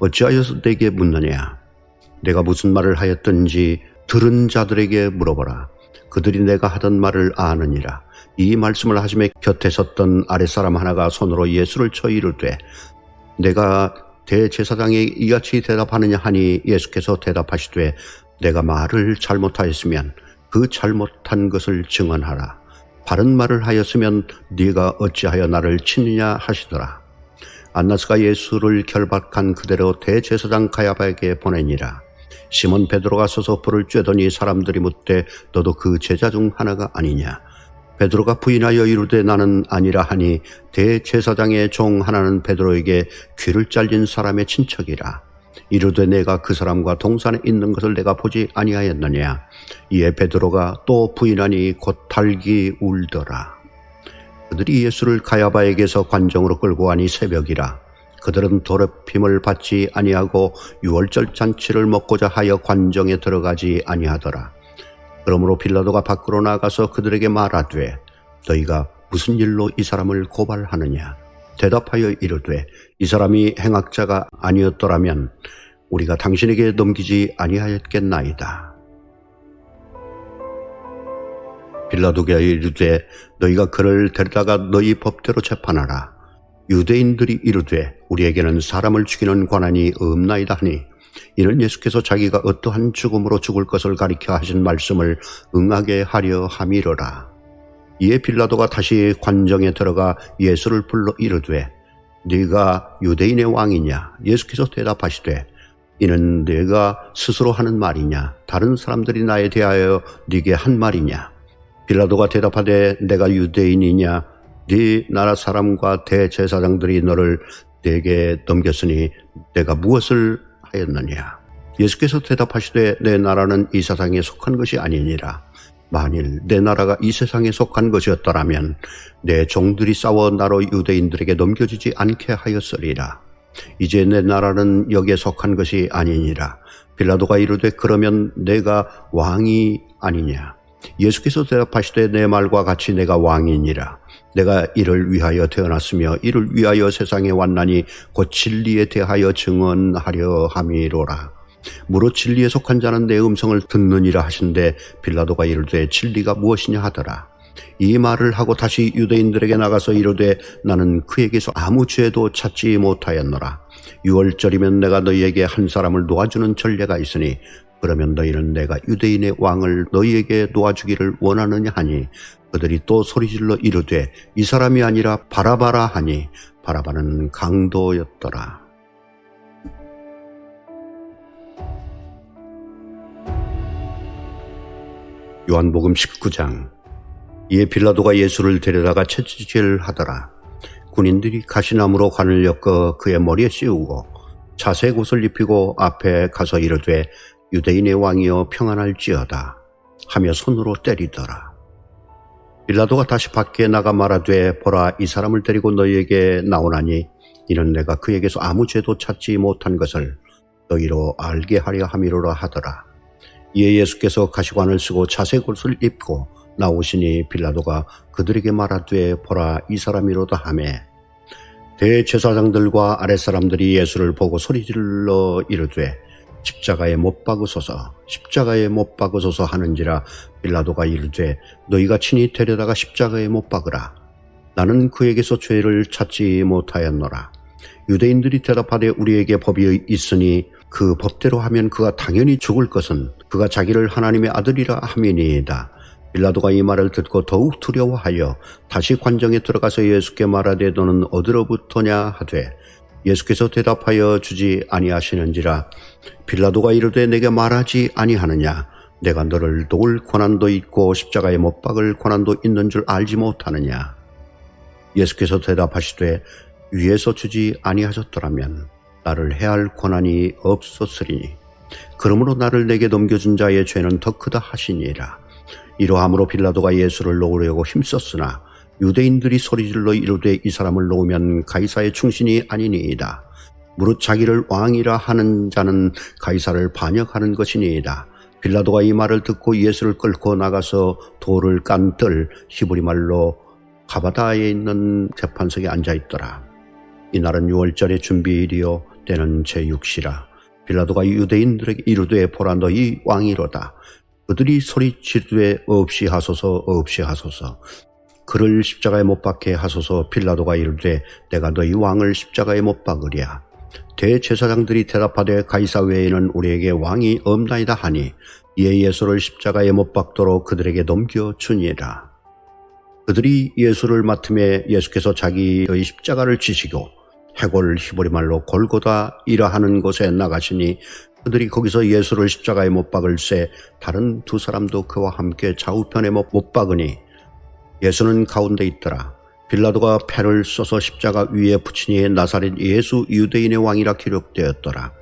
어찌하여서 내게 묻느냐? 내가 무슨 말을 하였든지 들은 자들에게 물어보라. 그들이 내가 하던 말을 아느니라. 이 말씀을 하시며 곁에 섰던 아랫사람 하나가 손으로 예수를 쳐 이르되 내가 대제사장이 이같이 대답하느냐 하니 예수께서 대답하시되 내가 말을 잘못하였으면 그 잘못한 것을 증언하라. 바른 말을 하였으면 네가 어찌하여 나를 치느냐 하시더라. 안나스가 예수를 결박한 그대로 대제사장 가야바에게 보내니라. 시몬 베드로가 서서 불을 쬐더니 사람들이 묻되 너도 그 제자 중 하나가 아니냐? 베드로가 부인하여 이르되 나는 아니라 하니 대제사장의 종 하나는 베드로에게 귀를 잘린 사람의 친척이라. 이르되 내가 그 사람과 동산에 있는 것을 내가 보지 아니하였느냐? 이에 베드로가 또 부인하니 곧 달기 울더라. 그들이 예수를 가야바에게서 관정으로 끌고 가니 새벽이라. 그들은 더럽힘을 받지 아니하고 유월절 잔치를 먹고자 하여 관정에 들어가지 아니하더라. 그러므로 빌라도가 밖으로 나가서 그들에게 말하되 너희가 무슨 일로 이 사람을 고발하느냐? 대답하여 이르되 이 사람이 행악자가 아니었더라면 우리가 당신에게 넘기지 아니하였겠나이다. 빌라도가 이르되 너희가 그를 데려다가 너희 법대로 재판하라. 유대인들이 이르되 우리에게는 사람을 죽이는 권한이 없나이다 하니 이는 예수께서 자기가 어떠한 죽음으로 죽을 것을 가리켜 하신 말씀을 응하게 하려 함이로라. 이에 빌라도가 다시 관정에 들어가 예수를 불러 이르되 네가 유대인의 왕이냐? 예수께서 대답하시되 이는 네가 스스로 하는 말이냐? 다른 사람들이 나에 대하여 네게 한 말이냐? 빌라도가 대답하되 내가 유대인이냐? 네 나라 사람과 대제사장들이 너를 내게 넘겼으니 내가 무엇을 하였느냐? 예수께서 대답하시되 내 나라는 이 세상에 속한 것이 아니니라. 만일 내 나라가 이 세상에 속한 것이었더라면 내 종들이 싸워 나로 유대인들에게 넘겨지지 않게 하였으리라. 이제 내 나라는 여기에 속한 것이 아니니라. 빌라도가 이르되 그러면 내가 왕이 아니냐? 예수께서 대답하시되 내 말과 같이 내가 왕이니라. 내가 이를 위하여 태어났으며 이를 위하여 세상에 왔나니 곧 진리에 대하여 증언하려 함이로라. 무릇 진리에 속한 자는 내 음성을 듣느니라 하신대 빌라도가 이르되 진리가 무엇이냐 하더라. 이 말을 하고 다시 유대인들에게 나가서 이르되 나는 그에게서 아무 죄도 찾지 못하였노라. 유월절이면 내가 너희에게 한 사람을 놓아주는 전례가 있으니 그러면 너희는 내가 유대인의 왕을 너희에게 놓아주기를 원하느냐 하니 그들이 또 소리질러 이르되 이 사람이 아니라 바라바라 하니 바라바는 강도였더라. 요한복음 19장. 이에 빌라도가 예수를 데려다가 채찍질 하더라. 군인들이 가시나무로 관을 엮어 그의 머리에 씌우고 자색 옷을 입히고 앞에 가서 이르되 유대인의 왕이여 평안할지어다 하며 손으로 때리더라. 빌라도가 다시 밖에 나가 말하되 보라 이 사람을 데리고 너희에게 나오나니 이는 내가 그에게서 아무 죄도 찾지 못한 것을 너희로 알게 하려 함이로라 하더라. 이에 예수께서 가시관을 쓰고 자색 옷을 입고 나오시니 빌라도가 그들에게 말하되 보라 이 사람이로다 하매 대제사장들과 아랫사람들이 예수를 보고 소리질러 이르되 십자가에 못 박으소서 십자가에 못 박으소서 하는지라. 빌라도가 이르되 너희가 친히 데려다가 십자가에 못 박으라. 나는 그에게서 죄를 찾지 못하였노라. 유대인들이 대답하되 우리에게 법이 있으니 그 법대로 하면 그가 당연히 죽을 것은 그가 자기를 하나님의 아들이라 함이니이다. 빌라도가 이 말을 듣고 더욱 두려워하여 다시 관정에 들어가서 예수께 말하되 너는 어디로부터냐 하되 예수께서 대답하여 주지 아니하시는지라. 빌라도가 이르되 내게 말하지 아니하느냐? 내가 너를 놓을 권한도 있고 십자가에 못 박을 권한도 있는 줄 알지 못하느냐? 예수께서 대답하시되 위에서 주지 아니하셨더라면 나를 해할 권한이 없었으리니 그러므로 나를 내게 넘겨준 자의 죄는 더 크다 하시니라. 이러함으로 빌라도가 예수를 놓으려고 힘썼으나 유대인들이 소리질러 이르되 이 사람을 놓으면 가이사의 충신이 아니니이다. 무릇 자기를 왕이라 하는 자는 가이사를 반역하는 것이니이다. 빌라도가 이 말을 듣고 예수를 끌고 나가서 돌을 깐 뜰 히브리 말로 가바다에 있는 재판석에 앉아있더라. 이날은 유월절의 준비일이요 때는 제6시라. 빌라도가 유대인들에게 이르되 보라 너희 왕이로다. 그들이 소리치되 없이 하소서 없이 하소서. 그를 십자가에 못 박게 하소서. 빌라도가 이르되 내가 너희 왕을 십자가에 못 박으랴. 대제사장들이 대답하되 가이사 외에는 우리에게 왕이 없나이다 하니 이에 예수를 십자가에 못 박도록 그들에게 넘겨주니라. 그들이 예수를 맡음에 예수께서 자기의 십자가를 지시고 해골 히브리 말로 골고다이라 하는 곳에 나가시니 그들이 거기서 예수를 십자가에 못 박을새 다른 두 사람도 그와 함께 좌우편에 못 박으니 예수는 가운데 있더라. 빌라도가 패를 써서 십자가 위에 붙이니 나사렛 예수 유대인의 왕이라 기록되었더라.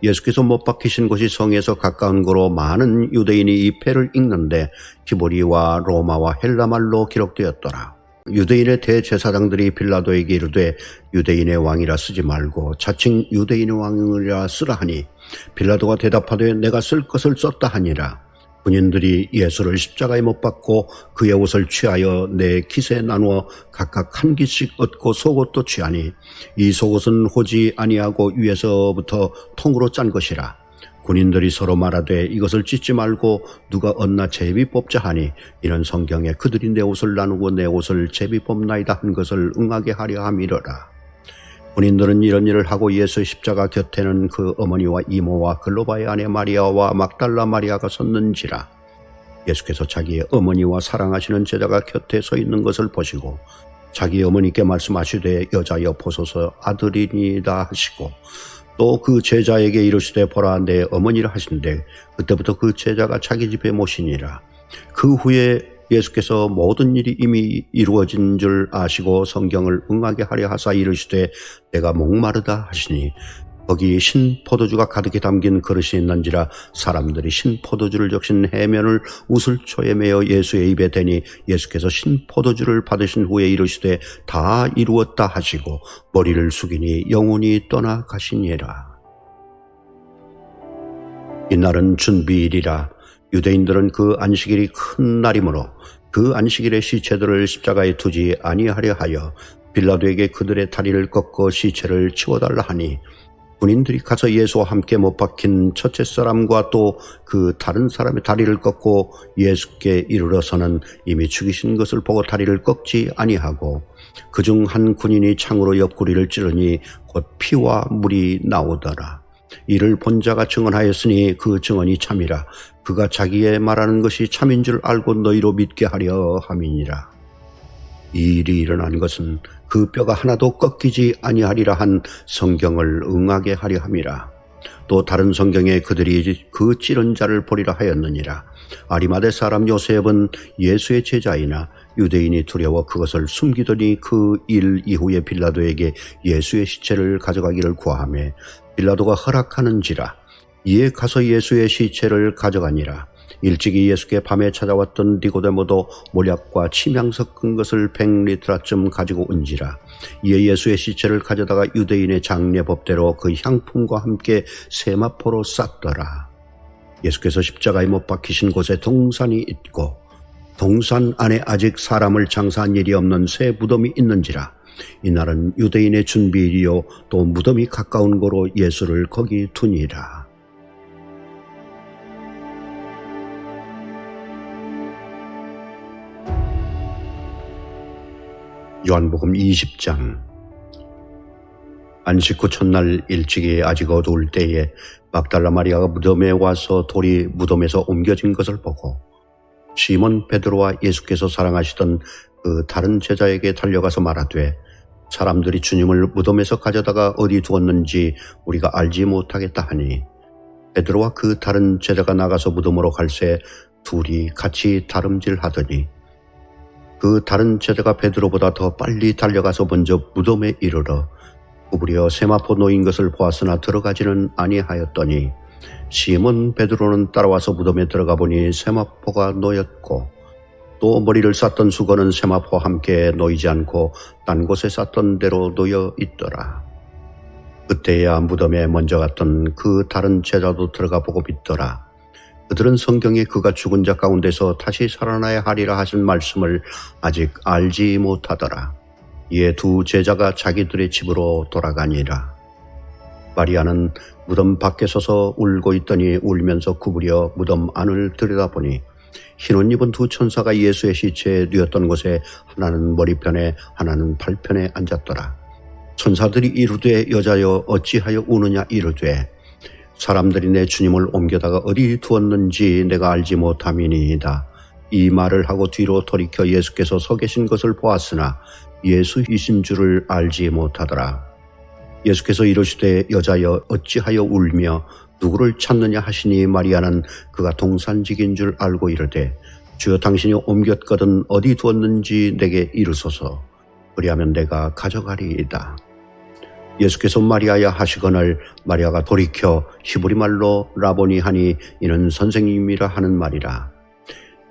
예수께서 못 박히신 곳이 성에서 가까운 거로 많은 유대인이 이 패를 읽는데 히브리와 로마와 헬라말로 기록되었더라. 유대인의 대제사장들이 빌라도에게 이르되 유대인의 왕이라 쓰지 말고 자칭 유대인의 왕이라 쓰라 하니 빌라도가 대답하되 내가 쓸 것을 썼다 하니라. 군인들이 예수를 십자가에 못 박고 그의 옷을 취하여 네 깃에 나누어 각각 한 깃씩 얻고 속옷도 취하니 이 속옷은 호지 아니하고 위에서부터 통으로 짠 것이라. 군인들이 서로 말하되 이것을 찢지 말고 누가 얻나 제비 뽑자 하니 이런 성경에 그들이 내 옷을 나누고 내 옷을 제비 뽑나이다 한 것을 응하게 하려 함이러라. 군인들은 이런 일을 하고 예수의 십자가 곁에는 그 어머니와 이모와 글로바의 아내 마리아와 막달라 마리아가 섰는지라. 예수께서 자기의 어머니와 사랑하시는 제자가 곁에 서 있는 것을 보시고 자기 어머니께 말씀하시되 여자여 보소서 아들이니이다 하시고 또 그 제자에게 이르시되 보라 내 어머니라 하신대 그때부터 그 제자가 자기 집에 모시니라. 그 후에 예수께서 모든 일이 이미 이루어진 줄 아시고 성경을 응하게 하려 하사 이르시되 내가 목마르다 하시니 거기 신 포도주가 가득히 담긴 그릇이 있는지라. 사람들이 신 포도주를 적신 해면을 우슬초에 매어 예수의 입에 대니 예수께서 신 포도주를 받으신 후에 이르시되 다 이루었다 하시고 머리를 숙이니 영혼이 떠나가시니라. 이날은 준비일이라. 유대인들은 그 안식일이 큰 날이므로 그 안식일에 시체들을 십자가에 두지 아니하려 하여 빌라도에게 그들의 다리를 꺾어 시체를 치워달라 하니 군인들이 가서 예수와 함께 못 박힌 첫째 사람과 또 그 다른 사람의 다리를 꺾고 예수께 이르러서는 이미 죽이신 것을 보고 다리를 꺾지 아니하고 그중 한 군인이 창으로 옆구리를 찌르니 곧 피와 물이 나오더라. 이를 본 자가 증언하였으니 그 증언이 참이라. 그가 자기의 말하는 것이 참인 줄 알고 너희로 믿게 하려 함이니라. 이 일이 일어난 것은 그 뼈가 하나도 꺾이지 아니하리라 한 성경을 응하게 하려 함이라. 또 다른 성경에 그들이 그 찌른 자를 보리라 하였느니라. 아리마대 사람 요셉은 예수의 제자이나 유대인이 두려워 그것을 숨기더니 그 일 이후에 빌라도에게 예수의 시체를 가져가기를 구하매 빌라도가 허락하는지라. 이에 가서 예수의 시체를 가져가니라. 일찍이 예수께 밤에 찾아왔던 니고데모도 몰약과 침향 섞은 것을 100리터쯤 가지고 온지라. 이에 예수의 시체를 가져다가 유대인의 장례법대로 그 향품과 함께 세마포로 쌌더라. 예수께서 십자가에 못 박히신 곳에 동산이 있고 동산 안에 아직 사람을 장사한 일이 없는 새 무덤이 있는지라. 이날은 유대인의 준비일이요 또 무덤이 가까운 고로 예수를 거기 두니라. 요한복음 20장. 안식 후 첫날 일찍이 아직 어두울 때에 막달라 마리아가 무덤에 와서 돌이 무덤에서 옮겨진 것을 보고 시몬 베드로와 예수께서 사랑하시던 그 다른 제자에게 달려가서 말하되 사람들이 주님을 무덤에서 가져다가 어디 두었는지 우리가 알지 못하겠다 하니 베드로와 그 다른 제자가 나가서 무덤으로 갈새 둘이 같이 다름질하더니 그 다른 제자가 베드로보다 더 빨리 달려가서 먼저 무덤에 이르러 구부려 세마포 놓인 것을 보았으나 들어가지는 아니하였더니 시몬 베드로는 따라와서 무덤에 들어가 보니 세마포가 놓였고 또 머리를 쌌던 수건은 세마포와 함께 놓이지 않고 딴 곳에 쌌던 대로 놓여 있더라. 그때야 무덤에 먼저 갔던 그 다른 제자도 들어가 보고 믿더라. 그들은 성경에 그가 죽은 자 가운데서 다시 살아나야 하리라 하신 말씀을 아직 알지 못하더라. 이에 두 제자가 자기들의 집으로 돌아가니라. 마리아는 무덤 밖에 서서 울고 있더니 울면서 구부려 무덤 안을 들여다보니 흰옷 입은 두 천사가 예수의 시체에 누웠던 곳에 하나는 머리편에 하나는 발편에 앉았더라. 천사들이 이르되 여자여 어찌하여 우느냐 이르되 사람들이 내 주님을 옮겨다가 어디 두었는지 내가 알지 못함이니이다. 이 말을 하고 뒤로 돌이켜 예수께서 서 계신 것을 보았으나 예수이신 줄을 알지 못하더라. 예수께서 이르시되 여자여 어찌하여 울며 누구를 찾느냐 하시니 마리아는 그가 동산직인 줄 알고 이르되 주여 당신이 옮겼거든 어디 두었는지 내게 이르소서. 그리하면 내가 가져가리이다. 예수께서 마리아야 하시거늘 마리아가 돌이켜 히브리 말로 라보니 하니 이는 선생님이라 하는 말이라.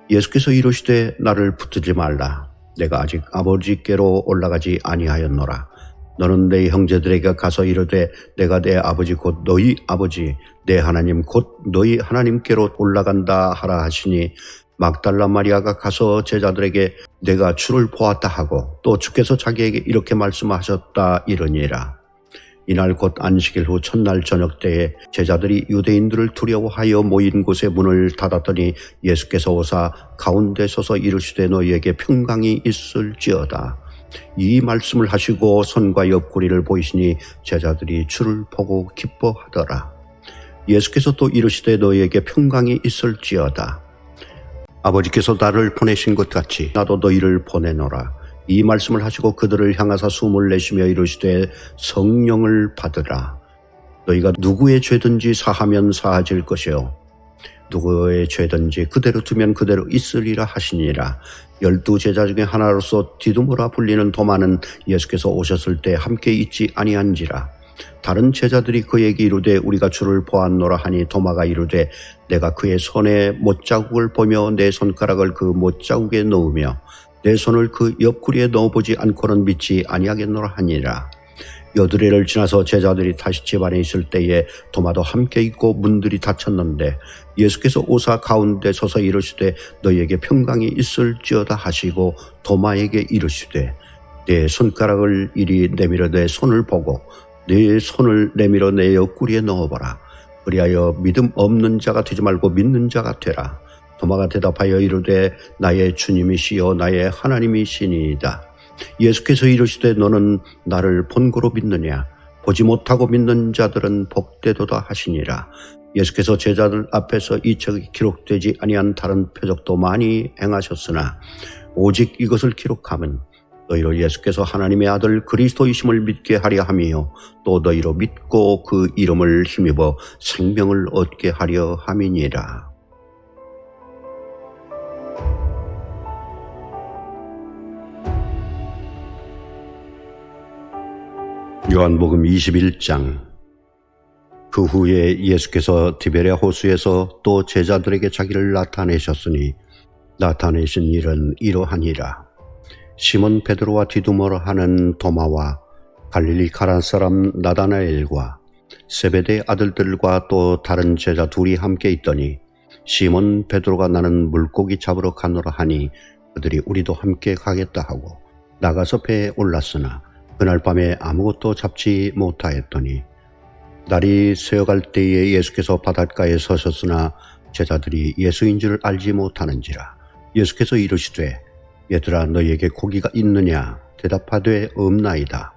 예수께서 이르시되 나를 붙들지 말라. 내가 아직 아버지께로 올라가지 아니하였노라. 너는 내 형제들에게 가서 이르되 내가 내 아버지 곧 너희 아버지 내 하나님 곧 너희 하나님께로 올라간다 하라 하시니 막달라 마리아가 가서 제자들에게 내가 주를 보았다 하고 또 주께서 자기에게 이렇게 말씀하셨다 이르니라. 이날 곧 안식일 후 첫날 저녁 때에 제자들이 유대인들을 두려워하여 모인 곳에 문을 닫았더니 예수께서 오사 가운데 서서 이르시되 너희에게 평강이 있을지어다. 이 말씀을 하시고 손과 옆구리를 보이시니 제자들이 주를 보고 기뻐하더라. 예수께서 또 이르시되 너희에게 평강이 있을지어다. 아버지께서 나를 보내신 것 같이 나도 너희를 보내노라. 이 말씀을 하시고 그들을 향하사 숨을 내쉬며 이르시되 성령을 받으라. 너희가 누구의 죄든지 사하면 사하질 것이요 누구의 죄든지 그대로 두면 그대로 있으리라 하시니라. 12 제자 중에 하나로서 디두모라 불리는 도마는 예수께서 오셨을 때 함께 있지 아니한지라. 다른 제자들이 그에게 이르되 우리가 주를 보았노라 하니 도마가 이르되 내가 그의 손에 못자국을 보며 내 손가락을 그 못자국에 넣으며 내 손을 그 옆구리에 넣어보지 않고는 믿지 아니하겠노라 하니라. 여드레를 지나서 제자들이 다시 집 안에 있을 때에 도마도 함께 있고 문들이 닫혔는데 예수께서 오사 가운데 서서 이르시되 너희에게 평강이 있을지어다 하시고 도마에게 이르시되 내 손가락을 이리 내밀어 내 손을 보고 내 손을 내밀어 내 옆구리에 넣어보라. 그리하여 믿음 없는 자가 되지 말고 믿는 자가 되라. 도마가 대답하여 이르되 나의 주님이시여 나의 하나님이시니이다. 예수께서 이르시되 너는 나를 본고로 믿느냐? 보지 못하고 믿는 자들은 복되도다 하시니라. 예수께서 제자들 앞에서 이 책이 기록되지 아니한 다른 표적도 많이 행하셨으나 오직 이것을 기록함은 너희로 예수께서 하나님의 아들 그리스도이심을 믿게 하려 함이요 또 너희로 믿고 그 이름을 힘입어 생명을 얻게 하려 함이니라. 요한복음 21장. 그 후에 예수께서 디베랴 호수에서 또 제자들에게 자기를 나타내셨으니 나타내신 일은 이러하니라. 시몬 베드로와 디두모라 하는 도마와 갈릴리 가나 사람 나다나엘과 세베대 아들들과 또 다른 제자 둘이 함께 있더니 시몬 베드로가 나는 물고기 잡으러 가노라 하니 그들이 우리도 함께 가겠다 하고 나가서 배에 올랐으나 그날 밤에 아무것도 잡지 못하였더니 날이 새어갈 때에 예수께서 바닷가에 서셨으나 제자들이 예수인 줄 알지 못하는지라. 예수께서 이르시되 얘들아 너희에게 고기가 있느냐? 대답하되 없나이다.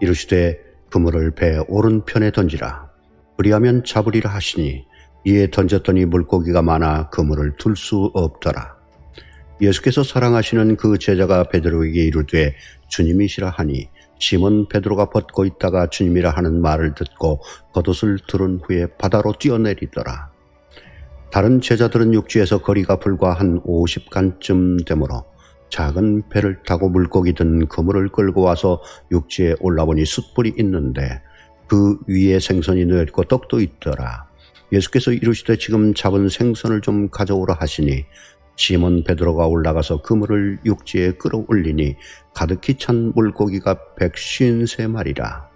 이르시되 그물을 배 오른편에 던지라. 그리하면 잡으리라 하시니 이에 던졌더니 물고기가 많아 그물을 둘 수 없더라. 예수께서 사랑하시는 그 제자가 베드로에게 이르되 주님이시라 하니 시몬 베드로가 벗고 있다가 주님이라 하는 말을 듣고 겉옷을 두른 후에 바다로 뛰어내리더라. 다른 제자들은 육지에서 거리가 불과 한 50간쯤 되므로 작은 배를 타고 물고기 든 그물을 끌고 와서 육지에 올라보니 숯불이 있는데 그 위에 생선이 놓여있고 떡도 있더라. 예수께서 이르시되 지금 잡은 생선을 좀 가져오라 하시니 시몬 베드로가 올라가서 그물을 육지에 끌어올리니 가득히 찬 물고기가 153마리라.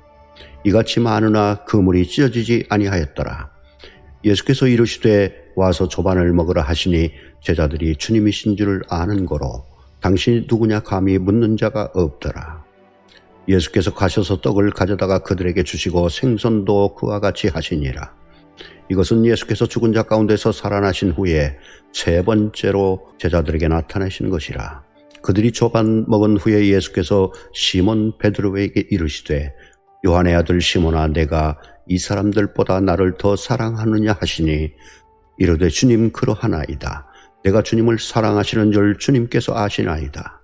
이같이 많으나 그물이 찢어지지 아니하였더라. 예수께서 이르시되 와서 조반을 먹으라 하시니 제자들이 주님이신 줄 아는 거로 당신이 누구냐 감히 묻는 자가 없더라. 예수께서 가셔서 떡을 가져다가 그들에게 주시고 생선도 그와 같이 하시니라. 이것은 예수께서 죽은 자 가운데서 살아나신 후에 세 번째로 제자들에게 나타나신 것이라. 그들이 조반 먹은 후에 예수께서 시몬 베드로에게 이르시되 요한의 아들 시몬아 내가 이 사람들보다 나를 더 사랑하느냐 하시니 이르되 주님 그러하나이다. 내가 주님을 사랑하시는 줄 주님께서 아시나이다.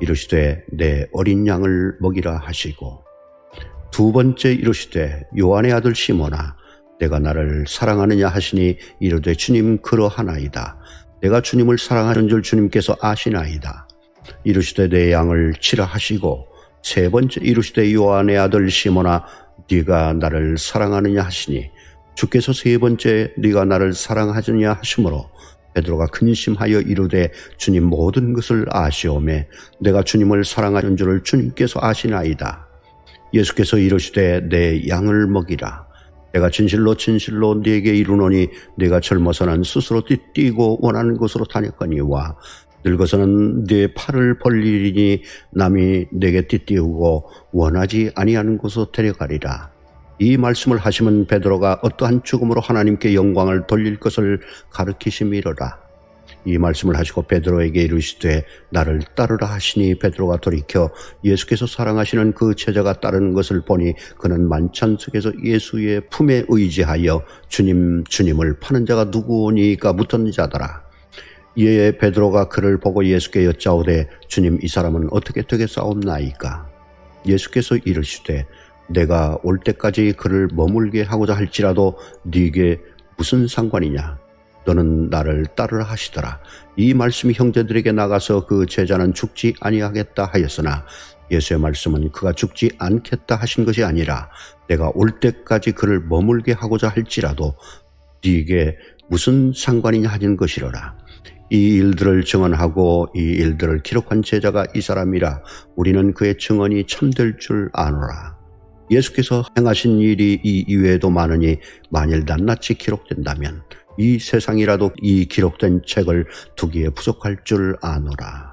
이르시되 내 어린 양을 먹이라 하시고 두 번째 이르시되 요한의 아들 시몬아 내가 나를 사랑하느냐 하시니 이르되 주님 그러하나이다. 내가 주님을 사랑하는 줄 주님께서 아시나이다. 이르시되 내 양을 치라 하시고 세 번째 이르시되 요한의 아들 시몬아 네가 나를 사랑하느냐 하시니 주께서 세 번째 네가 나를 사랑하느냐 하시므로 베드로가 근심하여 이르되 주님 모든 것을 아시오매 내가 주님을 사랑하는 줄을 주님께서 아시나이다. 예수께서 이르시되 내 양을 먹이라. 내가 진실로 진실로 네게 이르노니 네가 젊어서는 스스로 뛰고 원하는 곳으로 다녔거니와 늙어서는 네 팔을 벌리리니 남이 내게 띠띠우고 원하지 아니하는 곳으로 데려가리라. 이 말씀을 하시면 베드로가 어떠한 죽음으로 하나님께 영광을 돌릴 것을 가르치심이로라. 이 말씀을 하시고 베드로에게 이르시되 나를 따르라 하시니 베드로가 돌이켜 예수께서 사랑하시는 그 제자가 따르는 것을 보니 그는 만찬 속에서 예수의 품에 의지하여 주님을 파는 자가 누구오니까 묻던 자더라. 이에 베드로가 그를 보고 예수께 여짜오되 주님 이 사람은 어떻게 되겠사옵나이까? 예수께서 이르시되 내가 올 때까지 그를 머물게 하고자 할지라도 네게 무슨 상관이냐? 너는 나를 따르라 하시더라. 이 말씀이 형제들에게 나가서 그 제자는 죽지 아니하겠다 하였으나 예수의 말씀은 그가 죽지 않겠다 하신 것이 아니라 내가 올 때까지 그를 머물게 하고자 할지라도 네게 무슨 상관이냐 하는 것이로라. 이 일들을 증언하고 이 일들을 기록한 제자가 이 사람이라. 우리는 그의 증언이 참될 줄 아노라. 예수께서 행하신 일이 이 이외에도 많으니 만일 낱낱이 기록된다면 이 세상이라도 이 기록된 책을 두기에 부족할 줄 아노라.